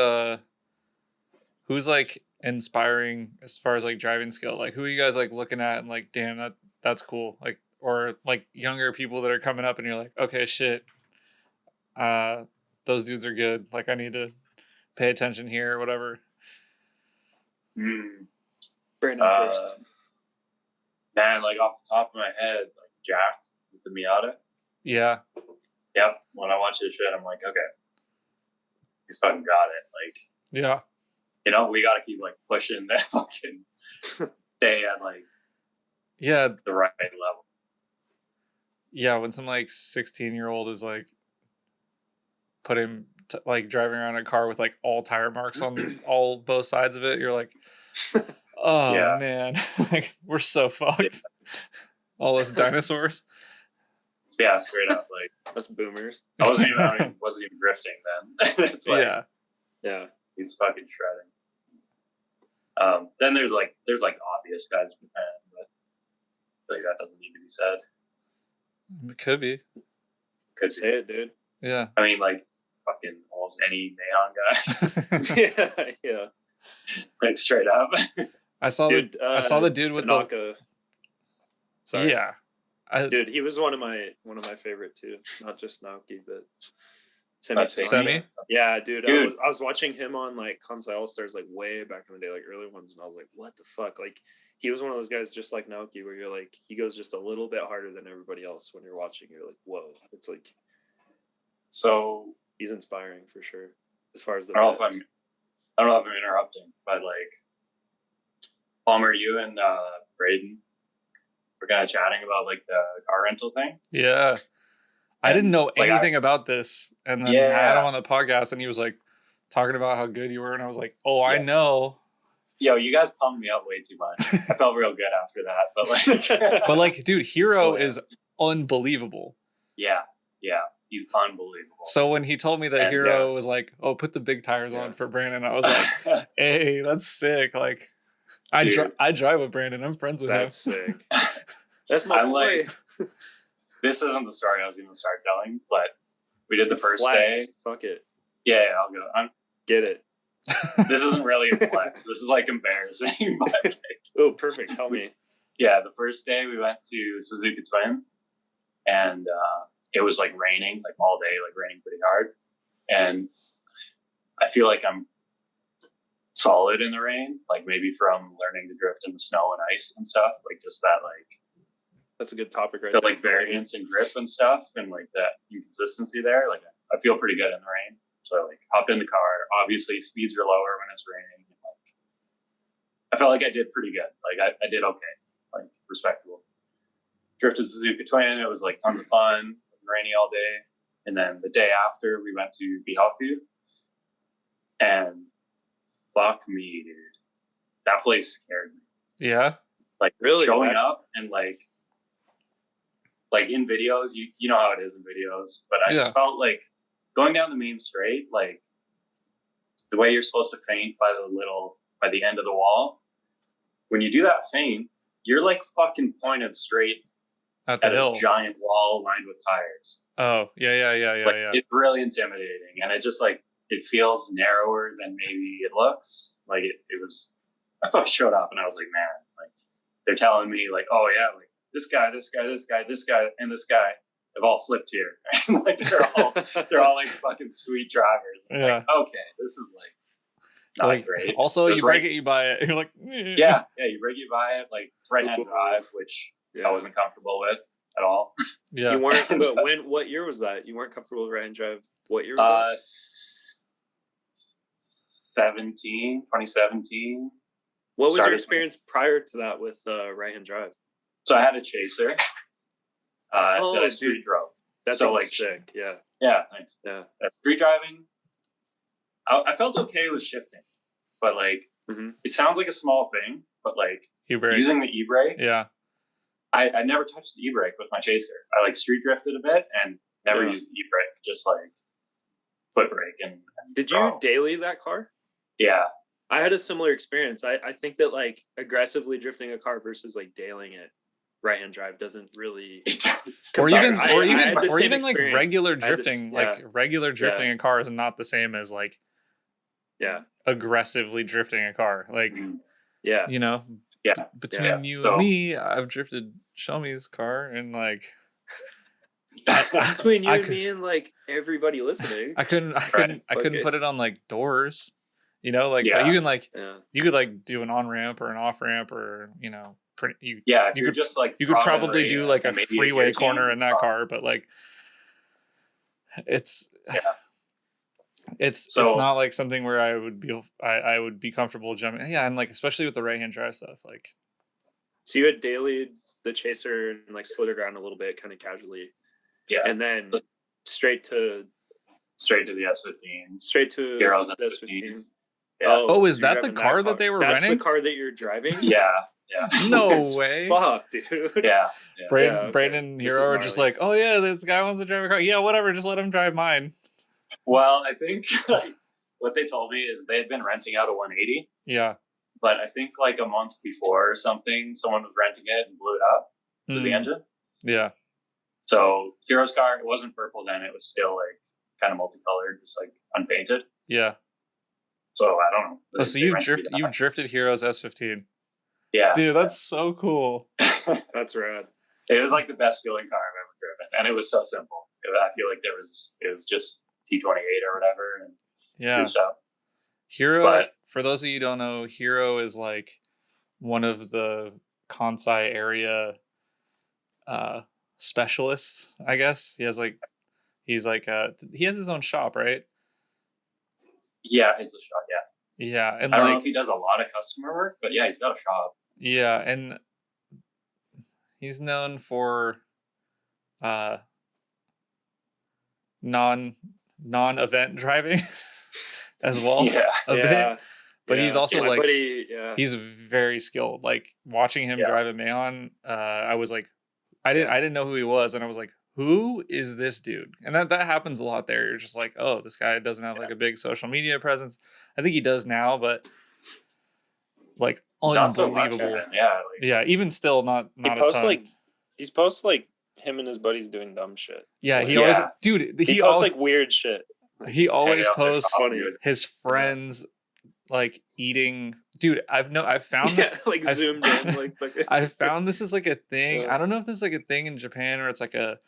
like inspiring as far as like driving skill? Like, who are you guys like looking at and like, damn, that's cool. Like, or like younger people that are coming up and you're like, okay, shit. Those dudes are good. Like, I need to pay attention here or whatever. Brandon first. Man, like off the top of my head, like Jack with the Miata. Yeah. Yep. When I watch his shit, I'm like, okay, he's fucking got it. Like, yeah. You know, we got to keep like pushing that fucking stay at like the right level. Yeah, when some like 16-year-old is like like driving around a car with like all tire marks on both sides of it, you're like, oh man, like we're so fucked. All those dinosaurs. Yeah, straight up, like us boomers. I wasn't even drifting then. It's like, yeah, he's fucking shredding. Then there's like obvious guys in Japan, but feel like that doesn't need to be said. It could be. Could Say it, dude. Yeah. I mean, like fucking almost any neon guy. yeah. Like straight up. I saw the dude with Tanaka. the. Sorry. Yeah. Dude, he was one of my favorite too. Not just Naoki, but Semi. Yeah, dude. I was watching him on like Kansai All Stars like way back in the day, like early ones, and I was like, what the fuck? Like he was one of those guys just like Naoki, where you're like, he goes just a little bit harder than everybody else when you're watching. You're like, whoa. It's like, so he's inspiring for sure. As far as the I don't know if I'm interrupting, but like Palmer, you and Braden were kind of chatting about like the car rental thing. Yeah. I didn't know anything about this, and then I had him on the podcast, and he was like talking about how good you were, and I was like, "Oh, I know." Yo, you guys pumped me up way too much. I felt real good after that, but like, dude, Hero is unbelievable. Yeah, he's unbelievable. So when he told me that Hero was like, "Oh, put the big tires on for Brandon," I was like, "Hey, that's sick!" Like, I drive with Brandon. I'm friends with him. That's sick. That's my boy. Like, this isn't the story I was going to start telling, but we did the first day. Fuck it. Yeah, I'll go. Get it. This isn't really a flex. This is like embarrassing. But like, oh, perfect. Tell me. Yeah, the first day we went to Suzuka Twin, and it was like raining, like all day, like raining pretty hard. And I feel like I'm solid in the rain, like maybe from learning to drift in the snow and ice and stuff, like just that like. That's a good topic right there. there. Like variance in grip and stuff, and like that inconsistency there. Like I feel pretty good in the rain. So I like hopped in the car. Obviously speeds are lower when it's raining. Like, I felt like I did pretty good. Like I did okay, like respectable. Drifted Suzuka Twin. It was like tons of fun, rainy all day. And then the day after we went to Bihaku, and fuck me, dude, that place scared me. Yeah, like really showing up and like in videos, you know how it is in videos, but I just felt like going down the main straight, like the way you're supposed to feint by the end of the wall. When you do that feint, you're like fucking pointed straight at the hill. A giant wall lined with tires. Oh, yeah. It's really intimidating, and it just like it feels narrower than maybe it looks. Like it was. I fucking showed up, and I was like, man, like they're telling me like, oh yeah, like. This guy, and this guy have all flipped here. Like they're all like fucking sweet drivers. And like, okay, this is like not great. Also, you break it, you buy it. You're like, yeah, you break it, you buy it. Like it's right-hand drive, which I wasn't comfortable with at all. Yeah, you weren't. But what year was that? You weren't comfortable with right-hand drive. What year was that? 2017. What was your experience prior to that with right-hand drive? So I had a chaser that I street drove. That's so like sick. Yeah. Yeah. Thanks. Yeah. Street driving. I felt okay with shifting, but like it sounds like a small thing, but like using the e-brake. Yeah. I never touched the e-brake with my chaser. I like street drifted a bit and never used the e-brake, just like foot brake and Did you daily that car? Yeah. I had a similar experience. I think that like aggressively drifting a car versus like dailing it. Right-hand drive doesn't really, or even like regular drifting. Like regular drifting a car is not the same as like, aggressively drifting a car. Like, you know, between you and me, I've drifted Shelby's car, and like between you and me and like everybody listening, I couldn't put it on like doors. You know, like but you can like you could like do an on ramp or an off ramp or you know. You could just like you could probably do like a freeway corner in that car, but like it's not like something where I would be comfortable jumping. Yeah, and like especially with the right hand drive stuff, like. So you had dailied the chaser and like slid it around a little bit, kind of casually. Yeah, and then straight to the S15, straight to Heroes S15. Yeah. Oh, is that the car that they were renting? That's the car that you're driving? Yeah. No way. Fuck, dude. Yeah. Brandon and Hero are just like, oh yeah, this guy wants to drive a car. Yeah, whatever, just let him drive mine. Well, I think what they told me is they had been renting out a 180. Yeah. But I think like a month before or something, someone was renting it and blew it up. with the engine. Yeah. So Hero's car, it wasn't purple then. It was still like kind of multicolored, just like unpainted. Yeah. So I don't know. Oh, so you've drifted Hero's S15. Yeah. Dude, that's so cool. That's rad. It was like the best feeling car I've ever driven. And it was so simple. I feel like it was just T28 or whatever. And yeah. Stuff. Hero, but, for those of you who don't know, Hero is like one of the Kansai area specialists, I guess. He has he has his own shop, right? Yeah, it's a shop, yeah. Yeah, and I don't know if he does a lot of customer work, but yeah, he's got a shop. Yeah, and he's known for non-event driving as well. Yeah. A bit. But he's also he's very skilled. Like watching him drive a Mayon, I was like, I didn't know who he was, and I was like, who is this dude? And that happens a lot there. You're just like, oh, this guy doesn't have like a big social media presence. I think he does now, but like unbelievable. So much, yeah, even still not he posts a ton. He posts like him and his buddies doing dumb shit. Yeah, he always he posts like weird shit. He always posts his friends like eating. Dude, I've found this like zoomed in like I found this is like a thing. I don't know if this is like a thing in Japan or it's like a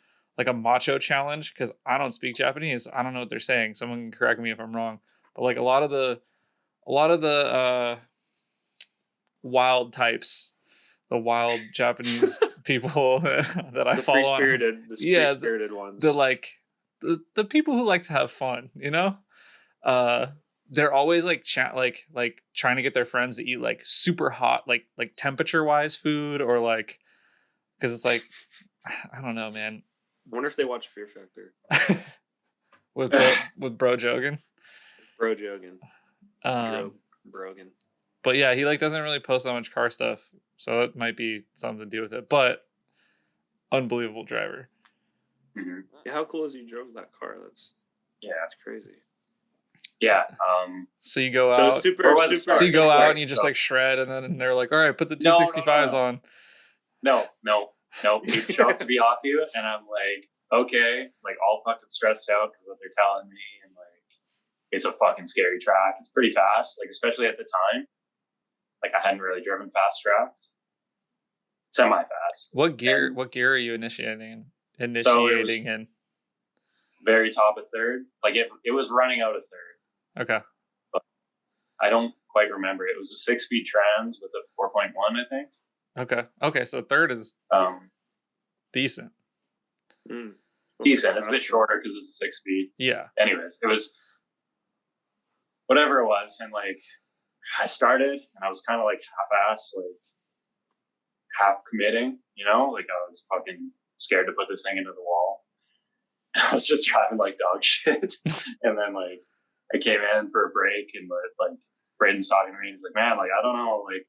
macho challenge, because I don't speak Japanese. I don't know what they're saying. Someone can correct me if I'm wrong. But like a lot of the wild types, the wild Japanese people that I follow, the free-spirited ones, the people who like to have fun, you know, they're always like trying to get their friends to eat like super hot, like temperature wise food, or like, because it's like, I don't know, man. I wonder if they watch Fear Factor with Bro Jogan. Brogan. But yeah, he like doesn't really post that much car stuff, so it might be something to do with it. But unbelievable driver. Mm-hmm. Yeah, how cool is you drove that car? That's crazy. Yeah. So you go out. So you go out and you just like shred, and then they're like, "All right, put the 265s on." No. We show up to be Aku, and I'm like, okay, like all fucking stressed out because what they're telling me, and like it's a fucking scary track. It's pretty fast, like especially at the time. Like I hadn't really driven fast tracks. Semi-fast. What gear are you initiating in? Very top of third. Like it was running out of third. Okay. But I don't quite remember. It was a 6-speed trans with a 4.1, I think. Okay. So third is decent. Decent. It's a bit shorter because it's a 6-speed. Yeah. Anyways, it was whatever it was, and like I started and I was kind of like half-assed, like half committing, you know, like I was fucking scared to put this thing into the wall. I was just driving like dog shit, and then like I came in for a break, and like Braden's talking to me, and he's like, "Man, like I don't know, like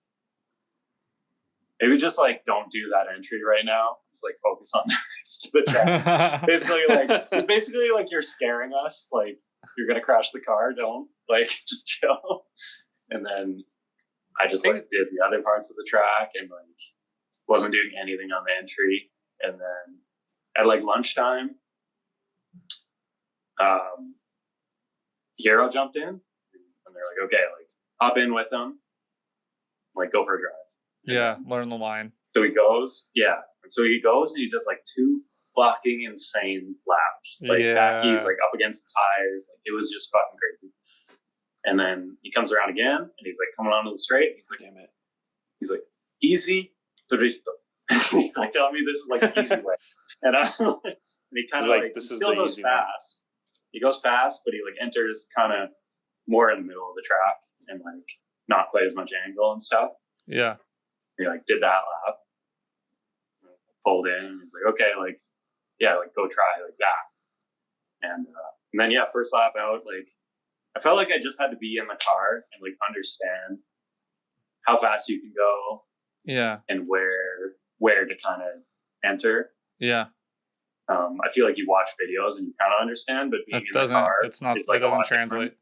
maybe just like don't do that entry right now. Just like focus on the rest of it." It's basically like you're scaring us, like you're gonna crash the car. Don't like just chill. And then I just like did the other parts of the track and like wasn't doing anything on the entry. And then at like lunchtime, Hero jumped in, and they're like, "Okay, like hop in with him, like go for a drive." Yeah, learn the line. So he goes, and so he goes and he does like 2 fucking insane laps. Like he's like up against the tires. Like, it was just fucking crazy. And then he comes around again and he's like coming onto the straight. He's like, "Damn it." He's like, "Easy dristo." He's like telling me this is like the easy way. And he kind of like this still goes fast. He goes fast, but he like enters kind of more in the middle of the track and like not quite as much angle and stuff. Yeah. He like did that lap, pulled in, and he's like, "Okay, like, yeah, like go try like that." And then first lap out, like I felt like I just had to be in the car and like understand how fast you can go, and where to kind of enter. Yeah. I feel like you watch videos and you kind of understand, but being in the car, it doesn't translate. Different.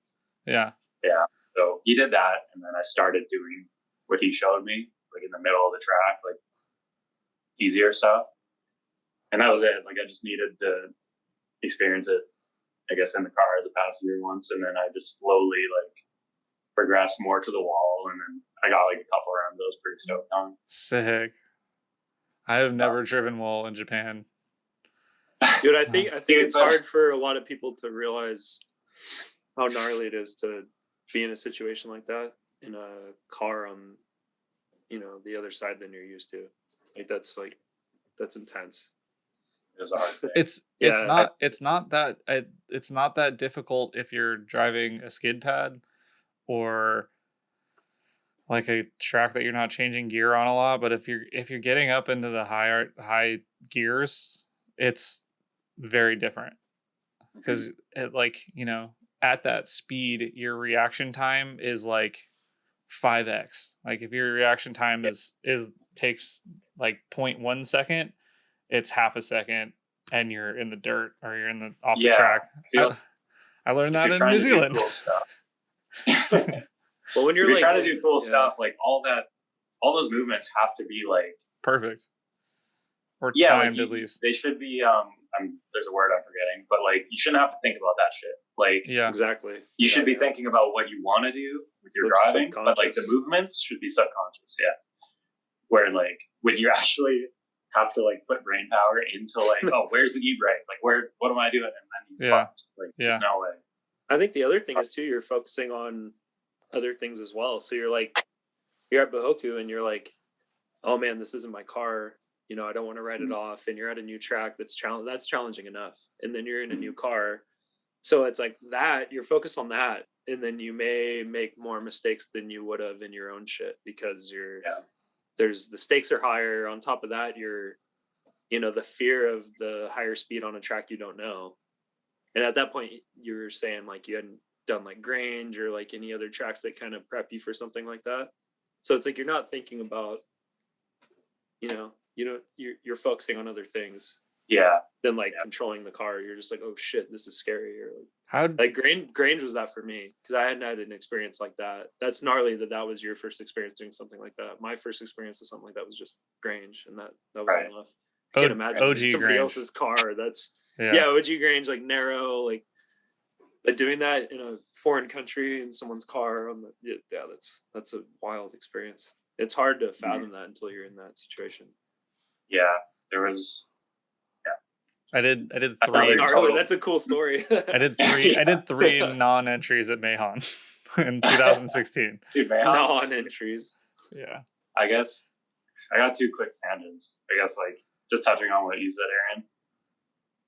Yeah. Yeah. So he did that, and then I started doing what he showed me, like in the middle of the track, like easier stuff. And that was it. Like I just needed to experience it, I guess, in the car as a passenger once, and then I just slowly like progressed more to the wall, and then I got like a couple rounds I was pretty stoked on. Sick. I have never driven wall in Japan. Dude, I think it's hard for a lot of people to realize how gnarly it is to be in a situation like that in a car on, you know, the other side than you're used to. Like that's intense. It was a hard thing. It's not that difficult if you're driving a skid pad or like a track that you're not changing gear on a lot, but if you're getting up into the high gears, it's very different because like, you know, at that speed your reaction time is like 5x. Like if your reaction time takes like 0.1 second, it's half a second and you're in the dirt or you're in the off the track. I learned that in New Zealand. Cool stuff. Well, when you're trying to do cool stuff, like all those movements have to be like perfect or timed, like at least. They should be. There's a word I'm forgetting, but like you shouldn't have to think about that shit. Like exactly. You should be thinking about what you want to do with your driving, but like the movements should be subconscious. Yeah, where like when you actually have to like put brain power into like, oh, where's the e-brake? Like what am I doing? And then you fucked. Like no way. I think the other thing is too, you're focusing on other things as well. So you're at Bohoku and you're like, oh man, this isn't my car. You know, I don't want to write it off. And you're at a new track that's challenging enough. And then you're in a new car. So it's like that, you're focused on that. And then you may make more mistakes than you would have in your own shit because there's the stakes are higher. On top of that, the fear of the higher speed on a track you don't know. And at that point, you're saying like you hadn't done like Grange or like any other tracks that kind of prep you for something like that. So it's like you're not thinking about, you're focusing on other things. Yeah. Than like controlling the car. You're just like, oh shit, this is scary. Or like Grange was that for me because I hadn't had an experience like that. That's gnarly that was your first experience doing something like that. My first experience with something like that was just Grange, and that was enough. I can't imagine OG somebody Grange. else's car. That's OG Grange, like narrow, like doing that in a foreign country in someone's car. That's a wild experience. It's hard to fathom that until you're in that situation. Yeah, there was. I did three. That's a cool story. I did three non-entries at Mahon in 2016. Dude, non-entries. Yeah. I guess I got two quick tangents. I guess like just touching on what you said, Aaron.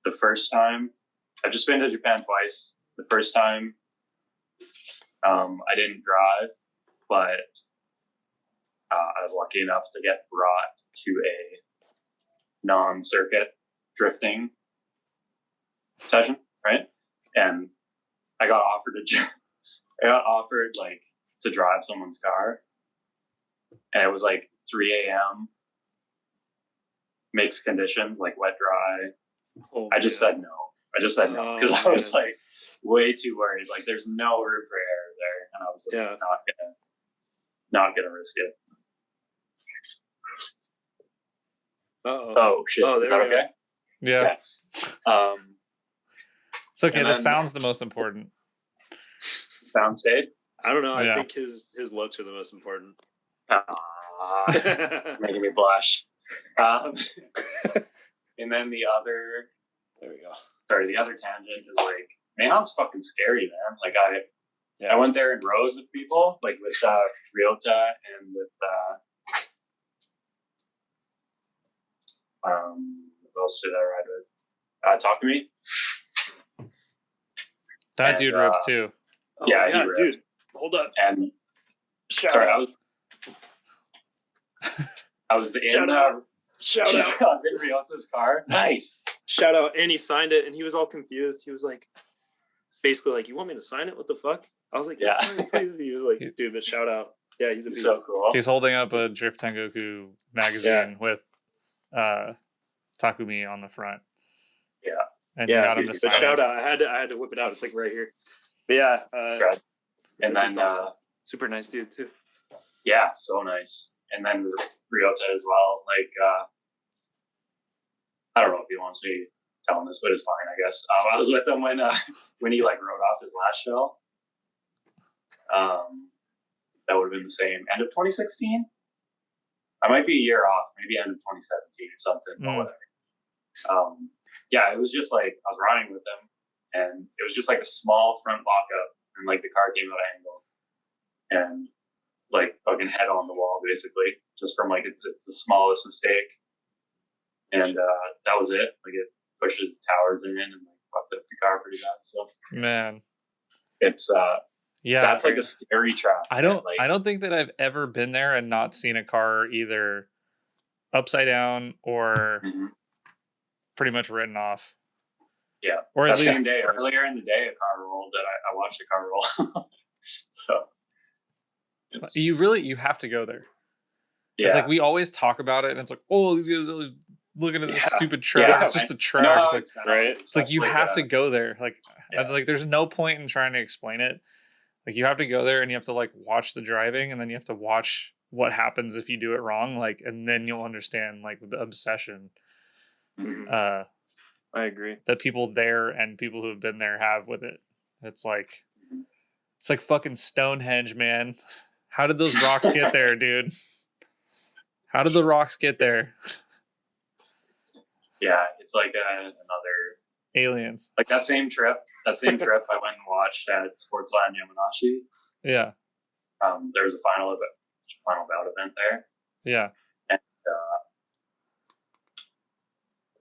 The first time, I've just been to Japan twice. The first time, I didn't drive, but I was lucky enough to get brought to a non-circuit drifting session, right? And I got offered like to drive someone's car, and it was like 3 a.m. mixed conditions, like wet, dry. I just said no. Because I was like way too worried. Like there's no room for error there, and I was like not gonna risk it. Oh shit! Is that okay? Yeah. It's okay. The sound's the most important. Sound stayed? I don't know. I think his looks are the most important. Making me blush. And then the other. There we go. Sorry, the other tangent is like, Mahon's fucking scary, man. Like I went there and rode with people, like with Ryota and with who else did I ride with? Takumi. That dude rips too. Yeah, dude. Hold up. And I was in Shout out. I was in Ryota's car. Nice. Shout out. And he signed it, and he was all confused. He was like, basically like, you want me to sign it? What the fuck? I was like, yeah. Please. He was like, dude, but shout out. Yeah, he's a beast. So cool. He's holding up a Drift Tengoku magazine with Takumi on the front. Yeah. And you got him to sign shout out. I had to whip it out. It's like right here. But yeah. And then awesome. Super nice dude too. Yeah, so nice. And then Ryota as well. Like I don't know if he wants me telling this, but it's fine, I guess. I was with him when he like wrote off his last show. That would have been the same end of 2016. I might be a year off, maybe end of 2017 or something, but whatever. Yeah, it was just like I was riding with him, and it was just like a small front lockup, and like the car came out of angle, and like fucking head on the wall basically, just from like it's the smallest mistake, and that was it. Like it pushes towers in and like fucked up the car pretty bad. So Man, it's yeah, that's like a scary trap. I don't think that I've ever been there and not seen a car either upside down or pretty much written off. Yeah, or that at least same day, earlier in the day, a car rolled that I watched a car roll. So you have to go there. Yeah. It's like we always talk about it, and it's like, oh, these guys always looking at this stupid track. Yeah, it's just a track. It's like, right? It's like you have to go there. Like, like there's no point in trying to explain it. Like you have to go there and you have to like watch the driving, and then you have to watch what happens if you do it wrong. Like, and then you'll understand like the obsession. I agree. That people there and people who have been there have with it. It's like fucking Stonehenge, man. How did those rocks get there, dude? How did the rocks get there? Yeah, it's like another aliens. Like that same trip I went and watched at Sportsland Yamanashi. Yeah. There was a final bout event there. Yeah. And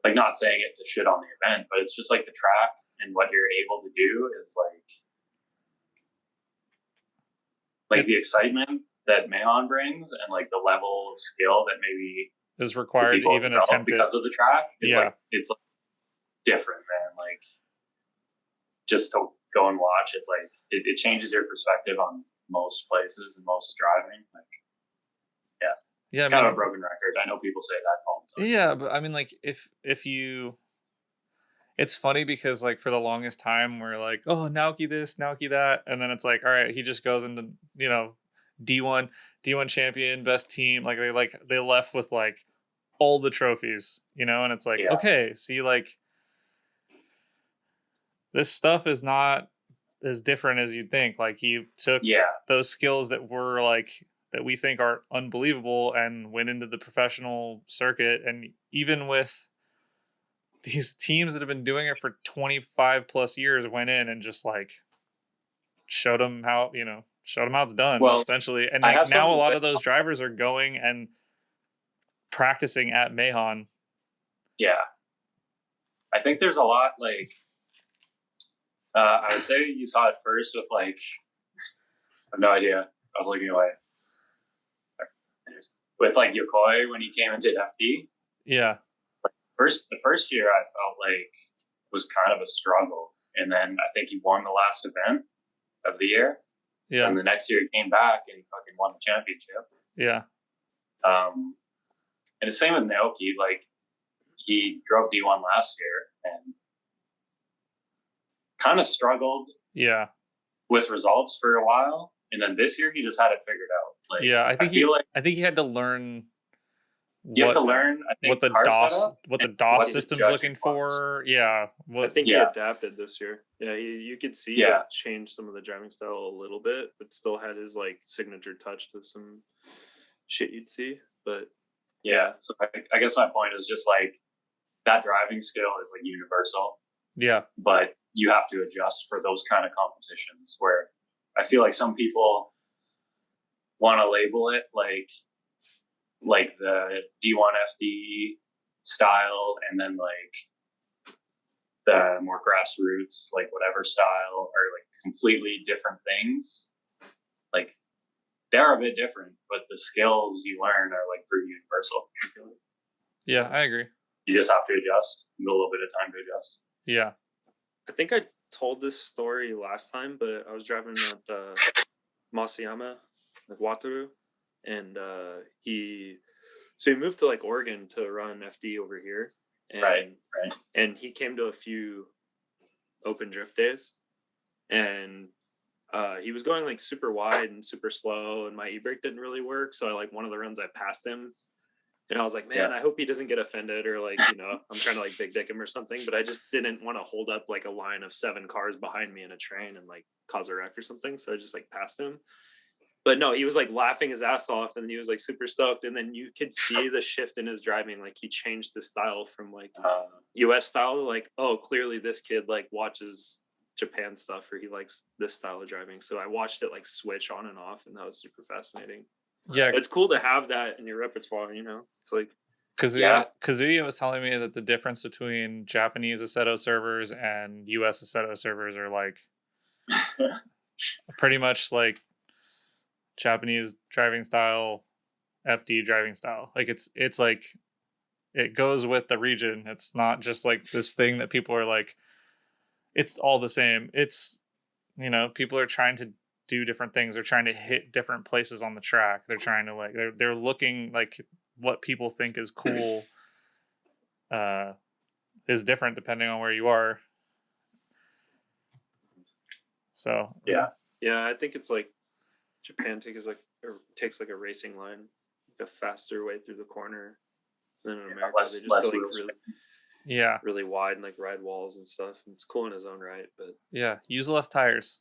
like not saying it to shit on the event, but it's just like the track and what you're able to do is like the excitement that Mahon brings and like the level of skill that maybe is required to even attempt because of the track. It's it's like different, man. Like just to go and watch it, like it changes your perspective on most places and most driving. Like it's kind of a broken record. I know people say that all the time. Yeah, but I mean, like if you, it's funny because like for the longest time we're like, oh, Naoki this, Naoki that, and then it's like, all right, he just goes into D1 champion, best team. Like they left with like all the trophies, and it's like, okay, see, like this stuff is not as different as you'd think. Like he took those skills that were like that we think are unbelievable and went into the professional circuit, and even with these teams that have been doing it for 25 plus years went in and just like showed them how it's done, essentially. And like now a lot of those drivers are going and practicing at Mahon. Yeah. I think there's a lot like, I would say you saw it first with like, I have no idea. I was looking away. With like Yokoi when he came and did FD. Yeah. The first year I felt like was kind of a struggle. And then I think he won the last event of the year. Yeah. And the next year he came back and he fucking won the championship. Yeah. And the same with Naoki, like he drove D1 last year and kind of struggled with results for a while. And then this year he just had it figured out. Like, I think he had to learn. You have to learn. I think what the DOS system's looking for. Yeah, I think he adapted this year. Yeah, you could see he changed some of the driving style a little bit, but still had his like signature touch to some shit you'd see. But so I guess my point is just like that driving skill is like universal. Yeah, but you have to adjust for those kind of competitions where I feel like some people want to label it like the D1 FD style and then like the more grassroots, like whatever style are like completely different things. Like they're a bit different, but the skills you learn are like pretty universal. Yeah, I agree. You just have to adjust. You need a little bit of time to adjust. Yeah. I think I told this story last time, but I was driving at Masayama, like Wataru, and he moved to like Oregon to run FD over here, and, right, and he came to a few open drift days, and he was going like super wide and super slow, and my e-brake didn't really work, so I like one of the runs I passed him, And I was like, man, I hope he doesn't get offended or like, you know, I'm trying to like big dick him or something. But I just didn't want to hold up like a line of 7 cars behind me in a train and like cause a wreck or something. So I just like passed him. But no, he was like laughing his ass off and he was like super stoked. And then you could see the shift in his driving. Like he changed the style from like US style to like, oh, clearly this kid like watches Japan stuff or he likes this style of driving. So I watched it like switch on and off, and that was super fascinating. Yeah, it's cool to have that in your repertoire, you know. It's like Kazuya was telling me that the difference between Japanese Assetto servers and US Assetto servers are like pretty much like Japanese driving style, FD driving style. Like it's like it goes with the region. It's not just like this thing that people are like, it's all the same. It's, you know, people are trying to do different things. They're trying to hit different places on the track. They're trying to like they're looking like what people think is cool is different depending on where you are. So yeah, I think it's like Japan takes like a racing line, like a faster way through the corner. Then in America, they just go like really wide and like ride walls and stuff. And it's cool in his own right, but use less tires.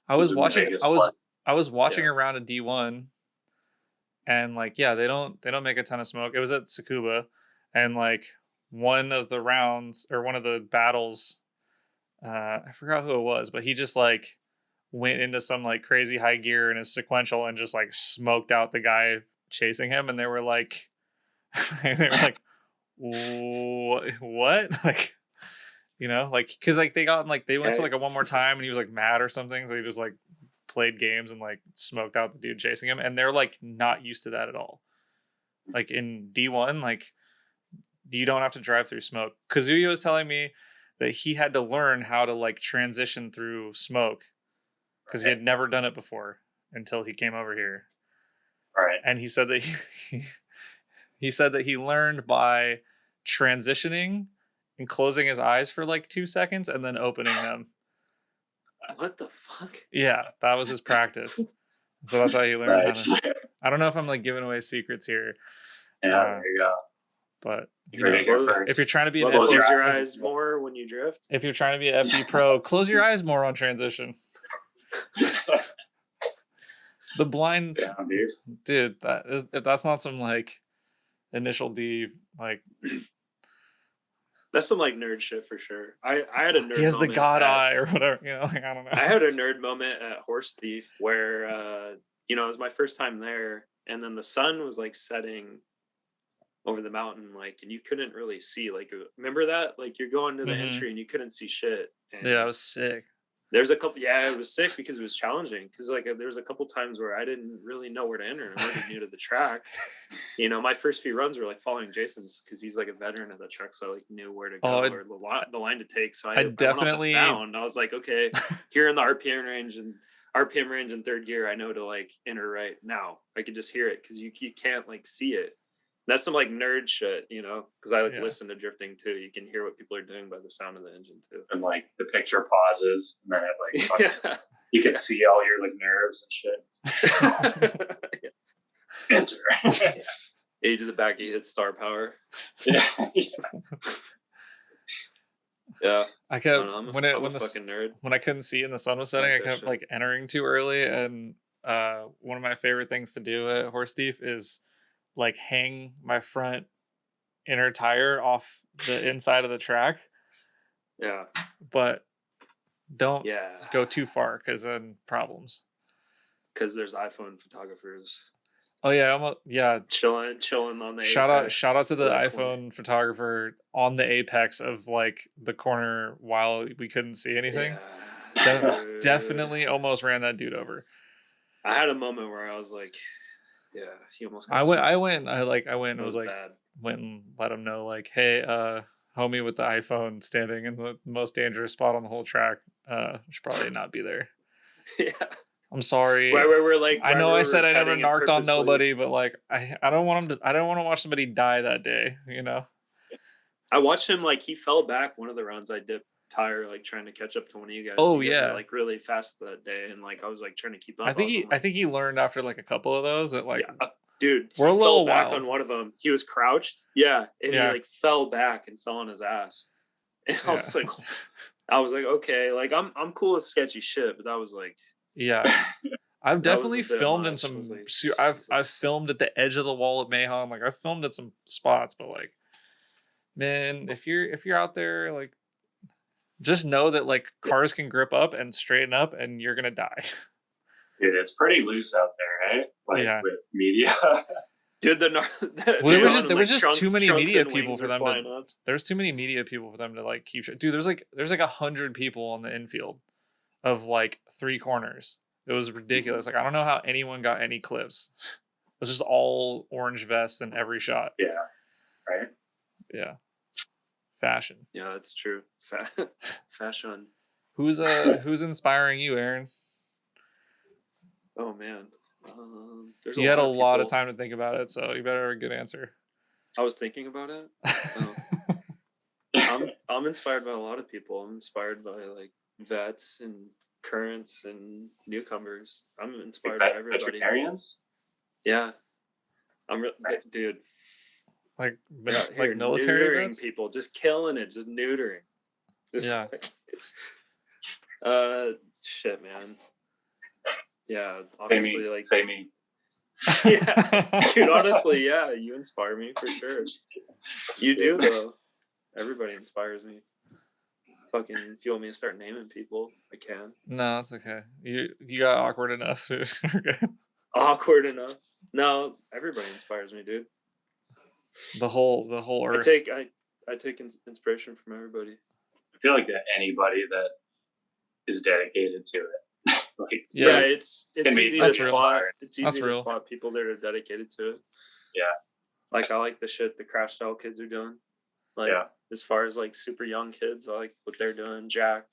I was watching around a D1, and like they don't make a ton of smoke. It was at Tsukuba, and like one of the rounds or one of the battles, I forgot who it was, but he just like went into some like crazy high gear in his sequential and just like smoked out the guy chasing him, and they were like what? Like, you know, like because like they went to like a one more time and he was like mad or something, so he just like played games and like smoked out the dude chasing him, and they're like not used to that at all. Like in D1, like you don't have to drive through smoke. Kazuya was telling me that he had to learn how to like transition through smoke because he had never done it before until he came over here. Right. And he said that he said that he learned by transitioning and closing his eyes for like 2 seconds and then opening them. What the fuck? Yeah, that was his practice. So that's how he learned how to. I don't know if I'm like giving away secrets here. Yeah, there you go. But if you're trying to be an close your eyes more when you drift. If you're trying to be an FD pro, close your eyes more on transition. The blind dude, if that's not some like initial D, like that's some like nerd shit for sure. I had a nerd. He has the god eye or whatever, you know. Like, I don't know. I had a nerd moment at Horse Thief where you know, it was my first time there, and then the sun was like setting over the mountain, like, and you couldn't really see. Like, remember that? Like, you're going to the entry and you couldn't see shit. And yeah, I was sick. There's a couple. Yeah, it was sick because it was challenging. Because like there was a couple times where I didn't really know where to enter. I'm already new to the track. You know, my first few runs were like following Jason's because he's like a veteran of the truck, so I like knew where to go or the line to take. So I definitely went off the sound. I was like, okay, here in the RPM range in third gear, I know to like enter right now. I could just hear it because you can't like see it. That's some like nerd shit, you know, because I like listen to drifting too. You can hear what people are doing by the sound of the engine too. And like the picture pauses, and then it like you can see all your like nerves and shit. Enter. You do the back, you hit star power. Yeah. I kept I'm a fucking nerd. When I couldn't see and the sun was setting, I kept like entering too early. And one of my favorite things to do at Horse Thief is like hang my front inner tire off the inside of the track. Yeah. But don't go too far because then problems. Because there's iPhone photographers. Oh yeah, chilling on the shout out to the iPhone photographer on the apex of like the corner while we couldn't see anything. Yeah. Definitely almost ran that dude over. I had a moment where I was like, yeah, he almost got I went and was like bad. Went and let him know like, hey, homie with the iPhone standing in the most dangerous spot on the whole track should probably not be there. Yeah. I'm sorry. We're like, I know I said I never narked on nobody, but like I don't want to watch somebody die that day, you know. I watched him like he fell back one of the rounds I dipped tire, like trying to catch up to one of you guys. Oh, you guys yeah. were, like really fast that day, and like I was like trying to keep up. I think he learned after like a couple of those that like dude, we're a he little fell back wild. on one of them. He was crouched, and he like fell back and fell on his ass. And I was like, okay, like I'm cool with sketchy shit, but that was like, I've definitely filmed in much. some. Like, I've filmed at the edge of the wall at Mahon. Like I've filmed at some spots, but like, man, if you're out there, like, just know that like cars can grip up and straighten up, and you're gonna die. Dude, it's pretty loose out there, right? Like with media. Dude, there was just too many media people for them to. There's too many media people for them to like keep. Dude, there's like 100 people on the infield of like 3 corners. It was ridiculous. Like I don't know how anyone got any clips. It was just all orange vests in every shot. Yeah. Right. Yeah. Fashion. Yeah, that's true. Fashion. Who's inspiring you, Aaron? Oh man. You had a lot of time to think about it, so you better have a good answer. I was thinking about it. I'm inspired by a lot of people. I'm inspired by like vets and currents and newcomers. I'm inspired by everybody. Veterinarians? Yeah. Dude. Like military neutering vets? People, just killing it, just neutering. Shit, man. Yeah, obviously, say me. Yeah, dude. Honestly, yeah, you inspire me for sure. You do though. Everybody inspires me. Fucking, if you want me to start naming people, I can. No, it's okay. You got awkward enough. Awkward enough? No, everybody inspires me, dude. The whole earth. I take inspiration from everybody. I feel like anybody that is dedicated to it. Like, it's easy to spot. It's easy to spot people that are dedicated to it. Yeah. Like I like the shit the crash style kids are doing. Like as far as like super young kids, I like what they're doing. Jack,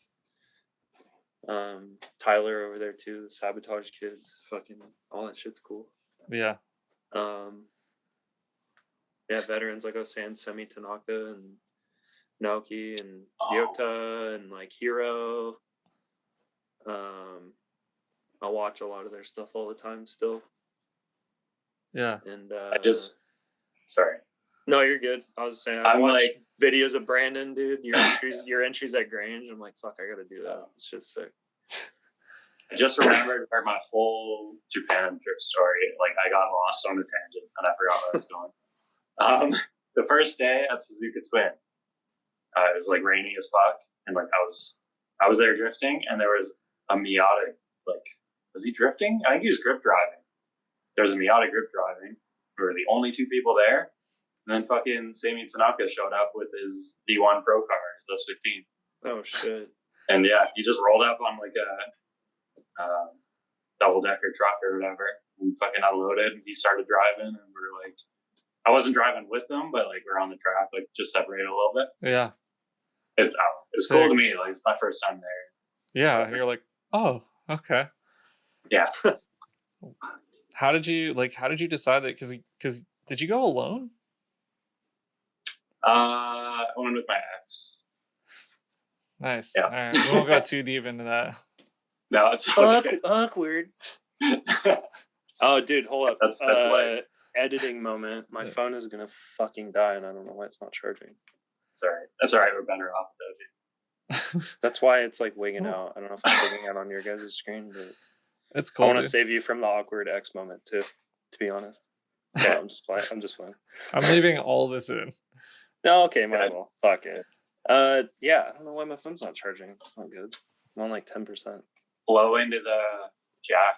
Tyler over there too. The sabotage kids, fucking all that shit's cool. Yeah. Veterans like I was saying, Semi Tanaka and Naoki and Ryota and like Hiro. I watch a lot of their stuff all the time still. Yeah. And sorry. No, you're good. I was saying I watch like videos of Brandon, dude. Your entries at Grange. I'm like, fuck, I gotta do that. It's just sick. I just remembered where my whole Japan trip story, like I got lost on a tangent and I forgot where I was going. The first day at Suzuka Twin, it was like rainy as fuck, and like I was there drifting, and there was a Miata. Like, was he drifting? I think he was grip driving. There was a Miata grip driving. We were the only 2 people there, and then fucking Sami Tanaka showed up with his D1 Pro car, his S15. Oh shit! And yeah, he just rolled up on like a double-decker truck or whatever, and fucking unloaded. And he started driving, and we were like, I wasn't driving with them, but like we're on the track, like just separated a little bit. Yeah. It's cool to me. Like it's my first time there. Yeah, you're like, oh, okay. Yeah. How did you decide that? Because did you go alone? I went with my ex. Nice. Yeah. All right. We won't go too deep into that. No, it's okay. Awkward. Oh, dude, hold up. That's like editing moment. My phone is gonna fucking die, and I don't know why it's not charging. It's all right. That's all right. We're better off without you. That's why it's like wigging out. I don't know if I'm wigging out on your guys' screen, but it's cool. I want to save you from the awkward X moment too. To be honest, yeah, I'm just fine. I'm leaving all this in. No, okay, might as well. Fuck it. Yeah, I don't know why my phone's not charging. It's not good. I'm on like 10%. Blow into the jack.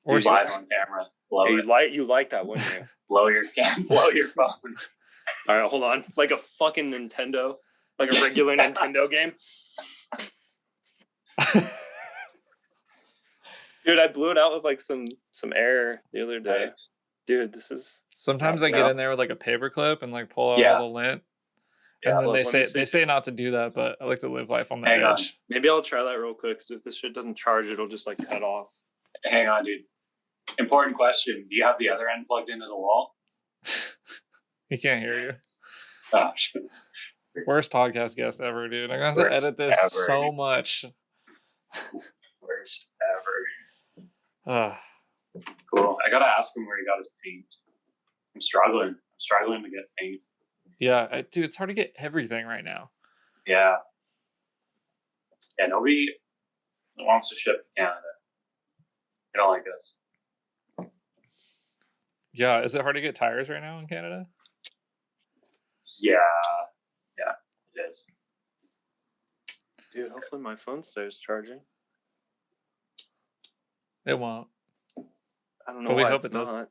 Or live on camera. Blow it. You like that, wouldn't you? Blow your phone. All right, hold on. Like a fucking Nintendo, like a regular Nintendo game. Dude, I blew it out with like some air the other day. Nice. Dude, this is. Sometimes I get in there with like a paper clip and like pull out all the lint. And then they say not to do that, but I like to live life on the edge. Maybe I'll try that real quick, because if this shit doesn't charge, it'll just like cut off. Hang on, dude. Important question. Do you have the other end plugged into the wall? He can't hear you. Oh, shit. Worst podcast guest ever, dude. I'm gonna have to edit this so much. Worst ever. Cool. I gotta ask him where he got his paint. I'm struggling to get paint. Yeah, dude, it's hard to get everything right now. Yeah. Yeah, nobody wants to ship to Canada. They don't like us. Yeah, is it hard to get tires right now in Canada? Yeah, it is. Dude, hopefully my phone stays charging. It won't. I don't know But we why hope it's it does. not.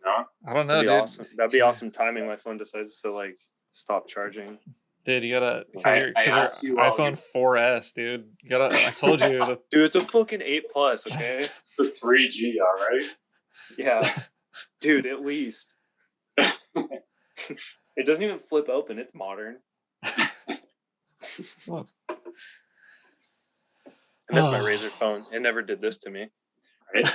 No? I don't know, That'd be dude. awesome. That'd be awesome timing. My phone decides to like stop charging. Dude, you gotta. I asked you iPhone 4S, dude. You gotta. I told you. Dude, it's a fucking 8 Plus, okay? The 3G, all right? Yeah. Dude, at least. It doesn't even flip open. It's modern. Look. I miss my Razr phone. It never did this to me. Right?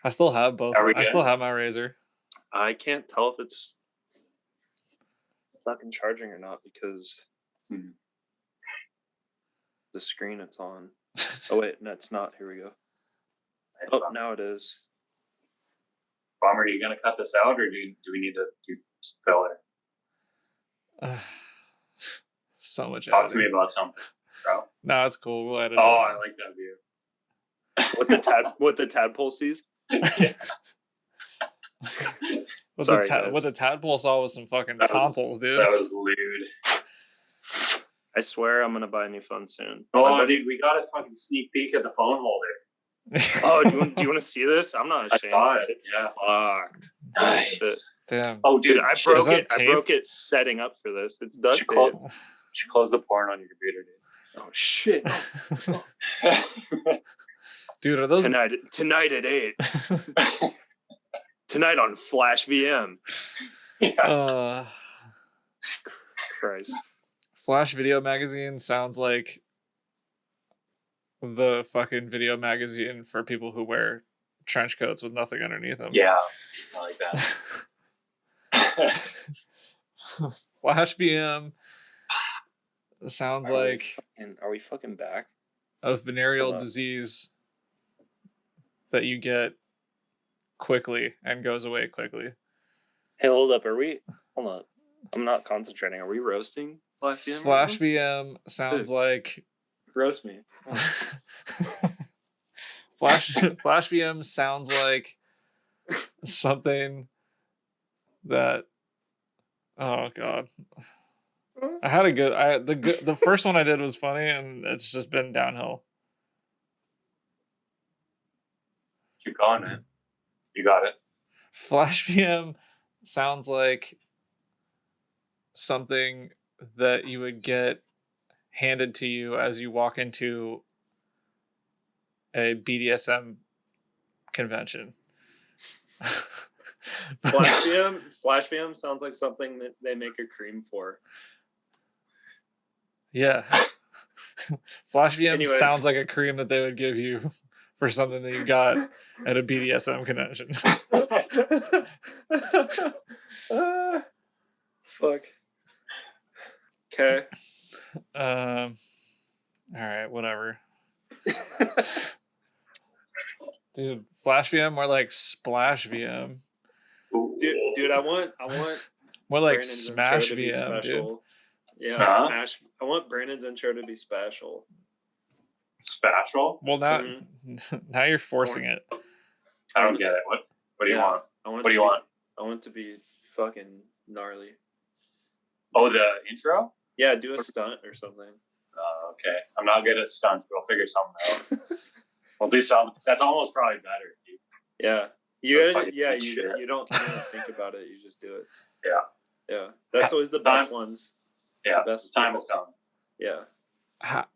I still have both. I still have my Razr. I can't tell if it's fucking charging or not because the screen it's on. Oh wait, no, it's not. Here we go. Nice Oh, now it is. Bomber, are you gonna cut this out, or do we need to do some filler? So much. Talk to me about something, bro. No, it's cool. We'll edit. Oh, I like that view. What the tadpole sees? Yeah. What the tadpole saw was some fucking tomples, dude. That was lewd. I swear I'm gonna buy a new phone soon. Oh, dude, we got a fucking sneak peek at the phone holder. Oh, do you want to see this? I'm not ashamed. It's fucked. Nice. Damn. Oh, dude, I broke it. I broke it setting up for this. It's done. Should close the porn on your computer, dude. Oh shit. Dude, are those tonight at 8? Tonight on Flash VM. Yeah. Christ. Flash Video Magazine sounds like the fucking video magazine for people who wear trench coats with nothing underneath them. Yeah, I like that. Flash VM sounds like are we fucking back? A venereal disease that you get quickly and goes away quickly. Hey, hold up. Hold up. I'm not concentrating. Are we roasting Flash VM? Flash VM sounds like... Roast me. Flash VM sounds like something that... Oh, God. I had a good... The first one I did was funny, and it's just been downhill. Keep going, man. You got it. Flash VM sounds like something that you would get handed to you as you walk into a BDSM convention. Flash VM sounds like something that they make a cream for. Yeah. Flash VM sounds like a cream that they would give you for something that you got at a BDSM convention. Fuck. Okay. All right, whatever. Dude, Flash VM more like Splash VM. Dude, I want more like Brandon's Smash intro to be VM, special. dude. Yeah, Smash. I want Brandon's intro to be special. Special? Well, now you're forcing it. I don't get it. What do you want? What do you want? I want it to be fucking gnarly. Oh, the intro? Yeah, do a stunt or something. Okay. I'm not good at stunts, but I'll figure something out. We'll do something. That's almost probably better. Dude. Yeah. You don't think about it. You just do it. Yeah. That's always the best ones. Yeah. The best time will come. Yeah. I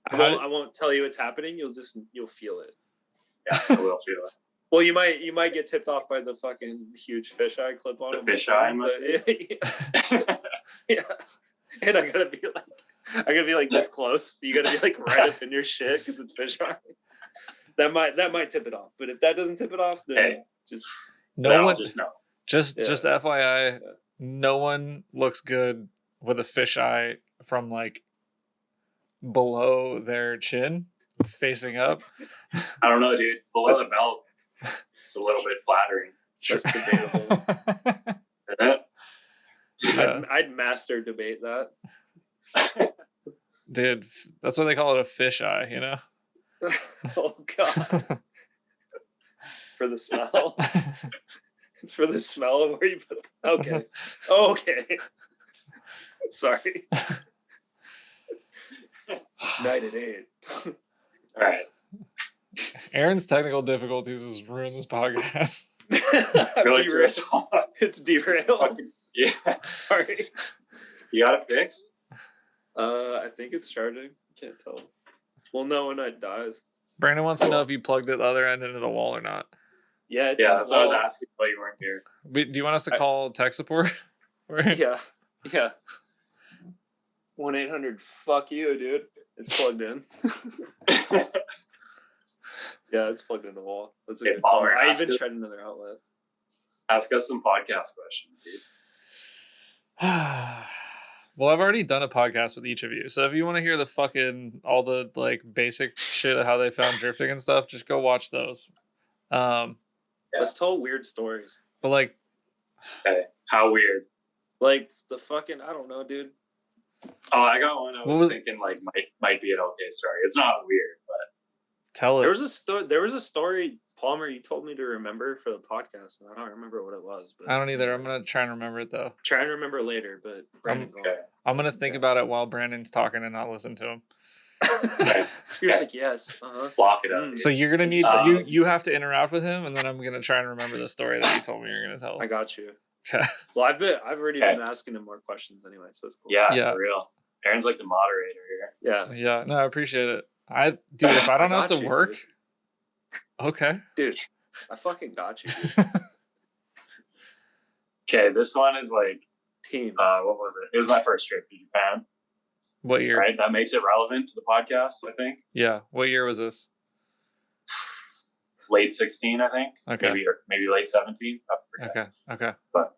won't tell you it's happening. You'll feel it. Yeah, I will feel it. Well, you might get tipped off by the fucking huge fisheye clip on the fisheye. Yeah. And I gotta be like this close. You gotta be like right up in your shit because it's fisheye. That might tip it off. But if that doesn't tip it off, then just no one just know. Just FYI, no one looks good with a fisheye from like below their chin facing up. I don't know, dude. Below the belt, it's a little bit flattering. That's debatable. Yeah. I'd master debate that. Dude, that's why they call it a fisheye, you know? Oh, God. For the smell. It's for the smell of where you put. Okay. Sorry. Night at 8. All right. Aaron's technical difficulties has ruined this podcast. It's derailed. Yeah. Sorry. You got it fixed? I think it's charging. Can't tell. We'll know when it dies. Brandon wants to know if you plugged it the other end into the wall or not. Yeah, that's what I was asking while you weren't here. Do you want us to call tech support? Yeah. 1-800 fuck you, dude. It's plugged in. Yeah, it's plugged in the wall. That's a good call. I even tried another outlet. Ask us some podcast questions, dude. Well, I've already done a podcast with each of you, so if you want to hear all the like basic shit of how they found drifting and stuff, just go watch those. Let's tell weird stories. But like, hey, how weird? Like the fucking, I don't know, dude. Oh, I got one. I was thinking like might be an okay story. It's not weird, but tell it. There was a story, Palmer, you told me to remember for the podcast, and I don't remember what it was. But I don't either. I'm gonna try and remember it though. Try and remember later, but Brandon, I'm gonna think about it while Brandon's talking and not listen to him. You're just like, yes. Block it up. So you're gonna need you have to interact with him, and then I'm gonna try and remember the story that you told me you're gonna tell. I got you. Okay. Well, I've already been asking him more questions anyway, so it's cool. Yeah, for real. Aaron's like the moderator here. Yeah. No, I appreciate it. Dude, if I don't have to work, dude. Okay. Dude, I fucking got you. Okay, this one is like team. What was it? It was my first trip to Japan. What year? Right, that makes it relevant to the podcast, I think. Yeah. What year was this? Late 16, I think. Okay. Maybe late 17. Okay. But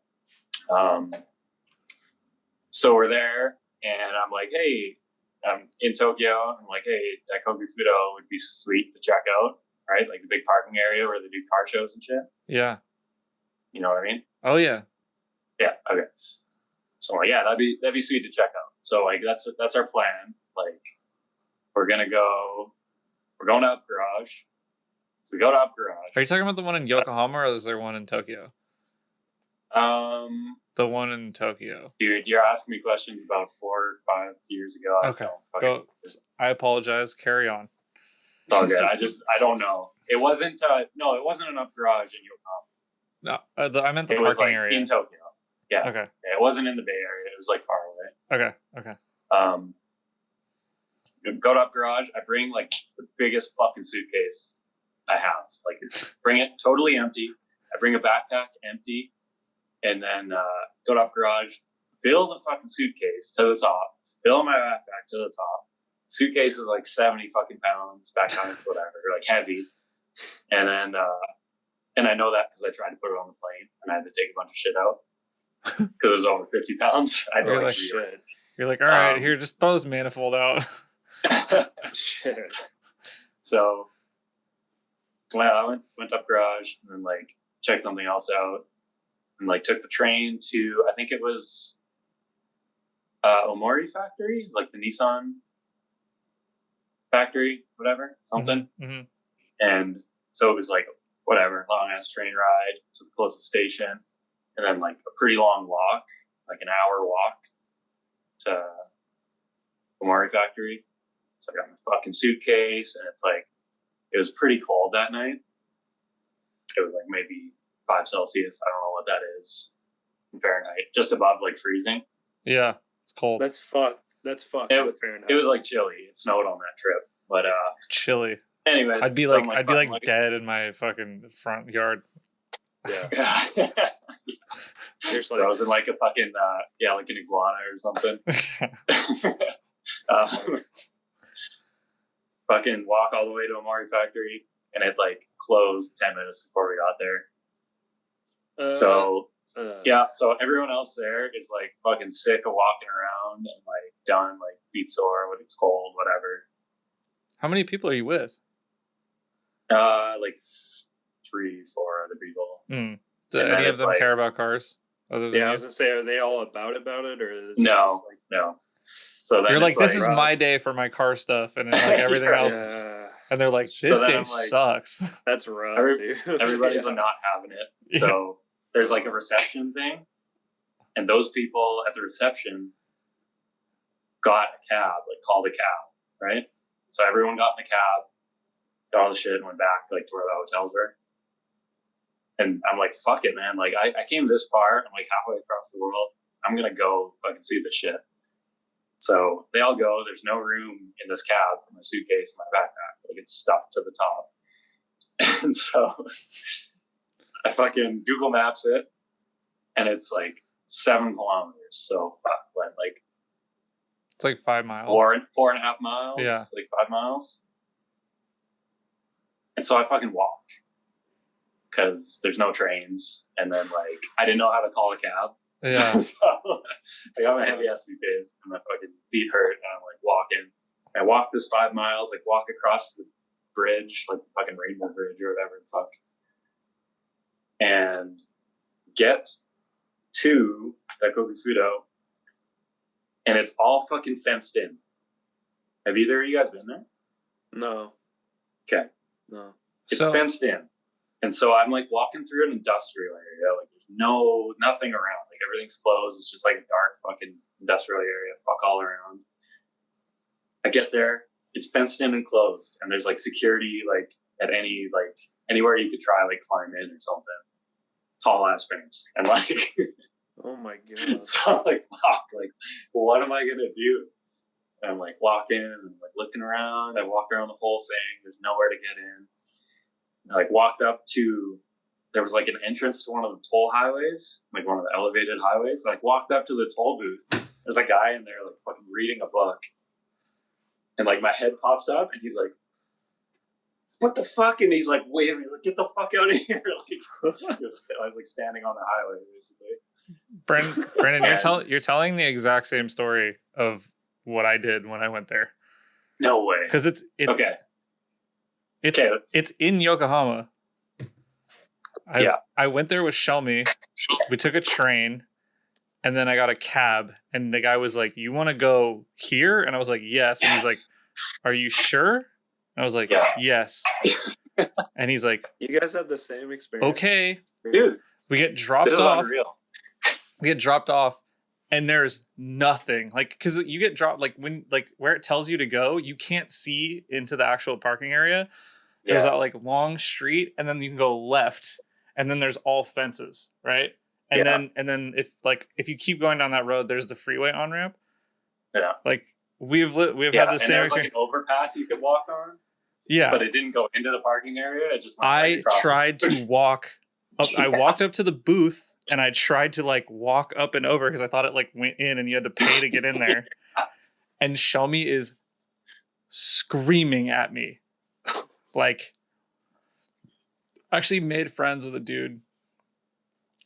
so we're there, and I'm like, hey, I'm in Tokyo. I'm like, hey, Daikoku Fudo would be sweet to check out, right? Like the big parking area where they do car shows and shit. Yeah. You know what I mean? Oh yeah. Yeah. Okay. So I'm like, yeah, that'd be sweet to check out. So like that's our plan. Like we're going to Up Garage. So we go to Up Garage. Are you talking about the one in Yokohama, or is there one in Tokyo? The one in Tokyo. Dude, you're asking me questions about 4 or 5 years ago. Okay. I apologize. Carry on. It's all good. I don't know. It wasn't it wasn't an Up Garage in Yokohama. No, I meant the parking area in Tokyo. Yeah. Okay. Yeah, it wasn't in the Bay Area. It was like far away. Okay. Go to Up Garage. I bring like the biggest fucking suitcase I have. Like bring it totally empty. I bring a backpack empty, and then go to Up Garage, fill the fucking suitcase to the top, fill my backpack to the top. Suitcase is like 70 fucking pounds, backpacks, whatever, like heavy. And then, and I know that because I tried to put it on the plane and I had to take a bunch of shit out because it was over 50 pounds. You're like, shit. You're like, all right, here, just throw this manifold out. Shit. So, well, I went Up Garage and then like checked something else out and like took the train to, I think it was Omori Factory. It's like the Nissan factory, whatever, something. Mm-hmm. And so it was like, whatever, long ass train ride to the closest station. And then like a pretty long walk, like an hour walk to Omori Factory. So I got my fucking suitcase, and it's like, it was pretty cold that night. It was like maybe 5 Celsius. I don't know what that is in Fahrenheit. Just above like freezing. Yeah, it's cold. That's fucked. It was like chilly. It snowed on that trip, but chilly. Anyways, I'd be like dead in my fucking front yard. Yeah. Seriously, I was in like a fucking like an iguana or something. Fucking walk all the way to Omori Factory, and it like closed 10 minutes before we got there. So Yeah, so everyone else there is like fucking sick of walking around and like done, like feet sore when it's cold, whatever. How many people are you with? Like 3, 4 other people. Do any of them care about cars? Other than I was gonna say, are they all about it, or is no? So then you're like, this is rough. my day for my car stuff, and it's like everything else. And they're like, this day sucks. That's rough, dude. Everybody's not having it. So there's like a reception thing, and those people at the reception got a cab, like called a cab, right? So everyone got in the cab, got all the shit, and went back like to where the hotels were. And I'm like, fuck it, man. Like I came this far. I'm like halfway across the world. I'm gonna go fucking see this shit. So they all go. There's no room in this cab for my suitcase and my backpack. Like it's stuffed to the top. And so I fucking Google Maps it, and it's like 7 kilometers. So like it's like 5 miles. 4.5 miles. Yeah, like 5 miles. And so I fucking walk because there's no trains, and then like I didn't know how to call a cab. Yeah. So I got my heavy ass suitcase, and my fucking feet hurt, and I'm like walking. I walk this 5 miles, like walk across the bridge, like the fucking Rainbow Bridge or whatever the fuck, and get to Kokufudo, and it's all fucking fenced in. Have either of you guys been there? No. Okay. No. It's fenced in. And so I'm like walking through an industrial area, like there's nothing around, like everything's closed. It's just like a dark fucking industrial area, fuck all around. I get there, it's fenced in and closed, and there's like security, like at anywhere you could try, like climb in or something. Tall ass fence, and like, oh my god. So I'm like, fuck, like, what am I gonna do? And I'm like walking and like looking around. I walked around the whole thing. There's nowhere to get in. I like walked up to, there was like an entrance to one of the toll highways, like one of the elevated highways. I like walked up to the toll booth. There's a guy in there like fucking reading a book. And like my head pops up and he's like, what the fuck? And he's like waving, like, get the fuck out of here. Like, I was like standing on the highway basically. Brendan, you're telling the exact same story of what I did when I went there. No way. Because it's okay. It's in Yokohama. I went there with Shelmy. We took a train, and then I got a cab, and the guy was like, you want to go here? And I was like, yes. And he's like, are you sure? And I was like, yes. And he's like, you guys had the same experience. Okay. Dude. We get dropped off. Unreal. We get dropped off, and there's nothing. Like, because you get dropped, like, when, like, where it tells you to go, you can't see into the actual parking area. There's that, like, long street, and then you can go left, and then there's all fences, right? And then if you keep going down that road, there's the freeway on ramp. Yeah. Like we've had the same. There's like an overpass you could walk on. Yeah. But it didn't go into the parking area. It just I tried to walk up. I walked up to the booth and I tried to like walk up and over because I thought it like went in and you had to pay to get in there. And Shelmy is screaming at me. Like, actually made friends with a dude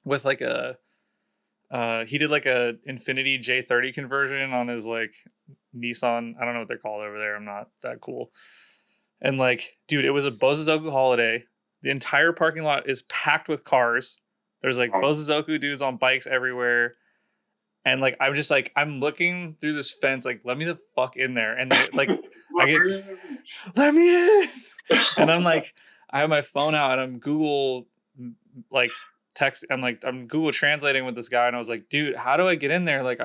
with like he did like a Infiniti J30 conversion on his like Nissan. I don't know what they're called over there. I'm not that cool. And like, dude, it was a Bosozoku holiday. The entire parking lot is packed with cars. There's like Bosozoku dudes on bikes everywhere. And like, I'm just like, I'm looking through this fence, like, let me the fuck in there. And like, let me in. And I'm like, I have my phone out and I'm Google like text. I'm Google translating with this guy. And I was like, dude, how do I get in there? Like,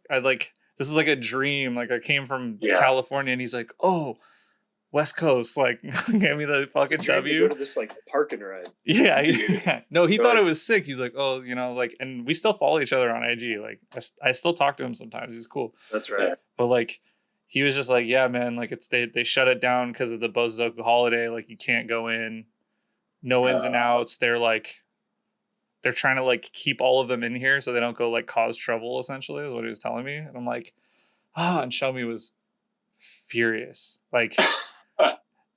I like, this is like a dream. Like I came from California, and he's like, oh, West Coast, like gave me the fucking W. Go to this like parking ride. Yeah. No, he thought it was sick. He's like, oh, you know, like, and we still follow each other on IG. Like, I still talk to him sometimes. He's cool. That's right. But like, he was just like, yeah, man, like they shut it down because of the Bosozoku holiday. Like, you can't go in, no ins and outs. They're trying to like keep all of them in here so they don't go like cause trouble. Essentially, is what he was telling me. And I'm like, and Shelmy was furious. Like.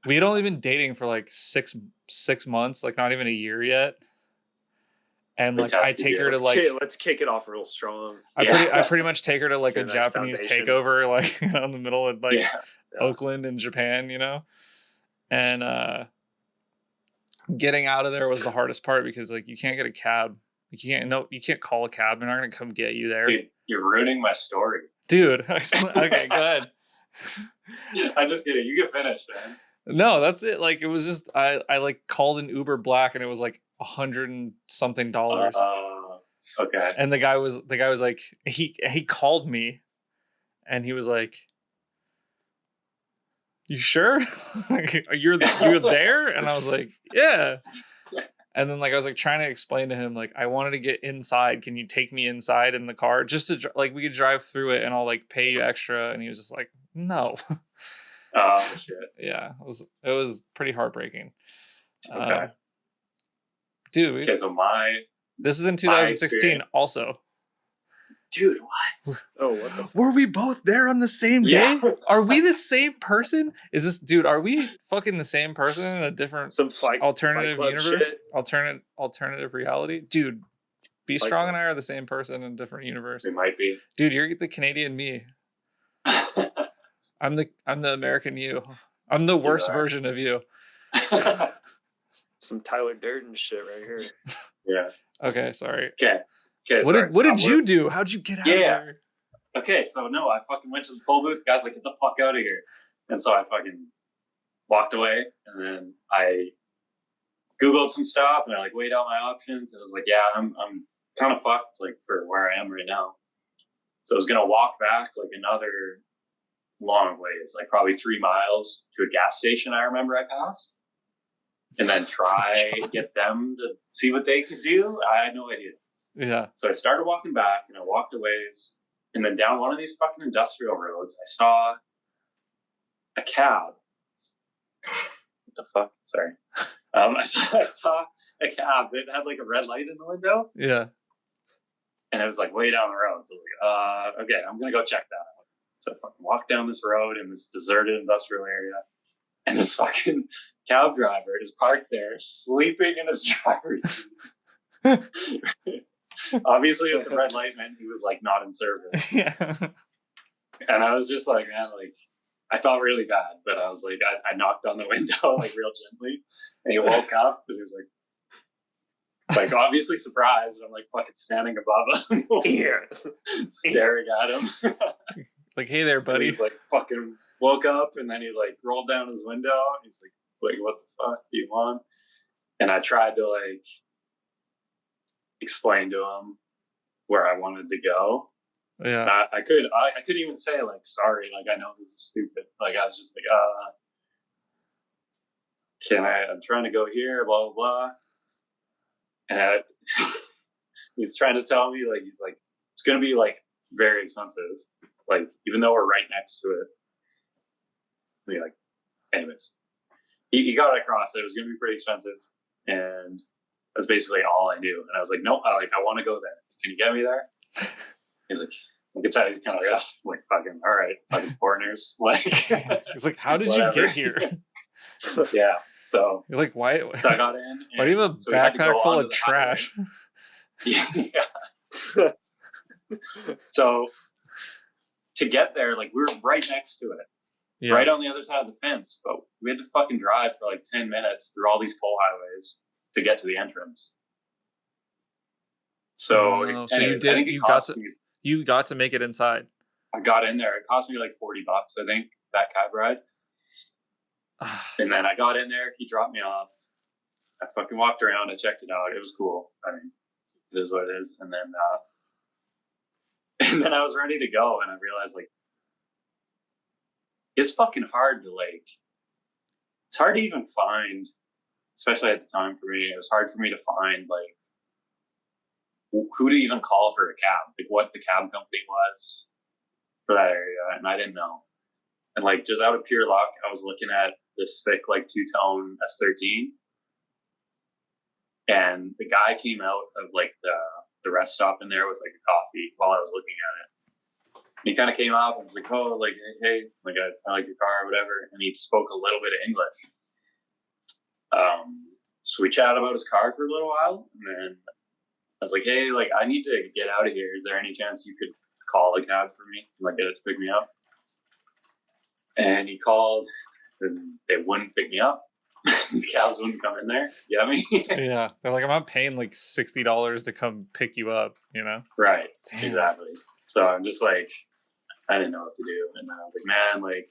We had only been dating for like six months, like not even a year yet. And like I take her to like let's kick it off real strong. I pretty much take her to like a nice Japanese foundation. takeover, like in the middle of like Oakland in Japan, you know. And getting out of there was the hardest part because like you can't get a cab. You can't call a cab. They're not gonna come get you there. Dude, you're ruining my story, dude. Okay, go ahead. I'm just kidding. You can finish, man. No, that's it. Like it was just I like called an Uber Black and it was like $100 and something. Okay. And the guy was like he called me and he was like, "You sure? you're there?" And I was like, "Yeah." And then like I was like trying to explain to him like I wanted to get inside. Can you take me inside in the car just to like we could drive through it and I'll like pay you extra? And he was just like, "No." Oh shit. Yeah, it was pretty heartbreaking. Okay. Dude. Okay, so this is in 2016 also. Dude, what? Oh, what the Were we both there on the same day? Are we the same person? Is this dude, are we fucking the same person in a different alternative universe? Alternative reality? Dude, Be Strong and I are the same person in a different universe. We might be. Dude, you're the Canadian me. I'm the American you. I'm the worst version of you. Some Tyler Durden shit right here. Yeah. Okay, sorry. Okay. What did you do? How'd you get out of there? Okay, so no, I fucking went to the toll booth. The guy's like, "Get the fuck out of here!" And so I fucking walked away, and then I Googled some stuff, and I like weighed out my options, and I was like, "Yeah, I'm kind of fucked, like for where I am right now." So I was gonna walk back like another long ways, like probably 3 miles to a gas station I remember I passed, and then try get them to see what they could do. I had no idea. Yeah. So I started walking back, and I walked a ways, and then down one of these fucking industrial roads, I saw a cab. What the fuck? Sorry. I saw a cab that had like a red light in the window. Yeah. And it was like way down the road. So like, okay, I'm gonna go check that out. So I fucking walked down this road in this deserted industrial area, and this fucking cab driver is parked there, sleeping in his driver's seat. Obviously, with the red light meant he was like not in service. Yeah. And I was just like, man, like I felt really bad, but I was like, I knocked on the window like real gently, and he woke up, and he was like obviously surprised. And I'm like fucking standing above him, here, staring at him. Like, "Hey there, buddy." And he's like fucking woke up, and then he like rolled down his window. And he's like, "What the fuck do you want?" And I tried to like explain to him where I wanted to go. Yeah. And I could even say like, "Sorry, like I know this is stupid." Like I was just like, I'm trying to go here, blah blah blah. And he's trying to tell me like, he's like, "It's gonna be like very expensive, like even though we're right next to it." And he like, anyways, he got it across that it was gonna be pretty expensive, and that's basically all I knew. And I was like, "No, I want to go there. Can you get me there?" He's like, he's kind of like fucking, all right, fucking foreigners. Like, he's like, "How did you get here?" Yeah. So you're like, "Why?" So I got in. Why do you have a backpack full of trash? Yeah. So to get there, like we were right next to it, right on the other side of the fence, but we had to fucking drive for like 10 minutes through all these toll highways to get to the entrance. So, anyways, you got to make it inside. I got in there. It cost me like $40, I think, that cab ride. And then I got in there. He dropped me off. I fucking walked around. I checked it out. It was cool. I mean, it is what it is. And then I was ready to go, and I realized like it's fucking hard to like. It's hard to even find, especially at the time for me. It was hard for me to find like who to even call for a cab, like what the cab company was for that area, and I didn't know. And like just out of pure luck, I was looking at this thick like 2-tone S13, and the guy came out of like the rest stop in there with like a coffee while I was looking at it. And he kind of came up and was like, "Oh, like hey, like I like your car or whatever," and he spoke a little bit of English. So we chatted about his car for a little while, and then was like, hey, like I need to get out of here. Is there any chance you could call a cab for me and like get it to pick me up? And he called, and they wouldn't pick me up. The cabs wouldn't come in there. You know what I mean? Yeah, they're like, I'm not paying like $60 to come pick you up, you know? Right. Damn. Exactly. So I'm just like, I didn't know what to do. And then I was like, man, like,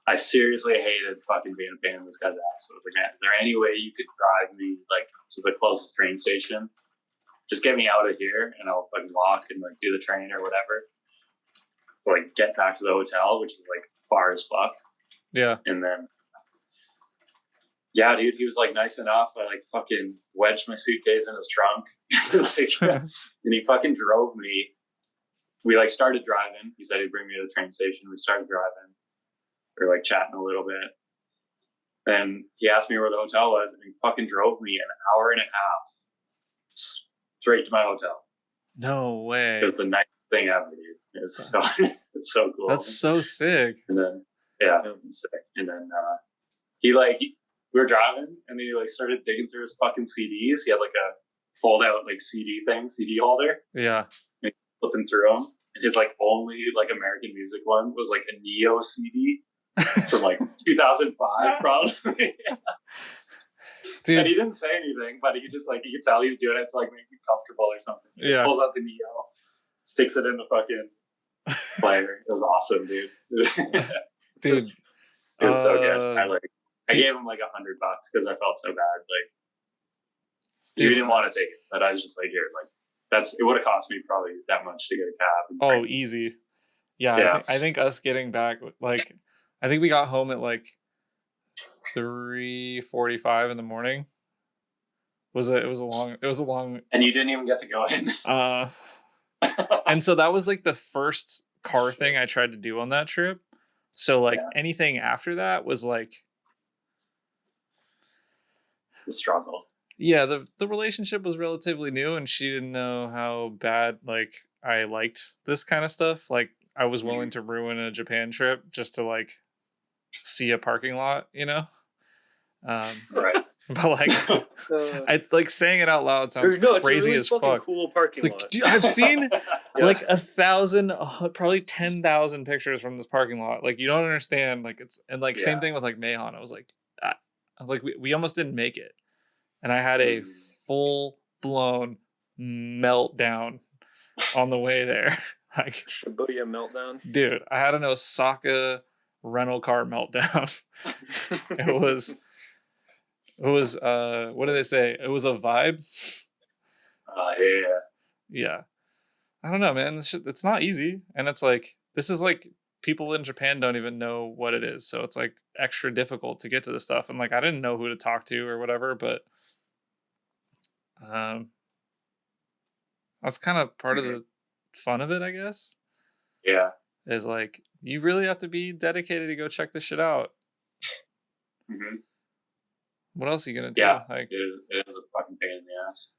I seriously hated fucking being a pain in this guy's ass. So I was like, man, is there any way you could drive me like to the closest train station? Just get me out of here and I'll fucking walk and like do the train or whatever. Or, like get back to the hotel, which is like far as fuck. Yeah. And then, yeah, dude, he was like nice enough. I like fucking wedged my suitcase in his trunk. Like, and he fucking drove me. We like started driving. He said he'd bring me to the train station. We started driving. We were like chatting a little bit. Then he asked me where the hotel was, and he fucking drove me an hour and a half straight to my hotel. No way. It was the nicest thing ever, dude. It was so it's so cool. That's so sick. And then it was sick. And then we were driving, and he like started digging through his fucking CDs. He had like a fold out like CD holder. Yeah. And flipping through them. And his like only like American music one was like a Neo CD from like 2005 probably. Dude. And he didn't say anything, but he just like, you could tell he was doing it to like make me comfortable or something. Yeah. He pulls out the Neo, sticks it in the fucking player. It was awesome, dude. Dude. It was so good. I gave him like $100 because I felt so bad. Like, dude, he didn't want to take it, but I was just like, here, like, it would have cost me probably that much to get a cab. And oh, easy. Yeah. I think us getting back, like, I think we got home at like 3:45 in the morning. It was a long. And you didn't even get to go in. And so that was like the first car thing I tried to do on that trip. So like anything after that was like the struggle. Yeah, the relationship was relatively new, and she didn't know how bad like I liked this kind of stuff. Like I was willing to ruin a Japan trip just to like see a parking lot, you know? Right. But like, I like saying it out loud sounds crazy as fuck. Cool parking like, lot. Dude, I've seen like 1,000, probably 10,000 pictures from this parking lot. Like you don't understand. Like it's and like same thing with like Mahon. I was like, we almost didn't make it, and I had a full blown meltdown on the way there. Like Shibuya meltdown, dude. I had an Osaka rental car meltdown. It was what do they say? It was a vibe. Yeah. I don't know, man. It's not easy. And it's like, this is like people in Japan don't even know what it is. So it's like extra difficult to get to the stuff. And like, I didn't know who to talk to or whatever, but that's kind of part of the fun of it, I guess. Yeah. Is like, you really have to be dedicated to go check this shit out. Mm-hmm. What else are you gonna do? Yeah, like, it is a fucking pain in the ass.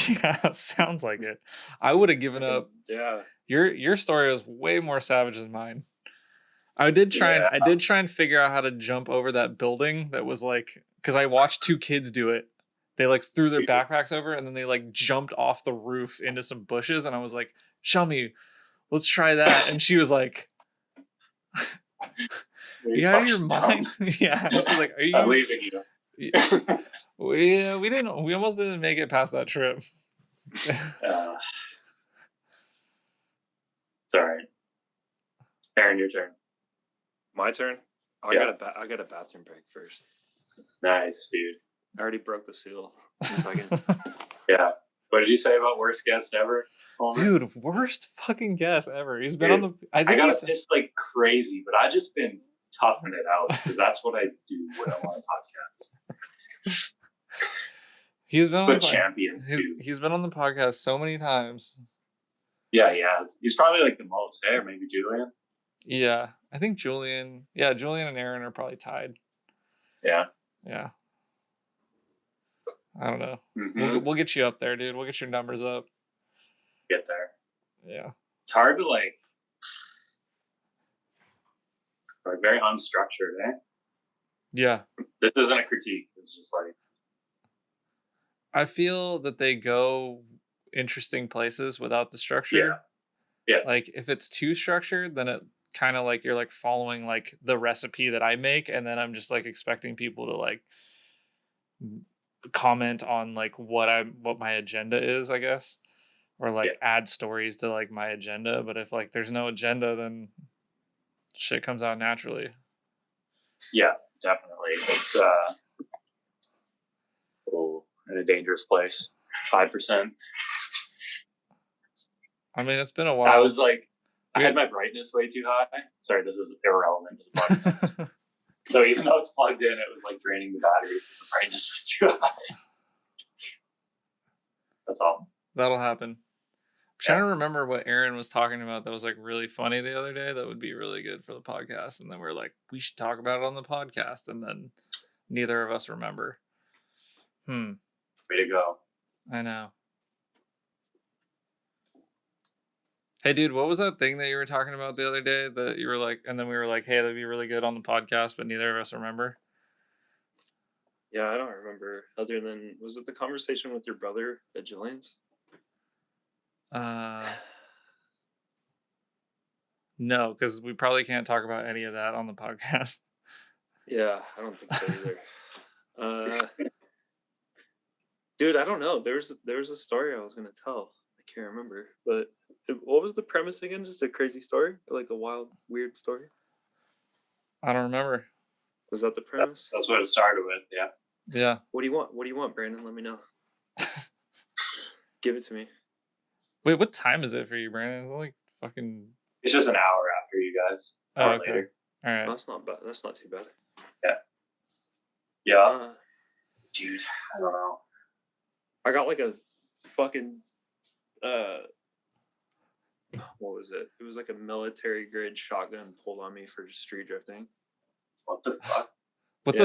Yeah, sounds like it. I would have given up. Yeah. Your story was way more savage than mine. I did try and figure out how to jump over that building that was like, because I watched two kids do it. They like threw their backpacks over and then they like jumped off the roof into some bushes, and I was like, "Show me, let's try that." And she was like, "You out of your mind?" Yeah, I was like, "Are you?" I'm leaving you. We almost didn't make it past that trip. It's all right. Aaron, your turn. My turn. I got a bathroom break first. Nice, dude. I already broke the seal. 1 second. Yeah. What did you say about worst guest ever, Homer? Dude, worst fucking guest ever. He's been on the. I got pissed like crazy, but I just been toughing it out because that's what I do when I'm on podcasts. He's been that's on what champions do. He's been on the podcast so many times. Yeah, he has. He's probably like the most, or maybe Julian. Yeah, I think Julian. Yeah, Julian and Aaron are probably tied. Yeah. Yeah. I don't know. Mm-hmm. We'll get you up there, dude. We'll get your numbers up. Get there. Yeah. It's hard to like very unstructured, eh? Yeah. This isn't a critique. It's just like I feel that they go interesting places without the structure. Yeah. Like if it's too structured, then it kind of like you're like following like the recipe that I make, and then I'm just like expecting people to like comment on like what my agenda is, I guess, or like add stories to like my agenda. But if like there's no agenda, then shit comes out naturally. Yeah, definitely. It's in a dangerous place. 5%. I mean, it's been a while. I was like, I had my brightness way too high. Sorry, this is irrelevant to the podcast. So even though it's plugged in, it was like draining the battery because the brightness was too high. That's all. That'll happen. I'm trying to remember what Aaron was talking about that was like really funny the other day that would be really good for the podcast. And then we're like, we should talk about it on the podcast. And then neither of us remember. Way to go. I know. Hey, dude, what was that thing that you were talking about the other day that you were like, and then we were like, hey, that'd be really good on the podcast, but neither of us remember? Yeah, I don't remember. Other than, was it the conversation with your brother at Jillian's? No, because we probably can't talk about any of that on the podcast. Yeah, I don't think so either. Dude, I don't know. There was a story I was gonna tell. I can't remember. But what was the premise again? Just a crazy story, or like a wild, weird story? I don't remember. Was that the premise? That's what it started with. Yeah. Yeah. What do you want? What do you want, Brandon? Let me know. Give it to me. Wait, what time is it for you, Brandon? Is it like fucking? It's just an hour after you guys. Oh, okay. Later. All right. That's not bad. That's not too bad. Yeah. Dude, I don't know. I got like a fucking what was it? It was like a military grade shotgun pulled on me for street drifting. What the fuck? What's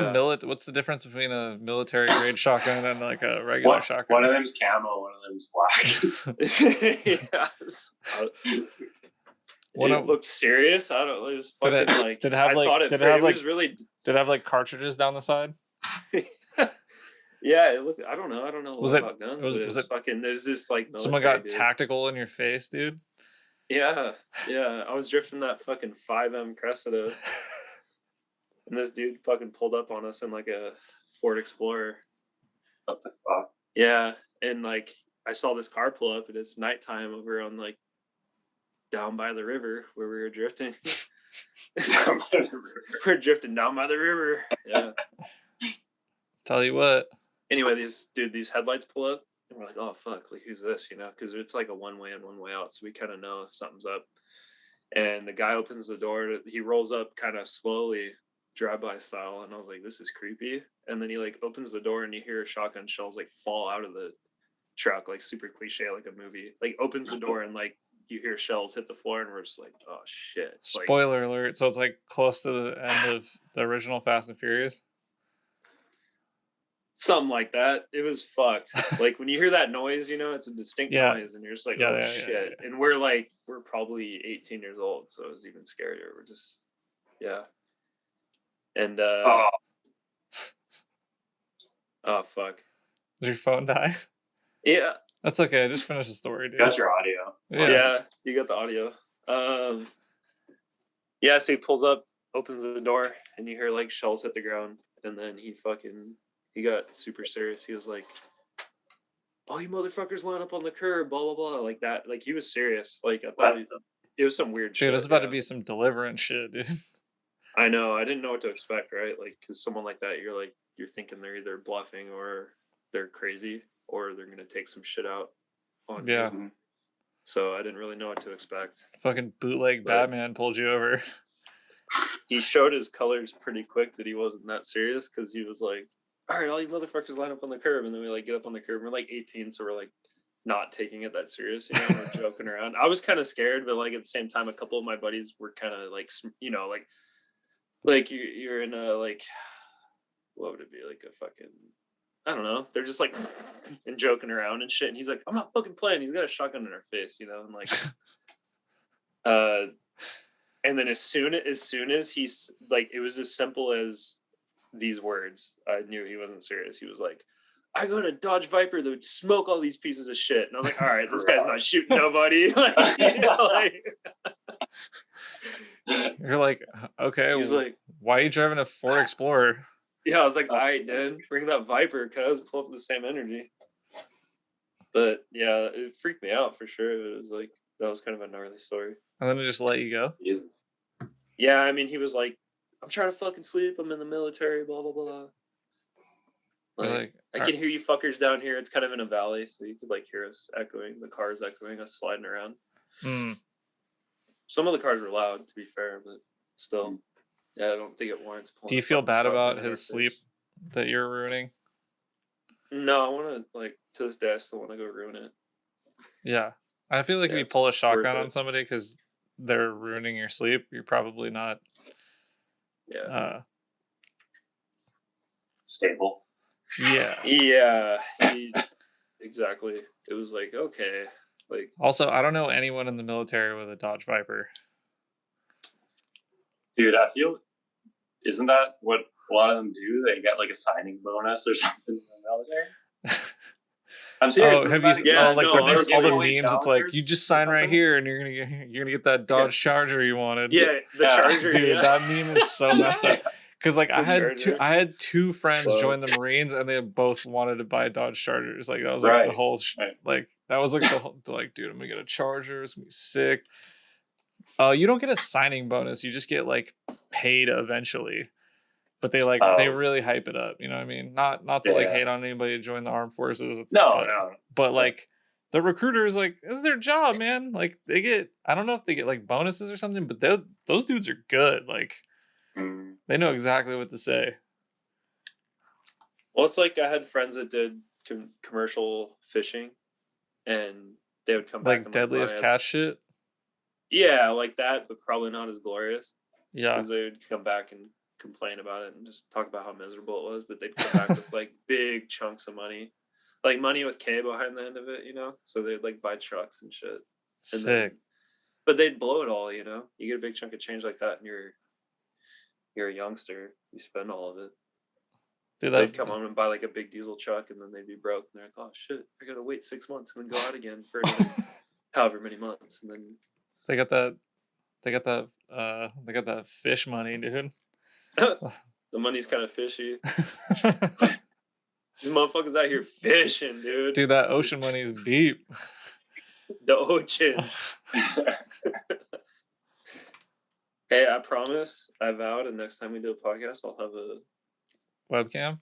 the difference between a military grade shotgun and like a regular shotgun? One of them's camo, one of them's black. Yes. It looked serious. I don't know. It was fucking did it have like cartridges down the side? Yeah, it looked. I don't know about guns. Was it fucking? There's this like someone got tactical in your face, dude. Yeah. I was drifting that fucking 5M Cressida, and this dude fucking pulled up on us in like a Ford Explorer. What the fuck? Yeah, and like I saw this car pull up, and it's nighttime over on like down by the river where we were drifting. Down by the river. We're drifting down by the river. Yeah. Tell you what. Anyway, these headlights pull up, and we're like, oh fuck, like who's this? You know, because it's like a one way in, one way out, so we kind of know if something's up. And the guy opens the door. He rolls up kind of slowly, drive-by style, and I was like, this is creepy. And then he like opens the door, and you hear shotgun shells like fall out of the truck, like super cliche, like a movie. Like opens the door, and like you hear shells hit the floor, and we're just like, oh shit. Spoiler alert! So it's like close to the end of the original Fast and Furious. Something like that. It was fucked. Like when you hear that noise, you know, it's a distinct noise, and you're just like, shit. Yeah. And we're probably 18 years old, so it was even scarier. We're just, And oh fuck. Did your phone die? Yeah. That's okay. I just finished the story, dude. Got your audio. Yeah, you got the audio. Yeah, so he pulls up, opens the door, and you hear like shells hit the ground, and then he got super serious. He was like, oh, you motherfuckers line up on the curb, blah, blah, blah. Like that. Like he was serious. Like I thought it was some weird shit. Dude, it's about to be some deliverance shit, dude. I know. I didn't know what to expect, right? Like, because someone like that, you're thinking they're either bluffing or they're crazy or they're going to take some shit out on you. So I didn't really know what to expect. Fucking bootleg Batman pulled you over. He showed his colors pretty quick that he wasn't that serious because he was like, all right, all you motherfuckers line up on the curb. And then we like get up on the curb. We're like 18, so we're like not taking it that serious, you know, we're joking around. I was kind of scared, but like at the same time, a couple of my buddies were kind of like, you know, like you're in a like, what would it be, like a fucking, I don't know, they're just like and joking around and shit, and he's like, I'm not fucking playing. He's got a shotgun in our face, you know, and like and then as soon as he's like, it was as simple as these words, I knew he wasn't serious. He was like, I got a Dodge Viper that would smoke all these pieces of shit. And I was like, all right, this guy's not shooting nobody. Like, you know, like, you're like, okay, he's like, why are you driving a Ford Explorer? Yeah, I was like, all right, Dan, bring that Viper, cuz pull up the same energy. But yeah, it freaked me out for sure. It was like, that was kind of a gnarly story. And then it just let you go? Jesus. Yeah, I mean, he was like, I'm trying to fucking sleep. I'm in the military, blah, blah, blah. Like, I can hear you fuckers down here. It's kind of in a valley, so you could like hear us echoing, the cars echoing, us sliding around. Some of the cars were loud, to be fair, but still. Yeah, I don't think it warrants pulling. Do you feel bad about his sleep that you're ruining? No, I want to, like, to this day, I still want to go ruin it. Yeah. I feel like if you pull a shotgun on somebody because they're ruining your sleep, you're probably not stable. Yeah. Yeah. Exactly. It was like, okay. Like, also, I don't know anyone in the military with a Dodge Viper. Dude, I feel, isn't that what a lot of them do? They get like a signing bonus or something in the military. I'm serious. Oh, have you? All the memes. It's like you just sign right here, and you're gonna get that Dodge Charger you wanted. Yeah, the Charger. Dude, that meme is so messed up. Because like I had two friends join the Marines, and they both wanted to buy Dodge Chargers. Like that was like the whole like that was like the whole like, dude, I'm gonna get a Charger. It's gonna be sick. You don't get a signing bonus. You just get like paid eventually. But they like they really hype it up, you know what I mean? Not to like hate on anybody to join the armed forces. But like the recruiter is like, this is their job, man. Like they get, I don't know if they get like bonuses or something, but those dudes are good. Like they know exactly what to say. Well, it's like I had friends that did commercial fishing, and they would come back like deadliest catch shit. Yeah, like that, but probably not as glorious. Yeah, because they would come back and complain about it and just talk about how miserable it was, but they'd come back with like big chunks of money, like money with K behind the end of it, you know. So they'd like buy trucks and shit. And sick. But they'd blow it all, you know. You get a big chunk of change like that, and you're a youngster. You spend all of it. Dude, so they'd come on and buy like a big diesel truck, and then they'd be broke, and they're like, "Oh shit, I gotta wait 6 months and then go out again for however many months." And then they got that fish money, dude. The money's kind of fishy. These motherfuckers out here fishing, dude. Dude, that ocean money is deep. The ocean. Hey, I promise, I vowed, and next time we do a podcast, I'll have a webcam.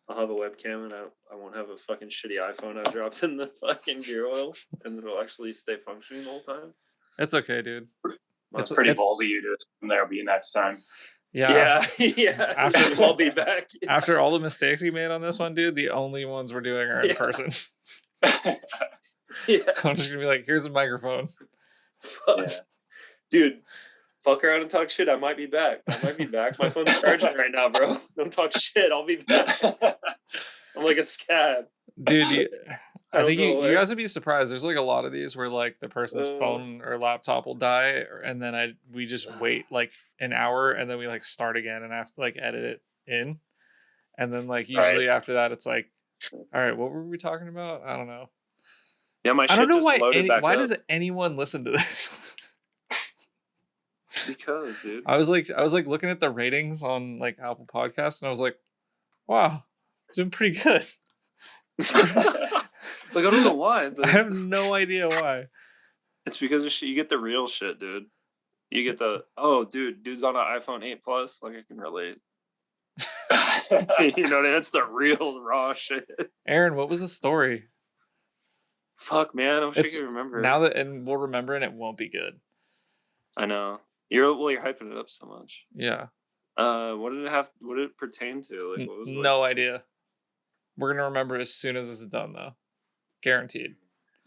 I'll have a webcam, and I won't have a fucking shitty iPhone I dropped in the fucking gear oil, and it'll actually stay functioning the whole time. It's okay, dude. It's pretty bold of you to assume there'll be next time. Yeah. After I'll be back. After all the mistakes we made on this one, dude, the only ones we're doing are in person. Yeah. I'm just gonna be like, here's a microphone. Dude, fuck around and talk shit. I might be back. My phone's charging right now, bro. Don't talk shit. I'll be back. I'm like a scab. Dude, I think you guys would be surprised. There's like a lot of these where like the person's phone or laptop will die, and then we just wait like an hour, and then we like start again and have to like edit it in, and then like usually after that it's like, all right, what were we talking about? I don't know. Yeah, my shit I don't know just loaded back why up. Does anyone listen to this? Because, dude, I was like looking at the ratings on like Apple Podcasts, and I was like, wow, doing pretty good. Like, I don't know why, but I have no idea why. It's because of shit. You get the real shit, dude. You get the dude's on an iPhone 8 Plus. Like, I can relate. You know what I mean? It's the real raw shit. Aaron, what was the story? Fuck, man, I wish I could remember. Now that, and we'll remember, and it won't be good. I know. You're hyping it up so much. Yeah. What did it pertain to? Like, what was no idea. We're gonna remember as soon as this is done, though. Guaranteed.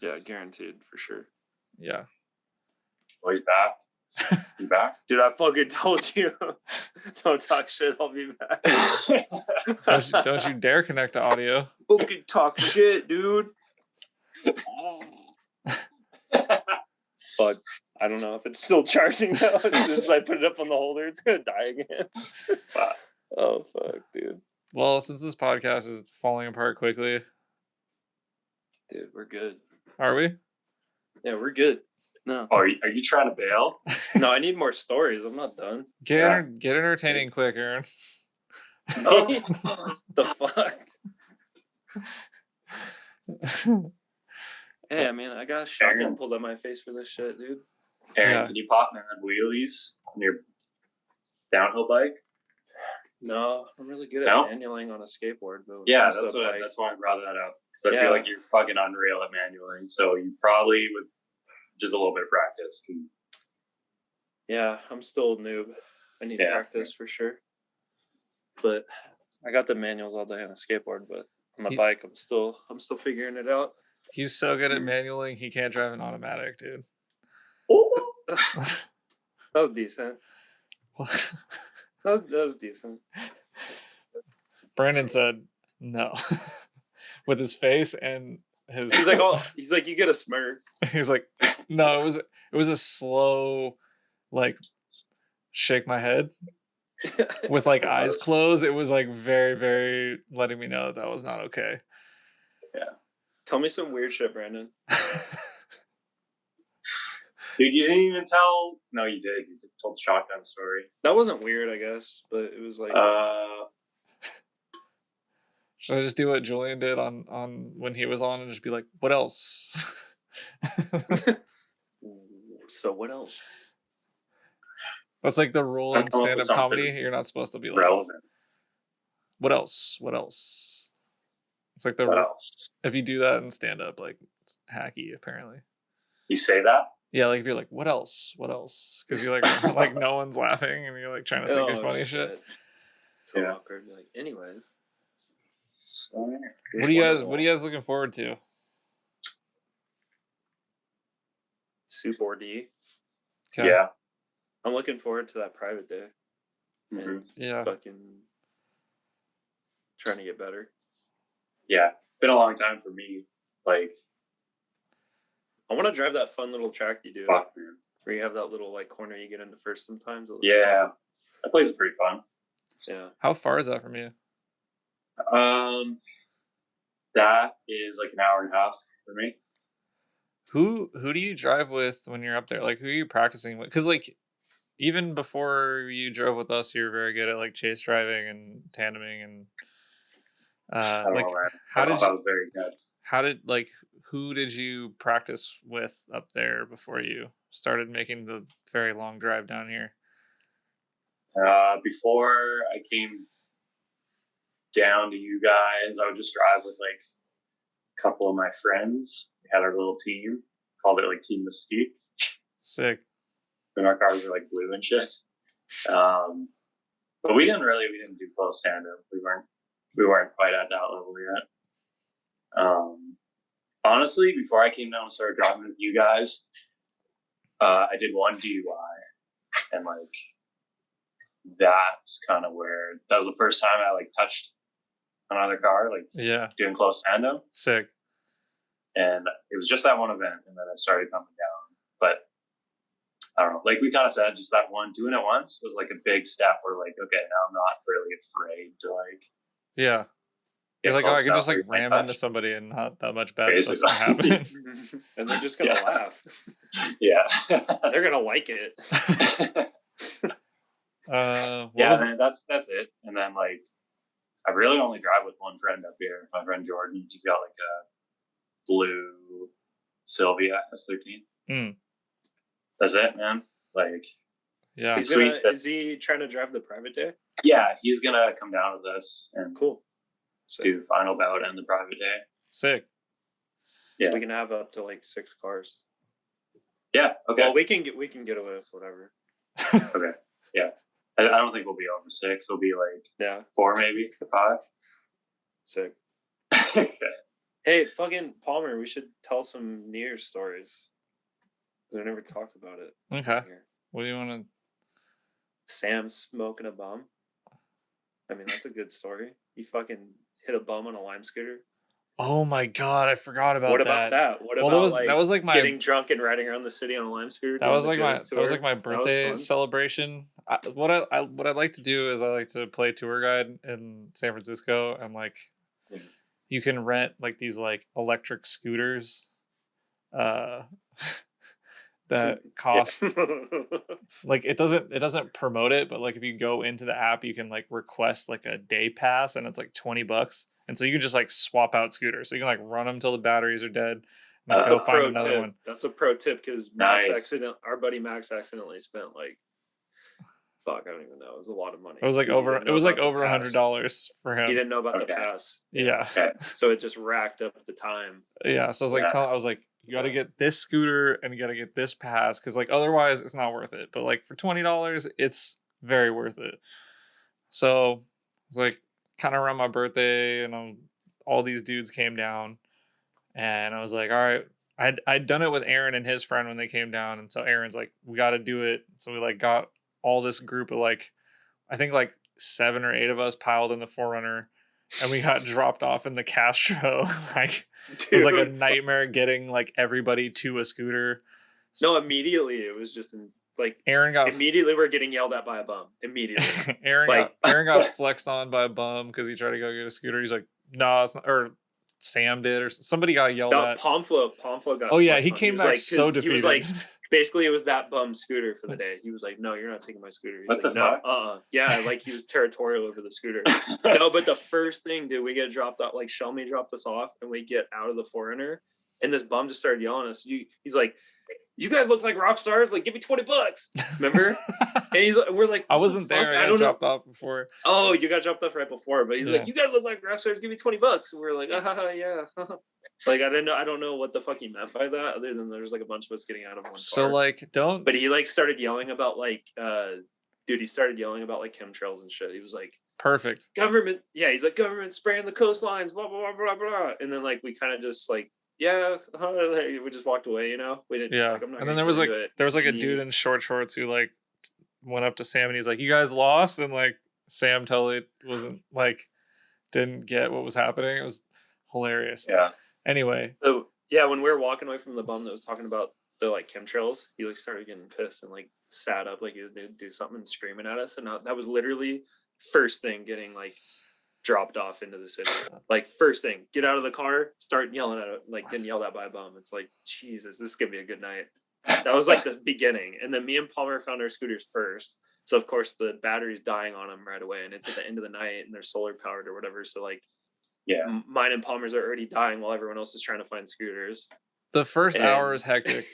Yeah, guaranteed for sure. Yeah. Well, you back? You back? Dude, I fucking told you. Don't talk shit. I'll be back. Don't you dare connect to audio. Fucking talk shit, dude. But I don't know if it's still charging though. As soon as I put it up on the holder, it's gonna die again. Oh fuck, dude. Well, since this podcast is falling apart quickly, Dude, we're good. are we? Yeah, we're good. No. Oh, are you trying to bail? No, I need more stories. I'm not done. Get entertaining quick, Aaron. The fuck? Hey, I mean, I got a shotgun pulled on my face for this shit, dude. Aaron, can you pop mad wheelies on your downhill bike? No, I'm really good at manualing on a skateboard. But yeah, that's why I brought that up. Because I feel like you're fucking unreal at manualing. So you probably would just a little bit of practice. Yeah, I'm still a noob. I need practice for sure. But I got the manuals all day on a skateboard, but on the bike, I'm still figuring it out. He's so good at manualing, he can't drive an automatic, dude. That was decent. That was decent. Brandon said no. With his face and his he's like, you get a smirk. He's like, no, it was a slow, like, shake my head with like eyes closed. It was like very, very letting me know that was not okay. Yeah. Tell me some weird shit, Brandon. Dude, you didn't even tell. No, you did. You told the shotgun story. That wasn't weird, I guess, but it was like. Should I just do what Julian did on when he was on and just be like, what else? So what else? That's like the rule in stand-up comedy. You're not supposed to be like relevant. What else? What else? It's like what else? If you do that in stand-up, like it's hacky apparently. You say that? Yeah, like if you're like, what else? What else? Because you're like like no one's laughing and you're like trying to think of funny shit. So awkward. Like, anyways. What are you guys looking forward to? Super D. Okay. Yeah. I'm looking forward to that private day. And fucking trying to get better. Yeah. Been a long time for me. Like, I want to drive that fun little track you do. Fuck, man. Where you have that little like corner you get into first sometimes. Yeah. That place is pretty fun. Yeah. How far is that from you? That is like an hour and a half for me. Who do you drive with when you're up there? Like, who are you practicing with? Because like, even before you drove with us, you were very good at like chase driving and tandeming and like how did you? Very good. How did like who did you practice with up there before you started making the very long drive down here? Before I came down to you guys, I would just drive with like a couple of my friends. We had our little team, called it like Team Mystique. Sick. And our cars are like blue and shit. But we didn't do close stand-up. We weren't quite at that level yet. Honestly, before I came down and started driving with you guys, I did one DUI, and like that's kind of where that was the first time I like touched another car, like doing close stand-up. Sick. And it was just that one event, and then I started coming down. But I don't know, like we kind of said, just that one, doing it once was like a big step where like, okay, now I'm not really afraid to like. Yeah. You're like, oh, I can just like ram into somebody and not that much bad stuff's gonna happen. And they're just gonna laugh. Yeah. They're gonna like it. Man, that's it. And then like I really only drive with one friend up here, my friend Jordan. He's got like a blue Sylvia S13. That's it, man. Like, yeah. Is he trying to drive the private day? Yeah, he's gonna come down with us and cool. Do final bout and the private day. Sick. Yeah, so we can have up to like 6 cars. Yeah. Okay. Well, we can get away with whatever. Okay. Yeah. I don't think we'll be over 6. We'll be like 4, maybe 5. Sick. Okay. Hey, fucking Palmer, we should tell some New Year's stories. We never talked about it. Okay. What do you want to? Sam smoking a bum. I mean, that's a good story. You fucking hit a bum on a lime scooter. Oh my god, I forgot about that. What about that? What about that was like my getting drunk and riding around the city on a lime scooter? That was like my birthday celebration. what I'd like to do is I like to play tour guide in San Francisco, and like you can rent like these like electric scooters uh that cost like it doesn't promote it, but like if you go into the app you can like request like a day pass, and it's like $20, and so you can just like swap out scooters, so you can like run them till the batteries are dead and That's go a find pro another tip. one. That's a pro tip because our buddy Max accidentally spent like, fuck, I don't even know. It was a lot of money. It was like over $100 $100 for him. He didn't know about the pass. Yeah. So it just racked up the time. Yeah. So I was like, I was like, you got to get this scooter and you got to get this pass, because like otherwise it's not worth it. But like for $20, it's very worth it. So it's like kind of around my birthday, and all these dudes came down, and I was like, all right. I'd done it with Aaron and his friend when they came down, and so Aaron's like, we got to do it. So we like got all this group of like, I think like 7 or 8 of us piled in the 4Runner, and we got dropped off in the Castro. Like, it was like a nightmare getting like everybody to a scooter. No, immediately it was just like Aaron got immediately we're getting yelled at by a bum. Immediately, Aaron got flexed on by a bum because he tried to go get a scooter. He's like, no, it's not, or Sam did, or somebody got yelled at. Pomflo got. Oh yeah, he came back so defeated. He was like, basically, it was that bum scooter for the day. He was like, "No, you're not taking my scooter." He's like, "No, yeah." Like he was territorial over the scooter. No, but the first thing, dude, we get dropped off. Like Shelmy dropped us off, and we get out of the 4Runner, and this bum just started yelling at us. He's like, "You guys look like rock stars. Like, give me $20." Remember? And we're like, I wasn't there. I got dropped off before. Oh, you got dropped off right before. But he's like, "You guys look like rock stars. Give me $20." And we're like, yeah. Like I don't know what the fuck he meant by that, other than there's like a bunch of us getting out of one car. So like don't. But he like started yelling about like, he started yelling about like chemtrails and shit. He was like, perfect government. Yeah, he's like, government spraying the coastlines, blah blah blah blah blah. And then like we kind of just like, we just walked away. You know, we didn't. Yeah, like, and then there was like a dude in short shorts who like went up to Sam and he's like, "You guys lost," and like Sam totally wasn't like didn't get what was happening. It was hilarious. Yeah. Anyway. So yeah, when we were walking away from the bum that was talking about the like chemtrails, he like started getting pissed and like sat up like he was gonna do something and screaming at us. And that was literally first thing getting like dropped off into the city. Like first thing, get out of the car, start yelling at it, like getting yelled at by a bum. It's like, Jesus, this is gonna be a good night. That was like the beginning. And then me and Palmer found our scooters first. So of course the battery's dying on them right away, and it's at the end of the night and they're solar powered or whatever. So like, yeah, mine and Palmer's are already dying while everyone else is trying to find scooters. The first hour is hectic.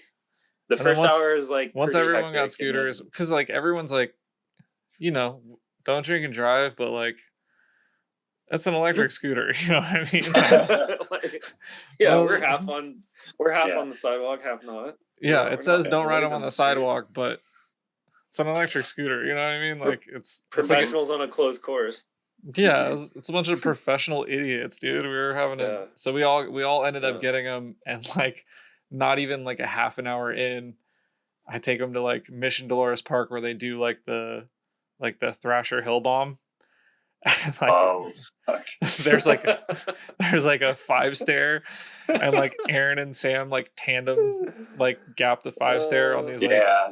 The first hour is like once everyone got scooters, because like everyone's like, you know, don't drink and drive, but like that's an electric scooter. You know what I mean? Like, yeah, we're half on the sidewalk, half not. Yeah, it says don't ride them on the sidewalk, but it's an electric scooter. You know what I mean? Like it's professionals on a closed course. Yeah, it's a bunch of professional idiots, dude. We were having so we all ended up getting them, and like not even like a half an hour in, I take them to like Mission Dolores Park where they do like the Thrasher Hill Bomb. And like there's like a 5-stair, and like Aaron and Sam like tandem like gap the 5-stair on these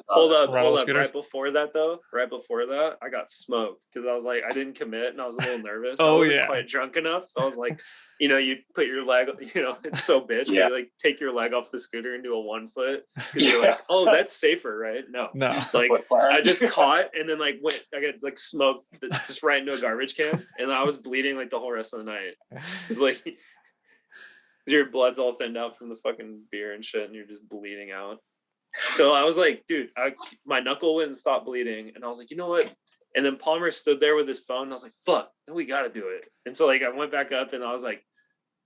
hold up right before that I got smoked because I was like, I didn't commit and I was a little nervous. I wasn't quite drunk enough, so I was like, you know, you put your leg, you know, it's so bitch, you like take your leg off the scooter and do a 1 foot because you're like, oh, that's safer, right? No, like I just caught and then like I got like smoked just right into a garbage can, and I was bleeding like the whole rest of the night. It's like your blood's all thinned out from the fucking beer and shit, and you're just bleeding out. So I was like, dude, my knuckle wouldn't stop bleeding, and I was like, you know what? And then Palmer stood there with his phone, and I was like, fuck, we gotta do it. And so like I went back up and I was like,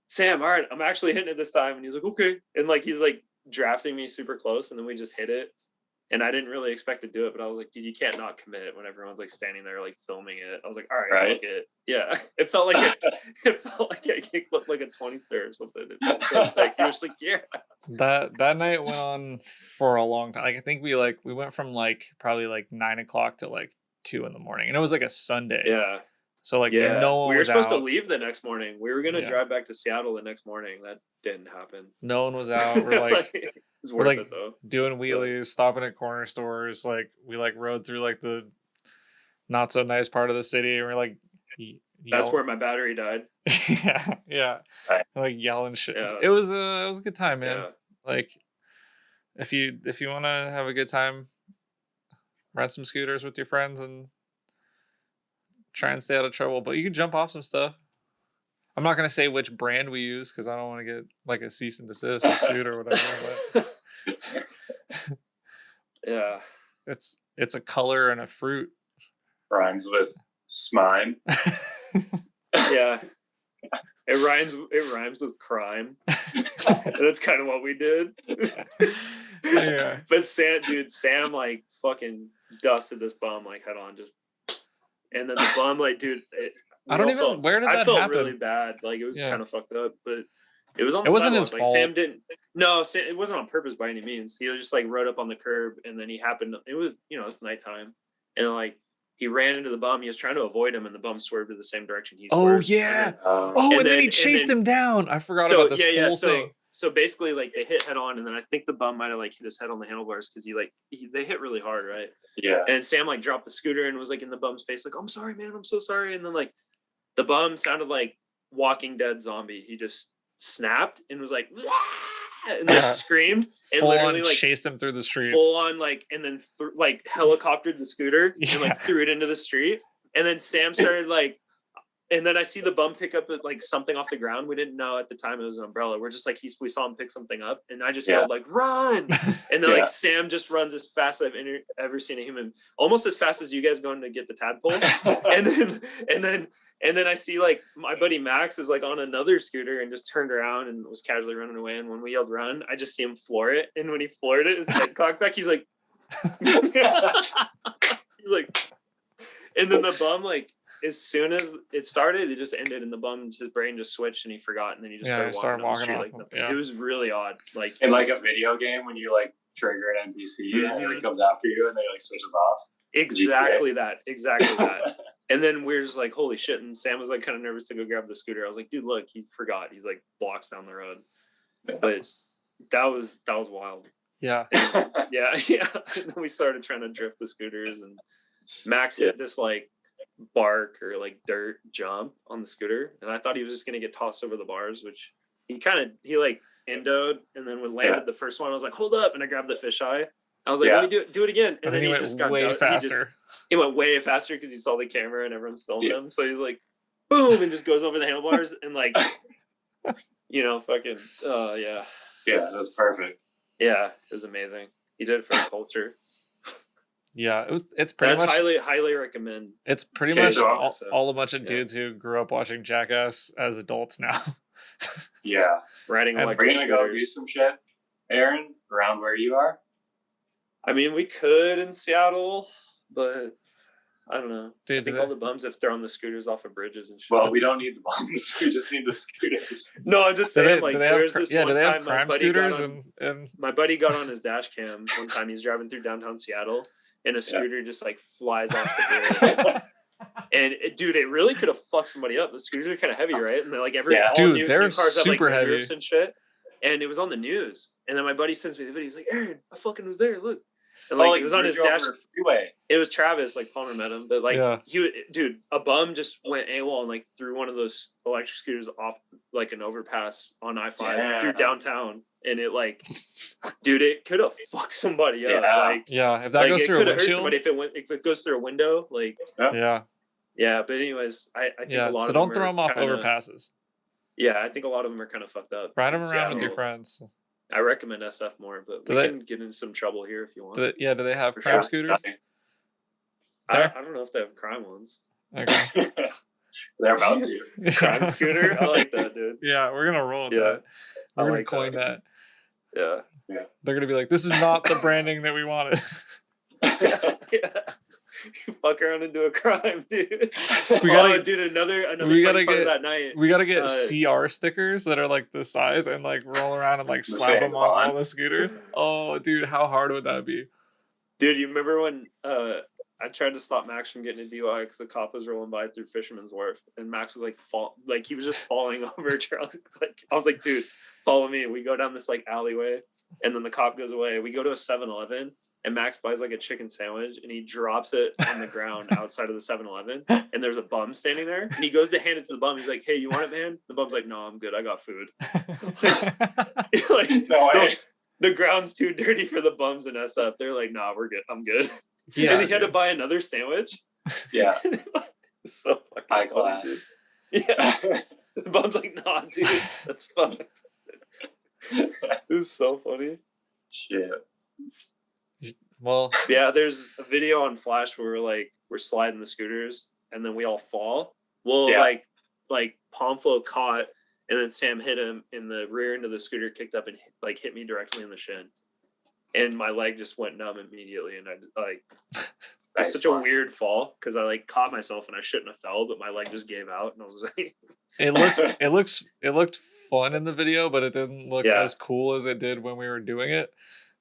Sam, all right, I'm actually hitting it this time. And he's like, okay. And like he's like drafting me super close, and then we just hit it. And I didn't really expect to do it, but I was like, dude, you can't not commit when everyone's like standing there like filming it. I was like, all right. Fuck it. Yeah. It felt like I kicked like a 20-stair or something. It felt so sick. He was like, yeah. That night went on for a long time. Like I think we went from like probably like 9 o'clock to like 2 in the morning, and it was like a Sunday. Yeah. So like no one we were supposed to leave the next morning. We were gonna drive back to Seattle the next morning. That didn't happen. No one was out. We're like it's worth it though. Doing wheelies, stopping at corner stores. Like we like rode through like the not so nice part of the city, and we're like That's where my battery died. yeah, Right. like yelling shit. Yeah. It was a good time, man. Yeah. Like if you want to have a good time, rent some scooters with your friends and try and stay out of trouble. But you can jump off some stuff. I'm not gonna say which brand we use because I don't want to get like a cease and desist or suit or whatever. But Yeah. it's a color and a fruit. Rhymes with smime. Yeah. It rhymes with crime. That's kind of what we did. Yeah. But Sam like fucking dusted this bum like head on, just, and then the bum like, dude, I don't even. Where did that I felt happen? really bad. Like it was Yeah. kind of fucked up, but it was on. The It wasn't sidewalk. his like fault. Sam didn't. No, it wasn't on purpose by any means. He was just like rode up on the curb, and then he happened. It was it's nighttime, and like he ran into the bum. He was trying to avoid him, and the bum swerved to the same direction he Oh swerved. yeah. And then he chased him down. I forgot about this whole thing. So basically, like they hit head on, and then I think the bum might have like hit his head on the handlebars because they hit really hard, right? Yeah. And Sam like dropped the scooter and was like in the bum's face, like, "I'm sorry, man, I'm so sorry." And then like the bum sounded like Walking Dead zombie. He just snapped and was like, "Wah!" and then screamed and full literally on like chased him through the streets. full on like, and then like helicoptered the scooter and like threw it into the street. And then Sam started like. And then I see the bum pick up like something off the ground. We didn't know at the time it was an umbrella. We're just like we saw him pick something up, and I just yelled like "run!" And then like Sam just runs as fast as I've ever seen a human, almost as fast as you guys going to get the tadpole. and then I see like my buddy Max is like on another scooter and just turned around and was casually running away. And when we yelled "run," I just see him floor it. And when he floored it, his head cocked back. He's like, he's like, and then the bum like. As soon as it started, it just ended, and the bum's his brain just switched, and he forgot, and then he just started walking down the street like nothing. It was really odd, like in like a video game when you like trigger an NPC and it comes after you, and they like switches off. Exactly that. And then we're just like, holy shit! And Sam was like kind of nervous to go grab the scooter. I was like, dude, look, he forgot. He's like blocks down the road, but that was wild. Yeah. Yeah. And then we started trying to drift the scooters, and Max hit this like bark or like dirt jump on the scooter, and I thought he was just gonna get tossed over the bars, which he like endoed, and then when landed the first one, I was like, hold up, and I grabbed the fisheye. I was like, let me do it again, and then he just got way faster. He went way faster because he saw the camera and everyone's filming him, so he's like boom and just goes over the handlebars and like fucking that was perfect. Yeah, it was amazing. He did it for the culture. Yeah, it's pretty much highly recommend. It's pretty much all a bunch of dudes who grew up watching Jackass as adults now. Yeah, riding electric scooters. We're gonna go do some shit, Aaron, around where you are. I mean, we could in Seattle, but I don't know. Dude, I think all the bums have thrown the scooters off of bridges and shit. Well, we don't need the bums. We just need the scooters. No, I'm just saying. There's this one time crime scooters and my buddy got on his dash cam one time. He's driving through downtown Seattle. And a scooter just like flies off the bridge. And dude, it really could have fucked somebody up. The scooters are kind of heavy, right? And they're like new cars have like roofs and shit. And it was on the news. And then my buddy sends me the video. He's like, Aaron, I fucking was there. Look. And like it was on his dash freeway. It was Travis, like Palmer met him, but like a bum just went AWOL and like threw one of those electric scooters off like an overpass on I-5 through downtown. And it like, dude, it could have fucked somebody up. Like, if that goes through a windshield, hurt somebody if it goes through a window. Like, yeah. But anyways, I think a lot of them don't throw them off overpasses. Yeah, I think a lot of them are kind of fucked up. Ride them around with your friends. I recommend SF more, but we can get into some trouble here if you want. Do they have crime scooters? I don't know if they have crime ones. Okay. They're about to. Crime scooter? I like that, dude. Yeah, we're gonna roll with that. We're gonna coin that. Yeah. They're gonna be like, this is not the branding that we wanted. You fuck around and do a crime, dude. Another we gotta get that night. We gotta get CR stickers that are like this size and like roll around and like slap them on all the scooters. Oh, dude, how hard would that be? Dude, you remember when I tried to stop Max from getting a DUI because the cop was rolling by through Fisherman's Wharf, and Max was like he was just falling over drunk. Like I was like, dude, follow me. We go down this like alleyway, and then the cop goes away. We go to a 7-Eleven, and Max buys like a chicken sandwich and he drops it on the ground outside of the 7-Eleven, and there's a bum standing there, and he goes to hand it to the bum. He's like, "Hey, you want it, man?" The bum's like, "No, I'm good. I got food." Like, the ground's too dirty for the bums in SF. They're like, "Nah, we're good. I'm good." Yeah, and he had to buy another sandwich. Yeah. So fucking high class. Dude. Yeah. The bum's like, "Nah, dude, that's fun." It was so funny. Shit. Well, yeah, there's a video on Flash where we're sliding the scooters and then we all fall. Well, like Pomflo caught, and then Sam hit him in the rear end of the scooter, kicked up and hit me directly in the shin, and my leg just went numb immediately. And it was such a weird fall because I caught myself and I shouldn't have fell, but my leg just gave out, and I was like, it looked fun in the video, but it didn't look as cool as it did when we were doing it.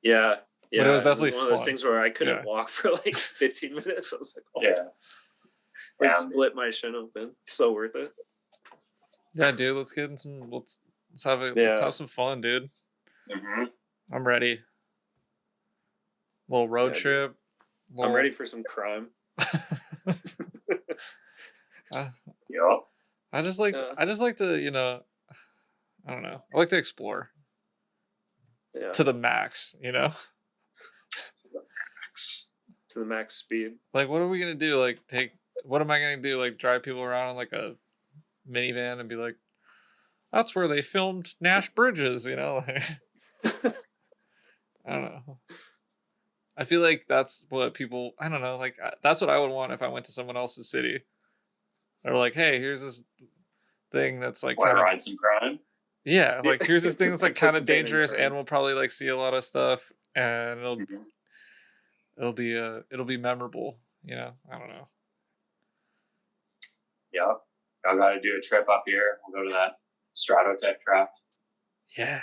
Yeah. Yeah, but it was definitely one of those things where I couldn't walk for 15 minutes. I was like, "Oh, yeah, split my shin open. So worth it." Yeah, dude. Let's get in some. Let's have some fun, dude. Mm-hmm. I'm ready. Little road trip. I'm ready for some crime. I just like to, I don't know. I like to explore. Yeah. To the max, To the max speed. Like, what are we gonna do? What am I gonna do? Like, drive people around in like a minivan and be like, "That's where they filmed Nash Bridges," I don't know. I feel like that's what people. I don't know. That's what I would want if I went to someone else's city. They're like, "Hey, here's this thing that's like kind of ride some crime." Yeah, here's this thing that's kind of dangerous, and we'll probably see a lot of stuff, and it'll be memorable. I don't know. Yeah, I got to do a trip up here. We'll go to that Stratotech track. Yeah,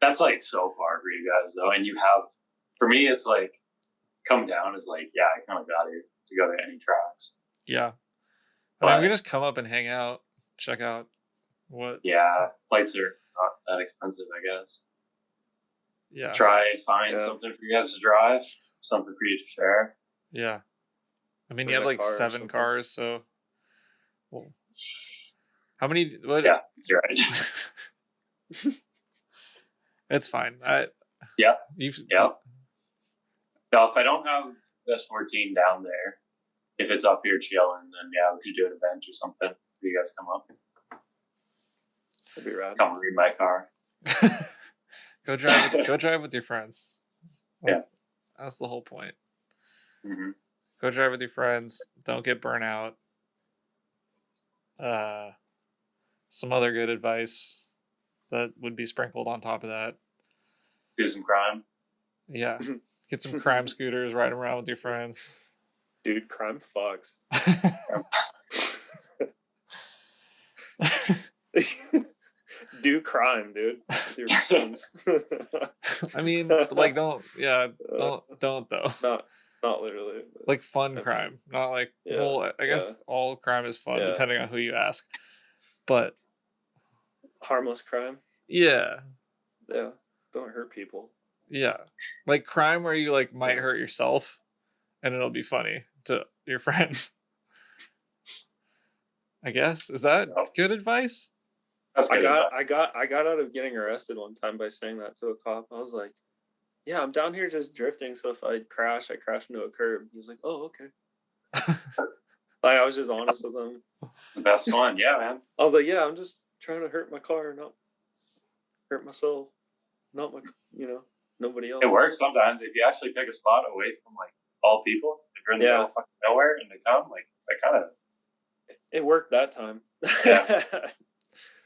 that's so far for you guys though, and you have. For me, it's come down is I kind of got to go to any tracks. Yeah, I mean, we just come up and hang out, check out what. Yeah, flights are not that expensive, I guess. Yeah. Try find something for you guys to drive, something for you to share. Yeah, I mean, you have 7 cars, so. Well, how many? What? Yeah, you're right. It's fine. Yeah. Now, if I don't have S14 down there, if it's up here chilling, then we should do an event or something. You guys come up. That'd be rad. Come read my car. Go drive with your friends. That's the whole point. Mm-hmm. Go drive with your friends. Don't get burnout. Some other good advice that would be sprinkled on top of that. Do some crime. Yeah. Get some crime scooters, ride around with your friends. Dude, crime fucks. Do crime, dude. With your friends. I mean, don't though. Not literally. Fun crime, not well, I guess all crime is fun depending on who you ask. But harmless crime. Yeah. Yeah. Don't hurt people. Yeah. Crime where you might hurt yourself and it'll be funny to your friends. I guess. Is that good advice? I got out of getting arrested one time by saying that to a cop. I was like, "Yeah, I'm down here just drifting, so if I crash into a curb." He was like, "Oh, okay." I was just honest with him. The best one, yeah, man. I was like, "Yeah, I'm just trying to hurt my car, not hurt myself, not my, nobody else." It works sometimes if you actually pick a spot away from all people. If you're in the middle of fucking nowhere and they come, that kind of. It worked that time. Yeah.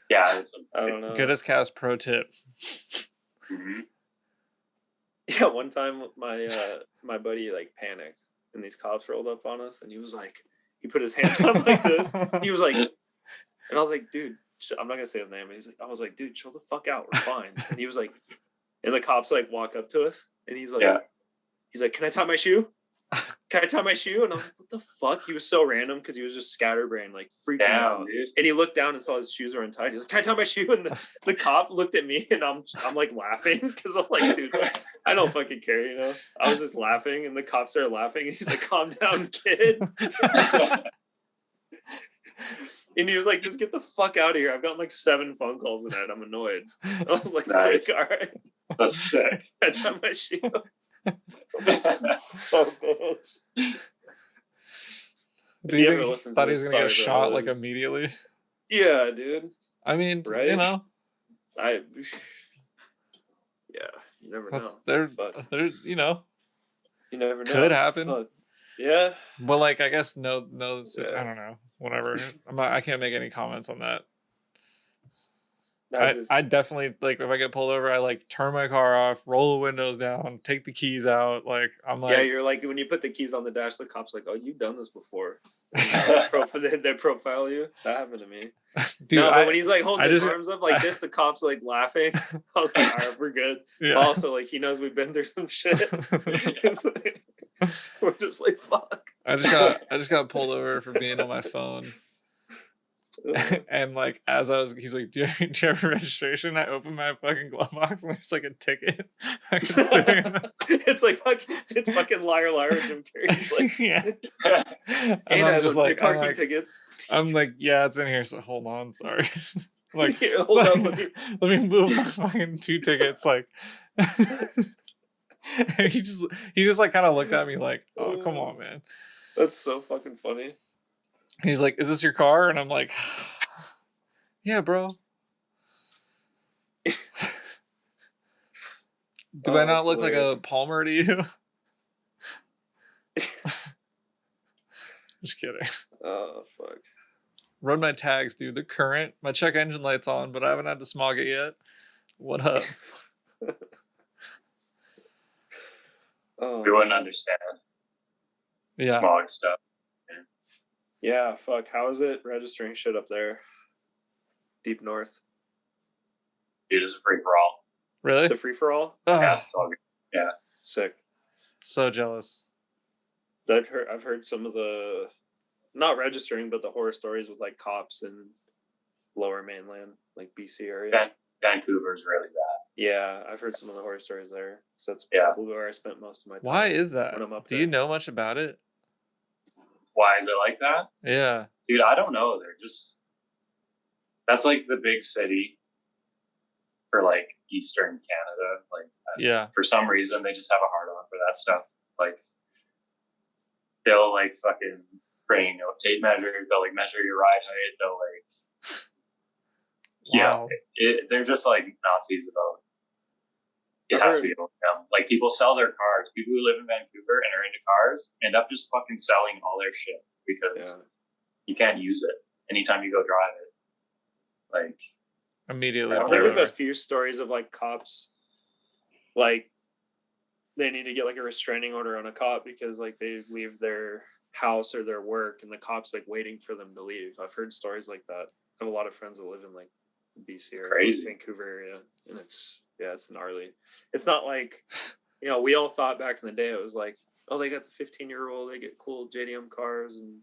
Yeah, I don't know. Goodest Cast pro tip. Mm-hmm. Yeah, one time my buddy panicked and these cops rolled up on us and he was he put his hands on this. He was and I was like, "Dude, I'm not gonna say his name." I was like, "Dude, chill the fuck out. We're fine." And he was and the cops walk up to us and he's like, "Can I tie my shoe?" can I tie my shoe? And I was like, what the fuck? He was so random because he was just scatterbrained, like freaking out. Dude. And he looked down and saw his shoes were untied. He's like, can I tie my shoe? And the cop looked at me and I'm like laughing because I'm like, dude, I don't fucking care, you know? I was just laughing and the cop started laughing and he's like, calm down, kid. And he was like, just get the fuck out of here. I've gotten like 7 phone calls tonight. I'm annoyed. I was like, nice. sick, all right. That's sick. I tied my shoe. So bitch. Do you think thought he was gonna get shot like immediately? Yeah, dude. I mean, right? You know. Yeah, you never know. There's you know. You never know. Could happen. Fuck. Yeah. But like, I guess no. Yeah. I don't know. Whatever. I can't make any comments on that. I definitely, like, if I get pulled over, I like turn my car off, roll the windows down, take the keys out. Like, I'm like, yeah, you're like, when you put the keys on the dash, the cop's like, oh, you've done this before. They profile you. That happened to me. Dude, no, but when he's like holding his arms up like this, the cop's like laughing. I was like, all right, we're good. Yeah. Also, like, he knows we've been through some shit. Like, we're just like, fuck. I just got pulled over for being on my phone. And like, he's like, do you have a registration? I opened my fucking glove box and there's like a ticket. It's like fucking liar Jim Carrey. He's like, yeah. And I'm just like, parking tickets. I'm like, yeah, it's in here. So hold on, sorry. Like, here, hold on, let me move my fucking 2 tickets. Like, and he just like kind of looked at me like, oh, come on, man. That's so fucking funny. He's like, is this your car? And I'm like, yeah, bro. Do I not look hilarious. Like a Palmer to you? Just kidding. Oh, fuck. Run my tags, dude. The current. My check engine light's on, but I haven't had to smog it yet. What up? We wouldn't understand. Yeah. Smog stuff. Yeah, fuck. How is it registering shit up there? Deep north. Dude, it's a free for all. Really? It's a free for all? Oh. Yeah, it's all good. Yeah. Sick. So jealous. I've heard some of the, not registering, but the horror stories with like cops in lower mainland, like BC area. Vancouver's really bad. Yeah, I've heard some of the horror stories there. So that's probably where I spent most of my time. Why is that? When I'm up Do there. you know much about it? Why is it like that? Yeah. Dude, I don't know. That's like the big city for like Eastern Canada. Like, yeah. For some reason, they just have a hard on for that stuff. Like, they'll like fucking bring tape measures. They'll like measure your ride height. They'll like, wow. They're just like Nazis about it. It has to be about them. Like, people sell their cars. People who live in Vancouver and are into cars end up just fucking selling all their shit because you can't use it anytime you go drive it. Like, I immediately. think there's a few stories of like cops, like they need to get like a restraining order on a cop because like they leave their house or their work and the cop's like waiting for them to leave. I've heard stories like that. I have a lot of friends that live in like BC or Vancouver area, and it's gnarly. It's not like, you know, we all thought back in the day it was like, oh, they got the 15-year-old, they get cool JDM cars and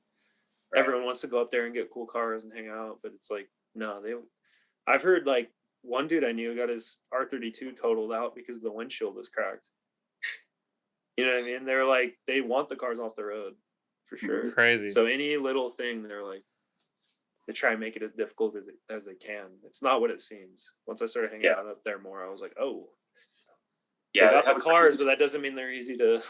everyone wants to go up there and get cool cars and hang out, but it's like, no, I've heard like one dude I knew got his R32 totaled out because the windshield was cracked. You know what I mean? They're like, they want the cars off the road for sure. Crazy. So any little thing, they're like, they try and make it as difficult as they can. It's not what it seems. Once I started hanging out up there more, I was like, oh, yeah, they got the cars, but that doesn't mean they're easy to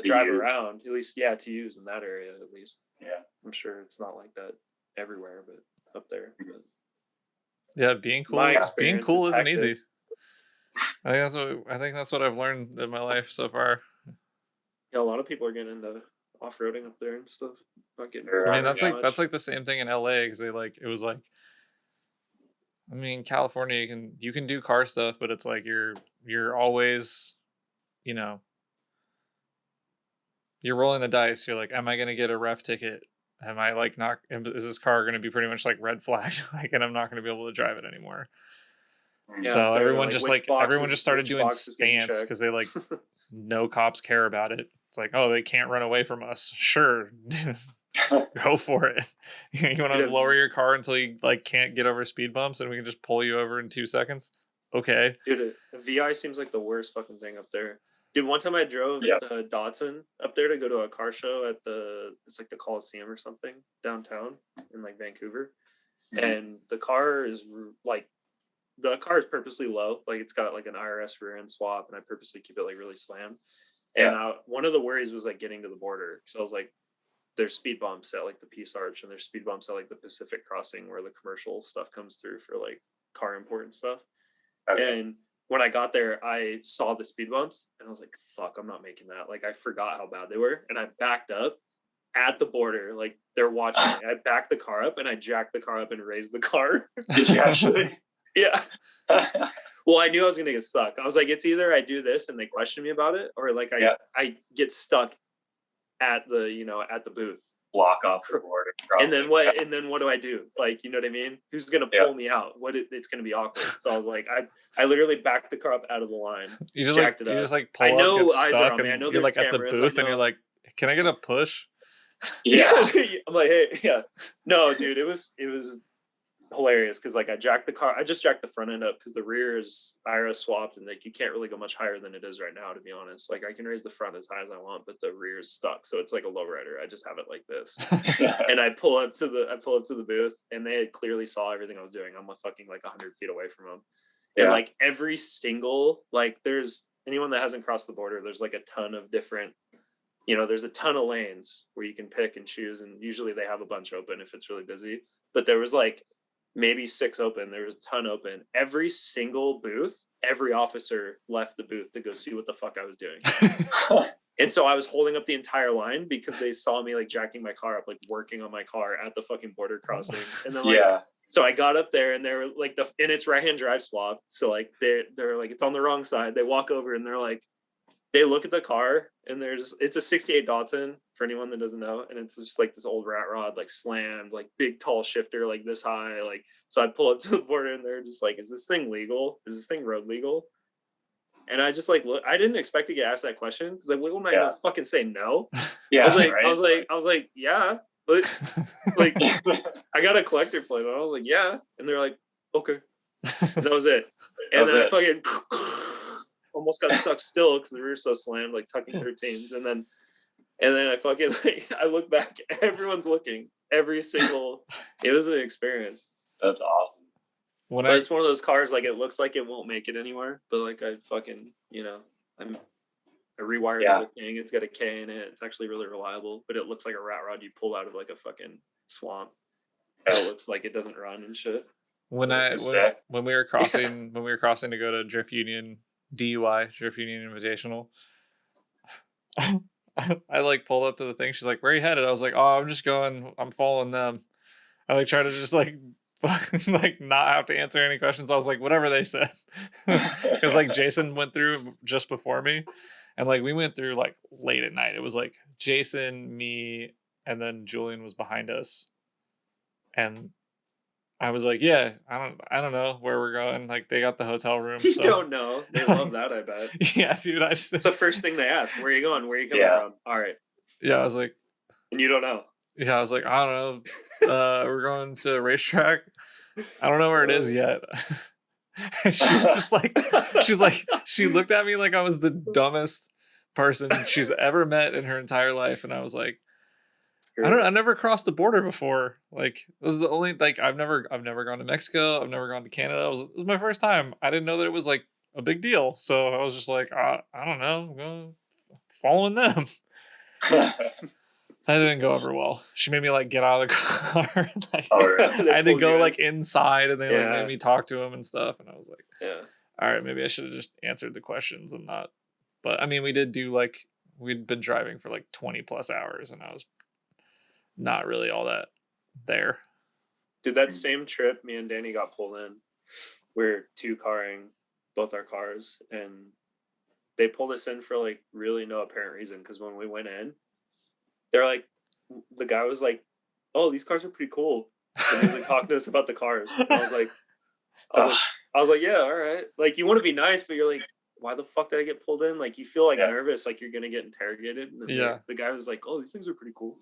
drive around. At least, to use in that area. At least, I'm sure it's not like that everywhere, but up there. But yeah, being cool isn't easy. I think that's what I've learned in my life so far. Yeah, a lot of people are getting into off-roading up there and stuff. Not getting. I mean, that's like the same thing in LA because it was like, I mean, California you can do car stuff, but it's like you're always, you know, you're rolling the dice. You're like, am I gonna get a ref ticket? Am I like not? Is this car gonna be pretty much like red flagged? Like, and I'm not gonna be able to drive it anymore. Yeah, so everyone just started doing stance because they like no cops care about it. It's like, oh, they can't run away from us. Sure. Go for it. You want to lower your car until you like can't get over speed bumps and we can just pull you over in 2 seconds? Okay. Dude, a VI seems like the worst fucking thing up there. Dude, one time I drove the Datsun up there to go to a car show at it's like the Coliseum or something downtown in like Vancouver. And the car is purposely low. Like it's got like an IRS rear end swap, and I purposely keep it like really slammed. And one of the worries was like getting to the border. So I was like, there's speed bumps at like the Peace Arch, and there's speed bumps at like the Pacific Crossing where the commercial stuff comes through for like car import and stuff. Okay. And when I got there, I saw the speed bumps and I was like, fuck, I'm not making that. Like I forgot how bad they were. And I backed up at the border. Like they're watching me. I backed the car up and I jacked the car up and raised the car. Did you actually? Yeah. Well, I knew I was going to get stuck. I was like, it's either I do this and they question me about it, or like I get stuck at the booth. Block off the border. And then what do I do? Like, you know what I mean? Who's going to pull me out? It's going to be awkward. So I was like, I literally backed the car up out of the line. You just like, pull I know up, get eyes stuck, are on me. I know you're like cameras, at the booth and you're like, can I get a push? Yeah. I'm like, hey, yeah. No, dude, it was hilarious because like I just jacked the front end up because the rear is IRS swapped and like you can't really go much higher than it is right now, to be honest. Like I can raise the front as high as I want, but the rear is stuck, so it's like a lowrider. I just have it like this. And I pull up to the booth and they had clearly saw everything I was doing. I'm fucking like 100 feet away from them. And like every single, like there's anyone that hasn't crossed the border, there's like a ton of different, there's a ton of lanes where you can pick and choose, and usually they have a bunch open if it's really busy, but there was like maybe 6 open. There was a ton open. Every single booth, every officer left the booth to go see what the fuck I was doing. And so I was holding up the entire line because they saw me like jacking my car up, like working on my car at the fucking border crossing. And then so I got up there and they were like and it's right-hand drive swap. So like they're like, it's on the wrong side. They walk over and they're like, they look at the car and it's a 68 Datsun for anyone that doesn't know. And it's just like this old rat rod, like slammed, like big, tall shifter, like this high. Like, so I pull up to the border and they're just like, is this thing legal? Is this thing road legal? And I just like, look, I didn't expect to get asked that question. Cause like, what am I gonna fucking say no? Yeah. I was like, yeah, but like, I got a collector plate. And I was like, yeah. And they're like, okay. And that was it. And then I fucking almost got stuck still because the rear's so slammed, like tucking 13s. And then I fucking like, I look back, everyone's looking, every single, it was an experience. That's awesome. It's one of those cars, like it looks like it won't make it anywhere, but like I fucking, I rewired the whole thing. It's got a K in it. It's actually really reliable, but it looks like a rat rod you pull out of like a fucking swamp. So it looks like it doesn't run and shit. When we were crossing to go to Drift Union DUI, Drift Union Invitational, I like pulled up to the thing. She's like, where are you headed? I was like, oh, I'm following them. I like try to just like like not have to answer any questions. I was like, whatever they said. Because like Jason went through just before me, and like we went through like late at night. It was like Jason, me, and then Julian was behind us. And I was like, yeah, I don't know where we're going. Like they got the hotel room. You don't know. They love that, I bet. Yeah, dude. It's the first thing they ask. Where are you going? Where are you coming from? All right. Yeah, I was like, and you don't know. Yeah, I was like, I don't know. We're going to a racetrack. I don't know where it is yet. And she looked at me like I was the dumbest person she's ever met in her entire life. And I was like, I never crossed the border before. Like it was the only, like, I've never gone to Mexico. I've never gone to Canada. It was my first time. I didn't know that it was like a big deal. So I was just like, I don't know. I'm going following them. That didn't go over well. She made me like get out of the car. Like, I had to go like inside, and they like made me talk to him and stuff. And I was like, all right, maybe I should have just answered the questions and not. But I mean, we did do like, we'd been driving for like 20 plus hours, and I was not really all that there. Dude, that same trip, me and Danny got pulled in. We're 2-carring both our cars, and they pulled us in for like really no apparent reason. Because when we went in, they're like, the guy was like, "Oh, these cars are pretty cool." And he was like talking to us about the cars. And I was like, yeah, all right. Like you want to be nice, but you're like, why the fuck did I get pulled in? Like, you feel like nervous, like you're gonna get interrogated. And then the guy was like, oh, these things are pretty cool.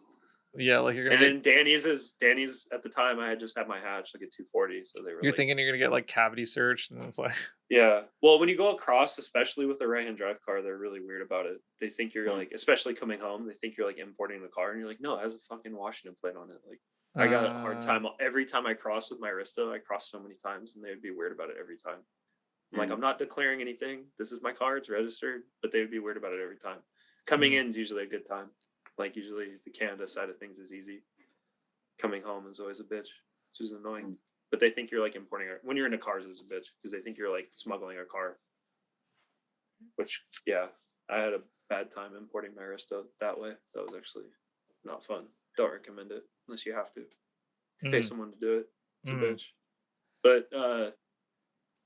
Yeah, like you're gonna. And then Danny's at the time I had just had my hatch like a 240, so they were. You're thinking you're gonna get like cavity searched, and it's like. Yeah, well, when you go across, especially with a right-hand drive car, they're really weird about it. They think you're like, especially coming home, they think you're like importing the car, and you're like, no, it has a fucking Washington plate on it. Like, I got a hard time every time I cross with my Arista. I cross so many times, and they would be weird about it every time. I'm like, I'm not declaring anything. This is my car. It's registered, but they would be weird about it every time. Coming in is usually a good time. Like, usually the Canada side of things is easy. Coming home is always a bitch, which is annoying. But they think you're like importing when you're into cars is a bitch because they think you're like smuggling a car. Which, yeah, I had a bad time importing my Arista that way. That was actually not fun. Don't recommend it unless you have to. Pay someone to do it. It's a bitch. But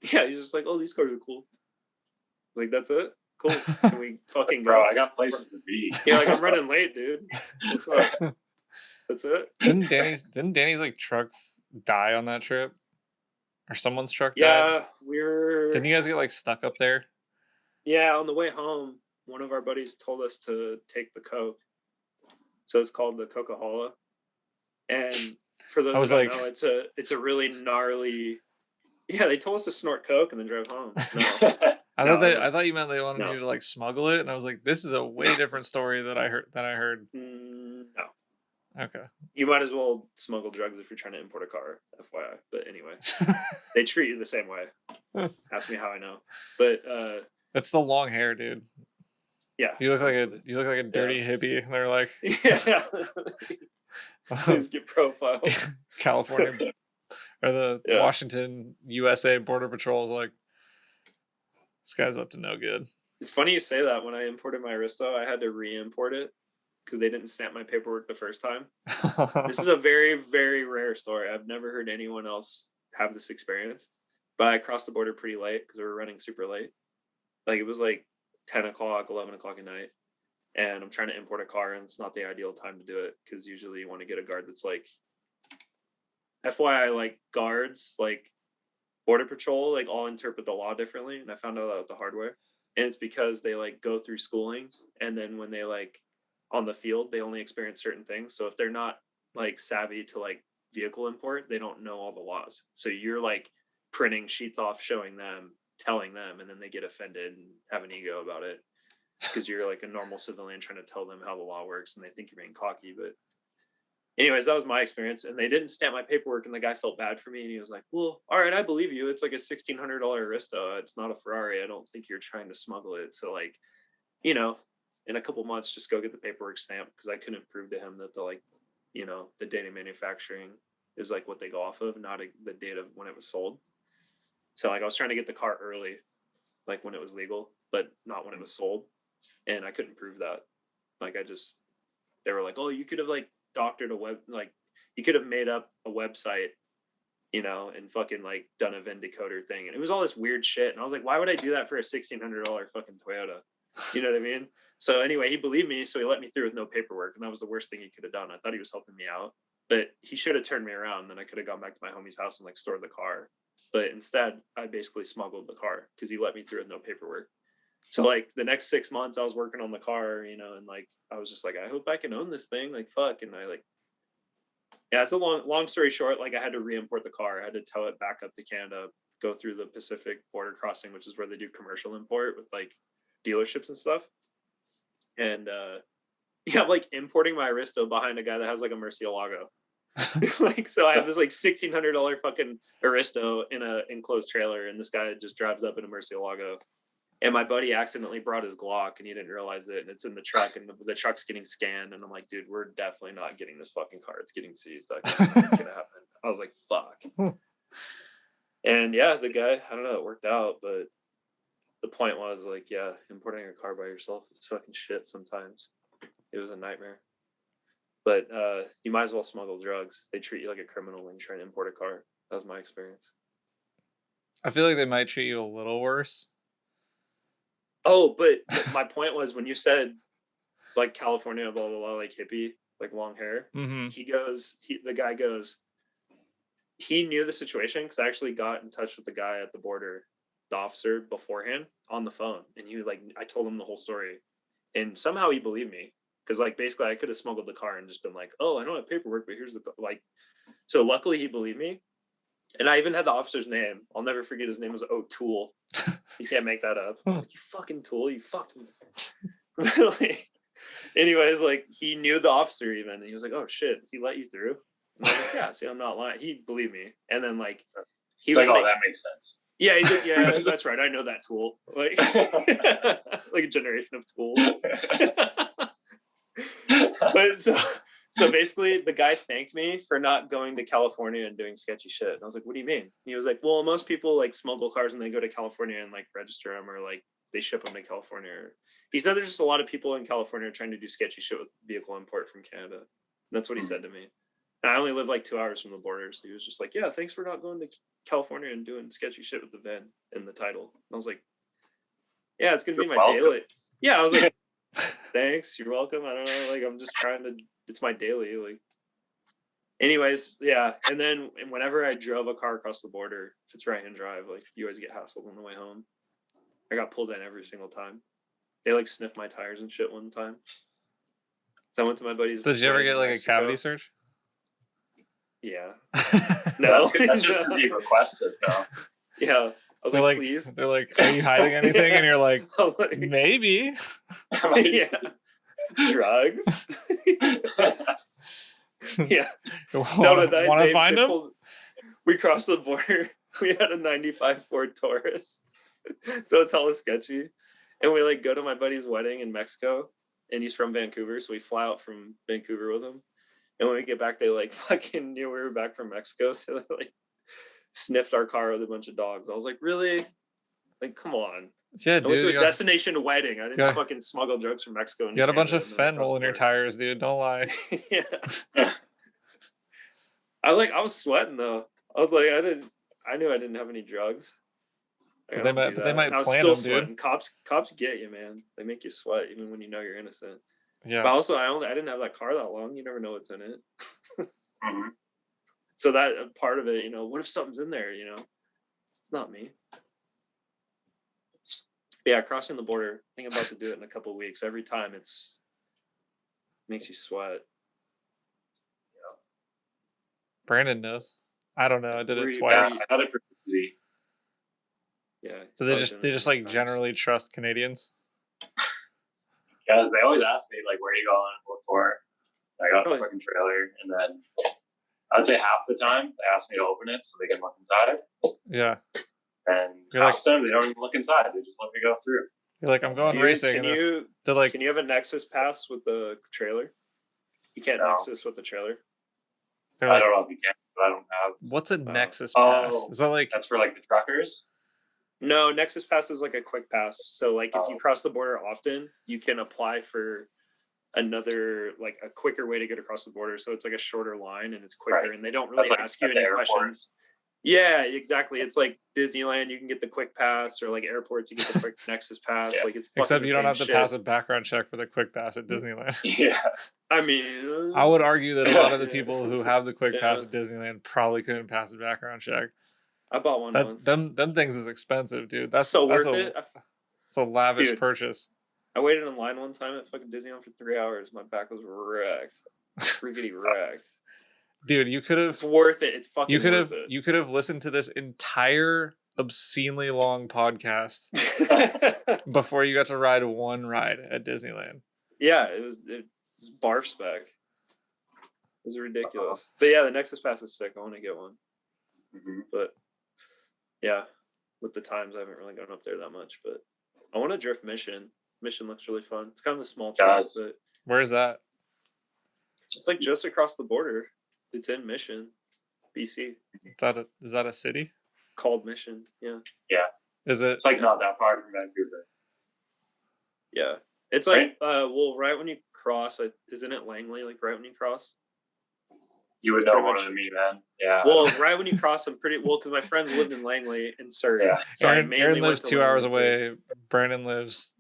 yeah, he's just like, oh, these cars are cool. I was like, that's it? Cool. Can we fucking go? Bro, I got places to be. Yeah, like I'm running late, dude. That's it. Didn't Danny's like truck die on that trip? Or someone's truck died? Yeah, Didn't you guys get like stuck up there? Yeah, on the way home, one of our buddies told us to take the Coke. So it's called the Coca-Cola. And for those who don't know, it's a really gnarly. Yeah, they told us to snort Coke and then drive home. No. I thought you meant they wanted you to like smuggle it, and I was like, this is a way different story that I heard. No. Okay. You might as well smuggle drugs if you're trying to import a car, FYI. But anyway, they treat you the same way. Ask me how I know. But it's the long hair, dude. Yeah. You look like a dirty hippie, and they're like, yeah. Please get profile. California or the Washington, USA Border Patrol is like, this guy's up to no good. It's funny you say that. When I imported my Aristo, I had to re-import it because they didn't stamp my paperwork the first time. This is a very, very rare story. I've never heard anyone else have this experience. But I crossed the border pretty late because we were running super late. Like, it was like 10 o'clock, 11 o'clock at night. And I'm trying to import a car, and it's not the ideal time to do it because usually you want to get a guard that's like, FYI, like guards, like Border Patrol, like all interpret the law differently. And I found out that the hard way. And it's because they like go through schoolings, and then when they like on the field, they only experience certain things. So if they're not like savvy to like vehicle import, they don't know all the laws. So you're like printing sheets off, showing them, telling them, and then they get offended and have an ego about it because you're like a normal civilian trying to tell them how the law works, and they think you're being cocky. But anyways, that was my experience, and they didn't stamp my paperwork, and the guy felt bad for me, and he was like, well, all right, I believe you. It's like a $1,600 Arista. It's not a Ferrari. I don't think you're trying to smuggle it. So like, you know, in a couple months, just go get the paperwork stamped, because I couldn't prove to him that the like, you know, the date of manufacturing is like what they go off of, not the date of when it was sold. So like I was trying to get the car early, like when it was legal, but not when it was sold. And I couldn't prove that. Like they were like, oh, you could have like doctored you could have made up a website, you know, and fucking like done a Venn decoder thing. And it was all this weird shit. And I was like, why would I do that for a $1,600 fucking Toyota? You know what I mean? So anyway, he believed me. So he let me through with no paperwork. And that was the worst thing he could have done. I thought he was helping me out, but he should have turned me around. Then I could have gone back to my homie's house and like stored the car. But instead, I basically smuggled the car because he let me through with no paperwork. So like the next 6 months I was working on the car, you know, and like, I was just like, I hope I can own this thing. Like, fuck. And I like, yeah, it's a long story short. Like I had to re-import the car. I had to tow it back up to Canada, go through the Pacific border crossing, which is where they do commercial import with like dealerships and stuff. And yeah, like importing my Aristo behind a guy that has like a Murcielago. Like, so I have this like $1,600 fucking Aristo in a enclosed trailer, and this guy just drives up in a Murcielago. And my buddy accidentally brought his Glock, and he didn't realize it, and it's in the truck, and the truck's getting scanned. And I'm like, dude, we're definitely not getting this fucking car. It's getting seized. It's gonna happen. I was like, fuck. And yeah, the guy, I don't know, it worked out, but the point was like, yeah, importing a car by yourself is fucking shit sometimes. It was a nightmare. But you might as well smuggle drugs. They treat you like a criminal when you try to import a car. That was my experience. I feel like they might treat you a little worse. Oh, but my point was when you said like California, blah, blah, blah, like hippie, like long hair, the guy goes, he knew the situation because I actually got in touch with the guy at the border the officer beforehand on the phone, and he was like, I told him the whole story, and somehow he believed me, because like basically I could have smuggled the car and just been like, oh, I don't have paperwork, but here's the like. So luckily he believed me, and I even had the officer's name. I'll never forget. His name was O'Toole. You can't make that up. I was like, you fucking tool, you fucked me. Like, anyways, like he knew the officer even, and he was like, oh shit, he let you through. And I was like, yeah, see, I'm not lying. He believed me, and then like he was like, oh, that makes sense. Yeah, he's like, yeah, that's right. I know that tool. Like, like a generation of tools. But so basically, the guy thanked me for not going to California and doing sketchy shit. And I was like, what do you mean? And he was like, well, most people like smuggle cars and they go to California and like register them, or like they ship them to California. He said there's just a lot of people in California trying to do sketchy shit with vehicle import from Canada. And that's what he said to me. And I only live like 2 hours from the border. So he was just like, yeah, thanks for not going to California and doing sketchy shit with the van in the title. And I was like, yeah, it's going to be my daily. Yeah, I was like, thanks, you're welcome. I don't know. Like, I'm just trying to, it's my daily. Like, anyways, yeah. And then whenever I drove a car across the border, if it's right hand drive, like you always get hassled on the way home. I got pulled in every single time. They like sniffed my tires and shit one time. So I went to my buddy's. Did you ever get like a cavity search? Yeah. No. That's just because you requested, though. Yeah. I was like, please. They're like, are you hiding anything? And you're like, maybe. Yeah. Drugs. Yeah. Want to find them? We crossed the border. We had a 95 Ford Taurus. So it's hella sketchy. And we like go to my buddy's wedding in Mexico, and he's from Vancouver. So we fly out from Vancouver with him. And when we get back, they like fucking knew we were back from Mexico. So they like sniffed our car with a bunch of dogs. I was like, really? Like, come on. Yeah, I went to a destination wedding. I didn't fucking smuggle drugs from Mexico. You got a bunch of fentanyl in your tires, dude. Don't lie. Yeah. I was sweating though. I was like, I knew I didn't have any drugs. But they might plant still them, sweating. dude. Cops get you, man. They make you sweat even when you know you're innocent. Yeah. But also, I didn't have that car that long. You never know what's in it. Mm-hmm. So that part of it, what if something's in there? It's not me. Yeah, crossing the border. I think I'm about to do it in a couple of weeks. Every time makes you sweat. Yeah. Brandon knows. I don't know. I did it twice. I had it for easy. Yeah. So they just like generally trust Canadians. Because they always ask me like, where are you going? What for? I got a fucking trailer, and then I would say half the time they ask me to open it so they can look inside. Yeah. And half the time they don't even look inside; they just let me go through. You're like, I'm going racing. Can you have a Nexus pass with the trailer? You can't Nexus with the trailer. I don't know if you can, but I don't have. What's a Nexus pass? Is that like that's for like the truckers? No, Nexus Pass is like a quick pass. So like if you cross the border often, you can apply for another, like a quicker way to get across the border. So it's like a shorter line and it's quicker, and they don't really ask you any questions. Yeah, exactly. It's like Disneyland, you can get the quick pass, or like airports, you get the quick Nexus Pass. Yeah. Like it's except you don't have to pass a background check for the quick pass at Disneyland. Yeah. I mean, I would argue that a lot of the people who have the quick pass at Disneyland probably couldn't pass a background check. I bought one once. Them things is expensive, dude. That's worth it. It's a lavish purchase. I waited in line one time at fucking Disneyland for 3 hours. My back was wrecked. Freaking wrecked. Dude, you could have. It's worth it. It's fucking worth it. You could have listened to this entire obscenely long podcast before you got to ride one ride at Disneyland. Yeah, it was barf spec. It was ridiculous. But yeah, the Nexus Pass is sick. I want to get one. Mm-hmm. But yeah, with the times, I haven't really gone up there that much. But I want to drift Mission. Mission looks really fun. It's kind of a small town, but where is that? It's like just across the border. It's in Mission, BC. Is that a city? Called Mission, yeah. Yeah. Is it? It's like not that far from Vancouver. Yeah. It's like, right when you cross, isn't it Langley? Like right when you cross? You would know more than me, man. Yeah. Well, right when you cross, because my friends lived in Langley in Surrey. Yeah. So Aaron lives 2 hours away. Brandon lives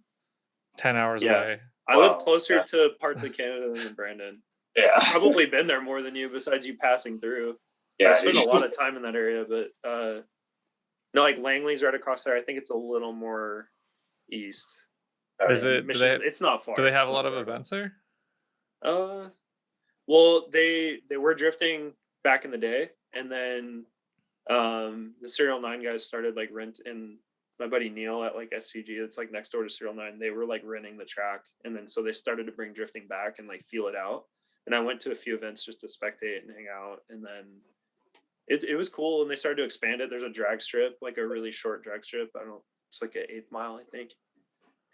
10 hours away. I live closer to parts of Canada than Brandon. Yeah. I've probably been there more than you, besides you passing through. Yeah. I spent a lot of time in that area, but No, like Langley's right across there. I think it's a little more east. Is it? It's not far. Do they have a lot of events there? Well, they were drifting back in the day, and then the Serial 9 guys started like and my buddy Neil at like SCG, it's like next door to Serial 9, they were like renting the track, and then so they started to bring drifting back and like feel it out. And I went to a few events just to spectate and hang out, and then it was cool, and they started to expand it. There's a drag strip, like a really short drag strip. It's like an 8th mile, I think.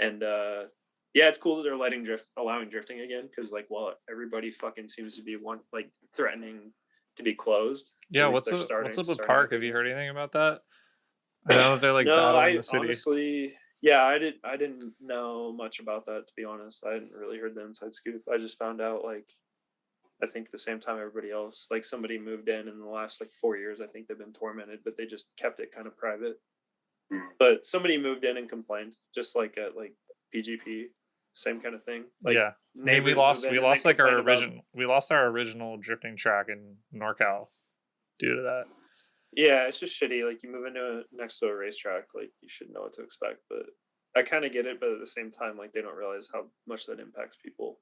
And yeah, it's cool that they're allowing drifting again, because like, well, everybody fucking seems to be threatening to be closed. Yeah, what's up with Park? Have you heard anything about that? I know they're like battling the city. Honestly, yeah, I didn't know much about that, to be honest. I hadn't really heard the inside scoop. I just found out like, I think the same time everybody else, like somebody moved in the last like 4 years. I think they've been tormented, but they just kept it kind of private. But somebody moved in and complained, just like at like PGP, same kind of thing. Like, yeah, we lost like we lost our original drifting track in NorCal due to that. Yeah, it's just shitty. Like, you move next to a racetrack, like you should know what to expect. But I kind of get it, but at the same time, like, they don't realize how much that impacts people.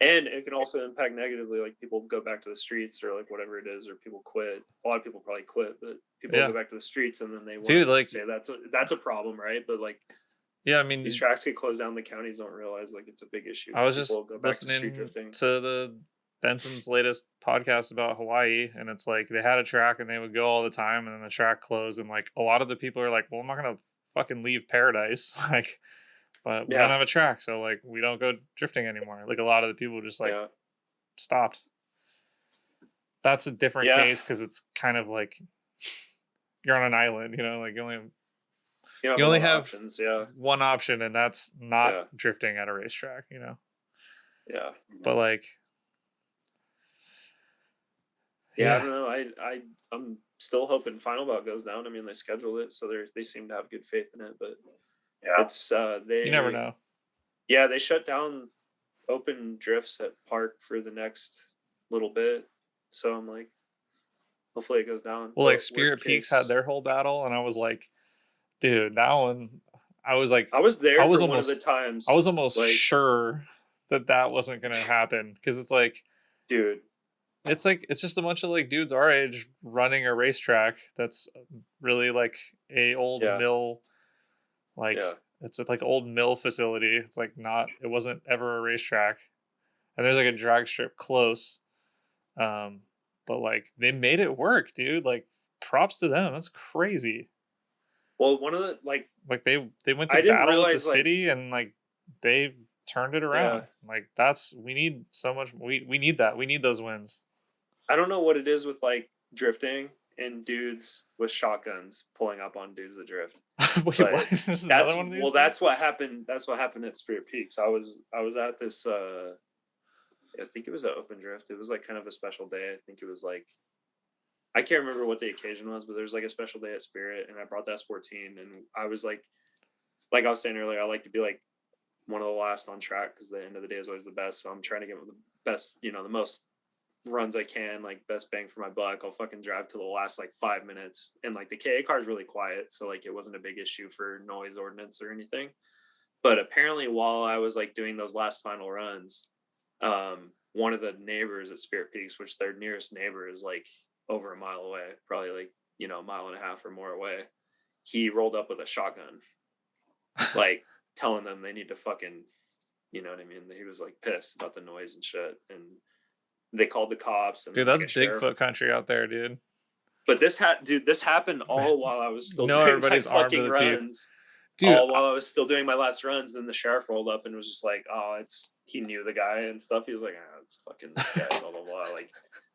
And it can also impact negatively, like people go back to the streets or like whatever it is, or people quit. A lot of people probably quit, but people go back to the streets, and then they say that's a problem, right? But like, yeah, I mean, these tracks get closed down. The counties don't realize like it's a big issue. I was just listening to the Benson's latest podcast about Hawaii, and it's like they had a track and they would go all the time, and then the track closed, and like a lot of the people are like, well, I'm not gonna fucking leave paradise, like, but we don't have a track, so like we don't go drifting anymore. Like a lot of the people just like stopped. That's a different case, because it's kind of like you're on an island, you know, like you only have options, one option, and that's not drifting at a racetrack, you know. Yeah, but like, I don't know. I'm still hoping Final Bout goes down. I mean, they scheduled it, so they seem to have good faith in it. But it's you never know. Yeah, they shut down open drifts at Park for the next little bit, so I'm like, hopefully it goes down. Well, like Spirit Peaks had their whole battle, and I was like, dude, that one. I was like, I was there for one of the times. I was almost like, sure that wasn't gonna happen, because it's like, dude, it's like, it's just a bunch of like dudes our age running a racetrack that's really like a old mill, like it's like an old mill facility. It's like it wasn't ever a racetrack, and there's like a drag strip close, but like they made it work, dude. Like, props to them. That's crazy. Well, one of the like they went to battle with the city, and like they turned it around. Like, we need so much. We need that. We need those wins. I don't know what it is with like drifting and dudes with shotguns pulling up on dudes that drift. Wait, what? That's what happened. That's what happened at Spirit Peaks. I was at this. I think it was an open drift. It was like kind of a special day. I think it was like, I can't remember what the occasion was, but there was like a special day at Spirit, and I brought the S14, and I was like I was saying earlier, I like to be like one of the last on track, because the end of the day is always the best. So I'm trying to get the best, the most runs I can, like best bang for my buck. I'll fucking drive to the last like 5 minutes, and like the KA car is really quiet, so like it wasn't a big issue for noise ordinance or anything. But apparently, while I was like doing those last final runs, one of the neighbors at Spirit Peaks, which their nearest neighbor is like over a mile away, probably like, a mile and a half or more away, he rolled up with a shotgun, like telling them they need to fucking, you know what I mean? He was like pissed about the noise and shit, and they called the cops. And dude, that's Bigfoot country out there, dude. But this happened all while I was still doing my fucking runs. Dude, all while I was still doing my last runs. Then the sheriff rolled up and was just like, "Oh, he knew the guy and stuff." He was like, "It's fucking this guy." Blah blah blah. Like,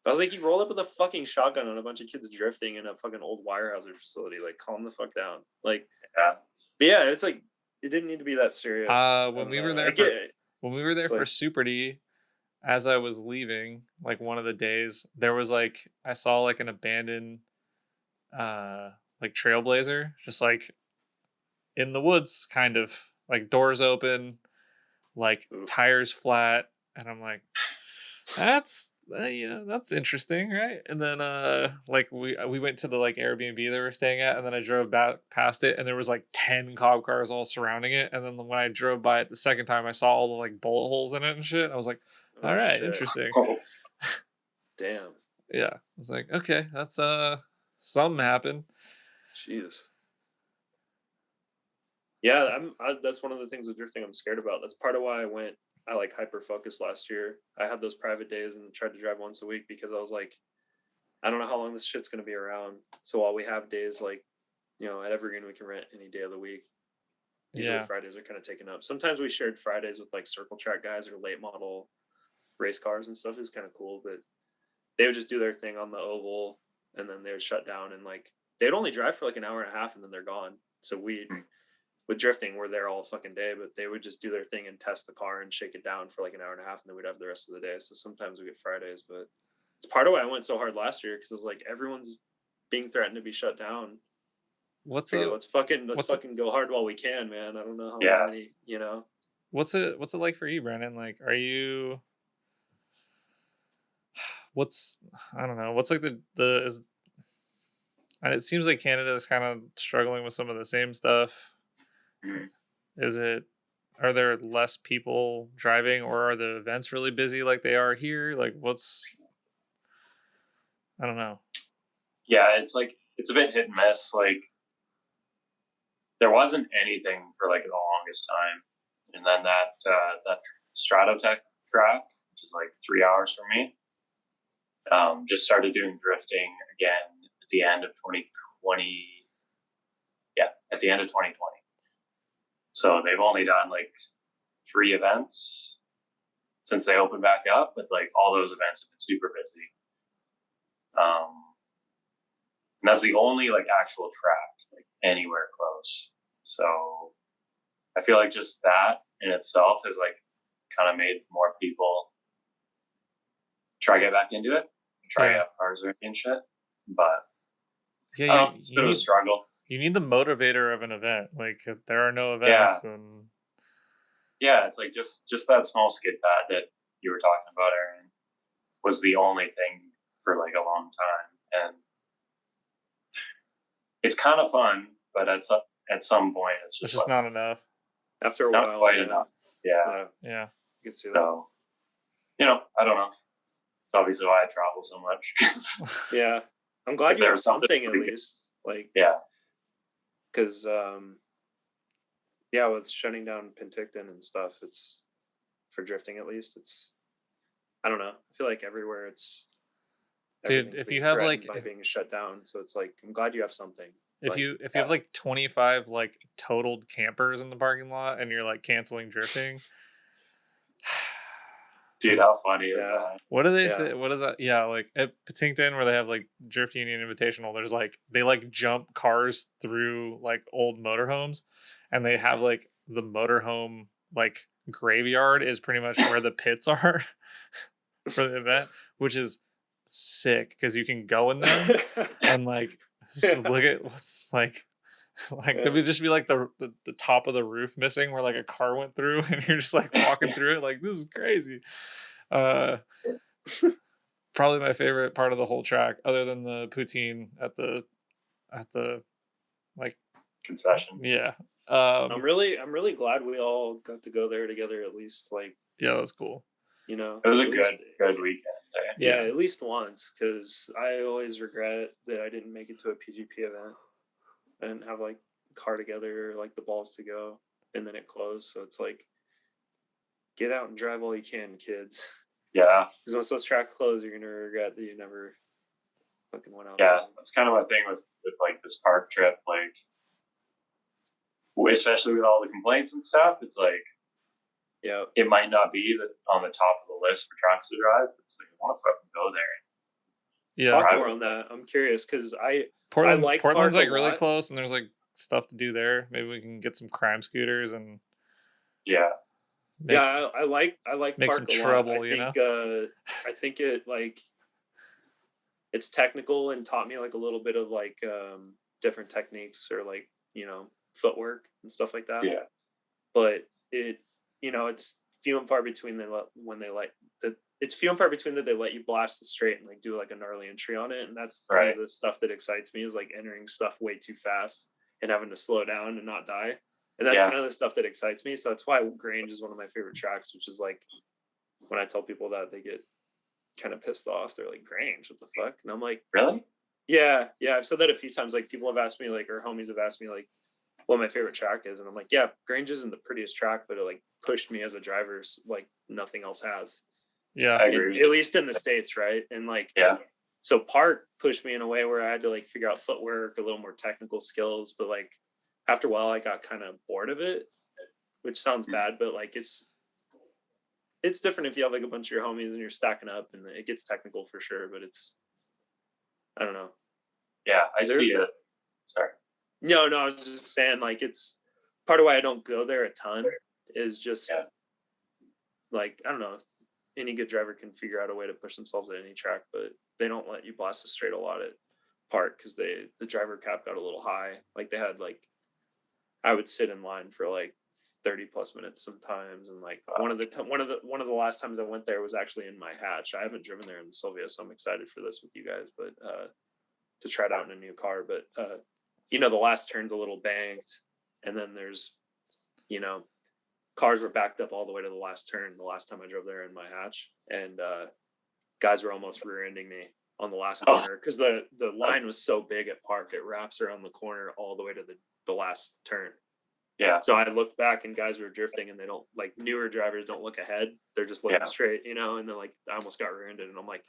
I was like, he rolled up with a fucking shotgun on a bunch of kids drifting in a fucking old Weyerhaeuser facility. Like, calm the fuck down. Like, but yeah, it's like, it didn't need to be that serious. When we were there for Super D, as I was leaving, like one of the days, there was like, I saw like an abandoned like Trailblazer, just like in the woods, kind of like doors open, like tires flat, and I'm like, that's that's interesting, right? And then like we went to the like Airbnb they were staying at, and then I drove back past it, and there was like 10 cop cars all surrounding it. And then when I drove by it the second time, I saw all the like bullet holes in it and shit. I was like, all Oh right, shit! interesting. Damn. Yeah, I was like, okay, that's something happened. Jeez. Yeah, that's one of the things with drifting I'm scared about. That's part of why I like hyper focused last year. I had those private days and tried to drive once a week because I was like, I don't know how long this shit's gonna be around. So while we have days like, at Evergreen we can rent any day of the week. Usually Fridays are kind of taken up. Sometimes we shared Fridays with like circle track guys or late model race cars and stuff. It was kind of cool, but they would just do their thing on the oval and then they would shut down and like they'd only drive for like an hour and a half and then they're gone. So with drifting, we're there all fucking day, but they would just do their thing and test the car and shake it down for like an hour and a half, and then we'd have the rest of the day. So sometimes we get Fridays, but it's part of why I went so hard last year because it was like everyone's being threatened to be shut down. Let's fucking go hard while we can, man. I don't know how many, What's it like for you, Brandon? Like, are you? I don't know. What's like and it seems like Canada is kind of struggling with some of the same stuff. Are there less people driving, or are the events really busy like they are here? Like I don't know. Yeah, it's a bit hit and miss. Like there wasn't anything for like the longest time. And then that Stratotech track, which is like 3 hours from me, just started doing drifting again at the end of 2020. Yeah, at the end of 2020. So they've only done like 3 events since they opened back up, but like all those events have been super busy. And that's the only like actual track like anywhere close. So I feel like just that in itself has like kind of made more people try to get back into it, try to get cars and shit. But it's a bit of a struggle. You need the motivator of an event. Like if there are no events, then it's like just that small skid pad that you were talking about, Aaron, was the only thing for like a long time, and it's kind of fun, but at some point it's just not enough. After a not while, quite enough. Yeah. You can see that. So, I don't know. It's obviously why I travel so much. Yeah, I'm glad you have something at least. Like, because with shutting down Penticton and stuff, it's for drifting at least. It's I don't know. I feel like everywhere it's dude. If you have like by being shut down, so it's like I'm glad you have something. If you have like 25 like totaled campers in the parking lot and you're like canceling drifting. Dude, how funny is that? What do they say? What is that? Yeah, like at Penticton where they have like Drift Union Invitational, there's like they like jump cars through like old motorhomes, and they have like the motorhome like graveyard is pretty much where the pits are for the event, which is sick because you can go in there and like look at like there would just be like the top of the roof missing where like a car went through, and you're just like walking through it like this is crazy. Probably my favorite part of the whole track, other than the poutine at the like concession. Yeah. I'm really glad we all got to go there together at least. Like, yeah, that was cool. It was a good weekend. Yeah, at least once, because I always regret that I didn't make it to a PGP event. I didn't have like car together, like the balls to go, and then it closed. So it's like, get out and drive all you can, kids. Yeah. Because once those tracks close, you're gonna regret that you never fucking went out. Yeah, that's kind of my thing with like this park trip, like especially with all the complaints and stuff. It's like, it might not be on the top of the list for tracks to drive. But it's like I want to fucking go there. Talk more on that. I'm curious because Portland's like really close, and there's like stuff to do there. Maybe we can get some crime scooters and I like make Park some a trouble. lot. I think it like it's technical and taught me like a little bit of like different techniques or like footwork and stuff like that. Yeah, but it it's few and far between when they like it's few and far between that they let you blast the straight and like do like a gnarly entry on it. And that's kind of the stuff that excites me, is like entering stuff way too fast and having to slow down and not die. And that's kind of the stuff that excites me. So that's why Grange is one of my favorite tracks, which is like, when I tell people that, they get kind of pissed off. They're like, Grange, what the fuck? And I'm like, really? Yeah. I've said that a few times. Like, people have asked me, like, or homies have asked me, like, what my favorite track is. And I'm like, yeah, Grange isn't the prettiest track, but it like pushed me as a driver like nothing else has. Yeah, I agree. At least in the States, right? And like, so Park pushed me in a way where I had to like figure out footwork, a little more technical skills. But like after a while, I got kind of bored of it, which sounds bad, but like it's different if you have like a bunch of your homies and you're stacking up, and it gets technical for sure. But I don't know. Yeah, I see it. Sorry. No, I was just saying, like, it's part of why I don't go there a ton is just like, I don't know. Any good driver can figure out a way to push themselves at any track, but they don't let you blast a straight a lot at Park because the driver cap got a little high. Like, they had like, I would sit in line for like 30 plus minutes sometimes, and like one of the last times I went there was actually in my hatch. I haven't driven there in the Sylvia, so I'm excited for this with you guys, but to try it out in a new car. But you know, the last turn's a little banked, and then there's, you know, cars were backed up all the way to the last turn the last time I drove there in my hatch, and guys were almost rear-ending me on the last corner because the line was so big at Park, it wraps around the corner all the way to the last turn. Yeah. So I looked back and guys were drifting, and they don't, like, newer drivers don't look ahead. They're just looking straight, you know, and then like I almost got rear-ended, and I'm like,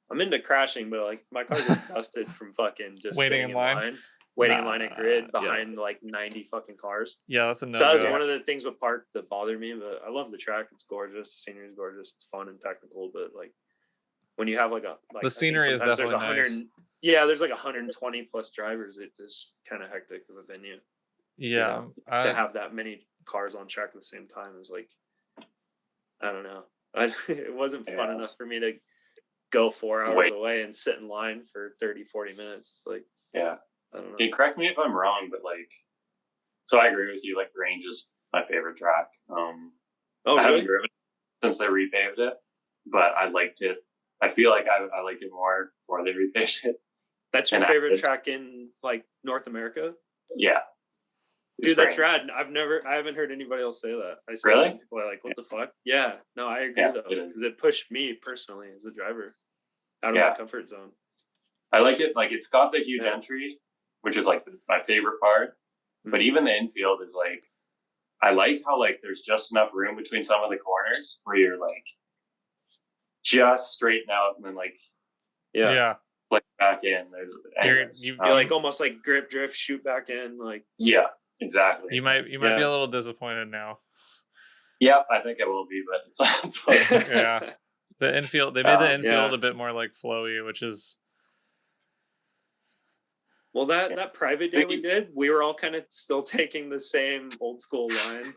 I'm into crashing, but like my car gets dusted from fucking just waiting in line at grid behind like 90 fucking cars. Yeah, that's a no. So that was one of the things with Park that bothered me, but I love the track. It's gorgeous. The scenery is gorgeous. It's fun and technical, but like when you have like the scenery is definitely nice. Yeah, there's like 120 plus drivers. It is kind of hectic of a venue. Yeah, you know, to have that many cars on track at the same time is like, I don't know. It wasn't fun enough for me to go 4 hours away and sit in line for 30-40 minutes. Like, I don't know. Okay, correct me if I'm wrong, but like, so I agree with you. Like, Grange is my favorite track. I haven't driven it since they repaved it, but I liked it. I feel like I liked it more before they repaved it. That's your favorite track in like North America? Yeah. Dude, that's rad. I haven't heard anybody else say that. I say really? People are like, what the fuck? Yeah. No, I agree though. Because it pushed me personally as a driver out of my comfort zone. I like it. Like, it's got the huge entry, which is like my favorite part. Mm-hmm. But even the infield is like, I like how like there's just enough room between some of the corners where you're like just straighten out and then like flick back in. You're like almost like grip drift, shoot back in, like exactly. You might be a little disappointed now. Yeah, I think I will be, but it's yeah. The infield, they made the infield a bit more like flowy, which is. Well, that private day we did, we were all kind of still taking the same old school line.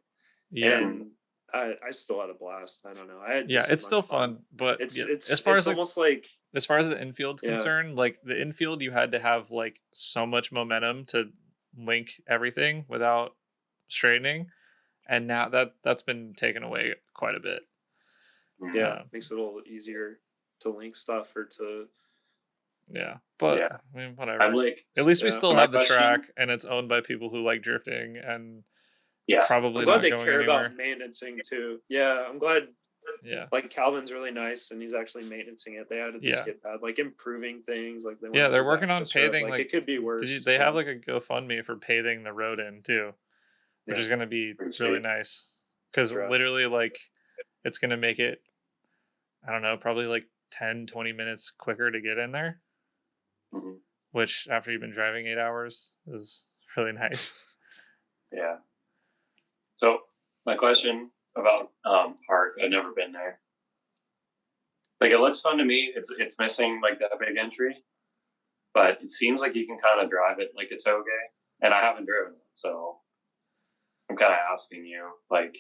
Yeah. And I still had a blast. I don't know. It's still fun, but it's as far as almost like as far as the infield's concerned, like the infield, you had to have like so much momentum to link everything without straightening, and now that's been taken away quite a bit. Yeah, makes it a little easier to link stuff or to. Yeah, but I mean, whatever. I'm like, at least we still have the track, and it's owned by people who like drifting, and probably I'm glad not they going care anywhere. about maintaining too. Yeah, I'm glad. Yeah, like Calvin's really nice, and he's actually maintaining it. They added the skid pad, like improving things. Like they're working on paving. Like it could be worse. They have like a GoFundMe for paving the road in too, which is going to be really nice because literally like it's going to make it, I don't know, probably like 10-20 minutes quicker to get in there. Mm-hmm. Which after you've been driving 8 hours is really nice. Yeah. So my question about Park, I've never been there. Like, it looks fun to me. It's missing like that big entry, but it seems like you can kind of drive it like a toge, and I haven't driven it, so I'm kind of asking you, like,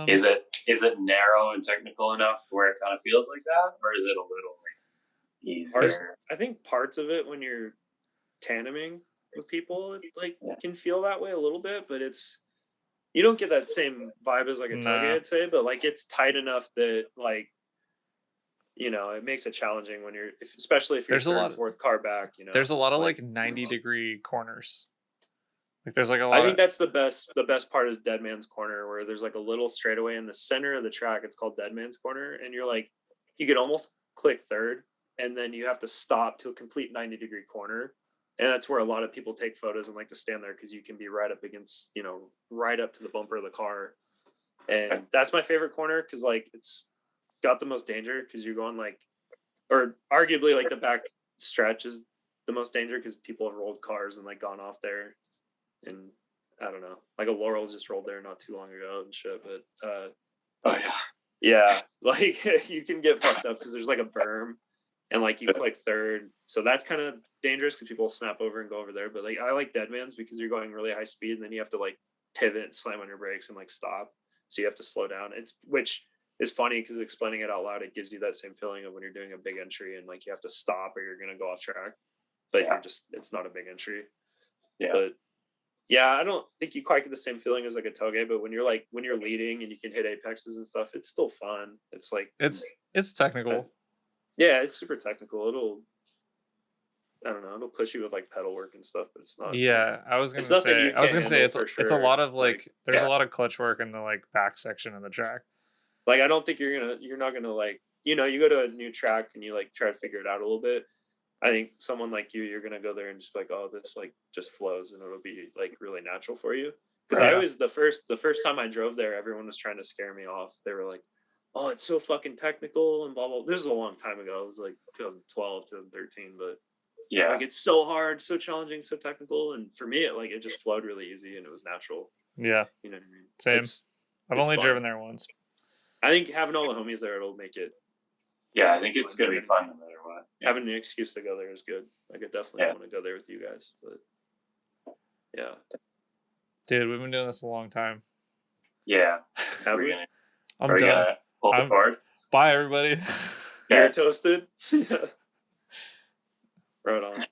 is it narrow and technical enough to where it kind of feels like that, or is it a little easier? I think parts of it when you're tandeming with people, it like can feel that way a little bit, but you don't get that same vibe as like a toge, I'd say, but like it's tight enough that like it makes it challenging when especially if you're There's a third lot or fourth car back. There's a lot of like 90-degree corners. Like there's like a lot. I think that's the best part is Dead Man's Corner, where there's like a little straightaway in the center of the track. It's called Dead Man's Corner, and you're like, you could almost click third, and then you have to stop to a complete 90-degree corner, and that's where a lot of people take photos and like to stand there because you can be right up against, right up to the bumper of the car, and that's my favorite corner because like it's got the most danger because you're going like, or arguably like the back stretch is the most danger because people have rolled cars and like gone off there. And I don't know, like a Laurel just rolled there not too long ago and shit. But yeah, like you can get fucked up because there's like a berm, and like you click third, so that's kind of dangerous because people snap over and go over there. But like I like Deadman's because you're going really high speed, and then you have to like pivot and slam on your brakes and like stop, so you have to slow down. Which is funny because explaining it out loud, it gives you that same feeling of when you're doing a big entry and like you have to stop or you're gonna go off track, but it's not a big entry. Yeah. But yeah, I don't think you quite get the same feeling as like a tailgate, but when you're leading and you can hit apexes and stuff, it's still fun. It's like it's technical. Yeah, it's super technical. I don't know, it'll push you with like pedal work and stuff, but it's not. Yeah, I was gonna say it's a lot of like there's a lot of clutch work in the like back section of the track. Like I don't think you're not gonna like, you go to a new track and you like try to figure it out a little bit. I think someone like you're gonna go there and just be like, oh, this like just flows and it'll be like really natural for you. Because I always the first time I drove there, everyone was trying to scare me off. They were like, oh, it's so fucking technical and blah blah. This is a long time ago. It was like 2012, 2013, but yeah, like it's so hard, so challenging, so technical. And for me, it just flowed really easy and it was natural. Yeah, you know what I mean. Same. I've only driven there once. I think having all the homies there, it'll make it. Yeah, I think it's gonna be fun no matter what. Having an excuse to go there is good. I could definitely want to go there with you guys, but yeah. Dude, we've been doing this a long time. Yeah. Have we? I'm done. Pull the cord? Bye, everybody. You're toasted. Right on.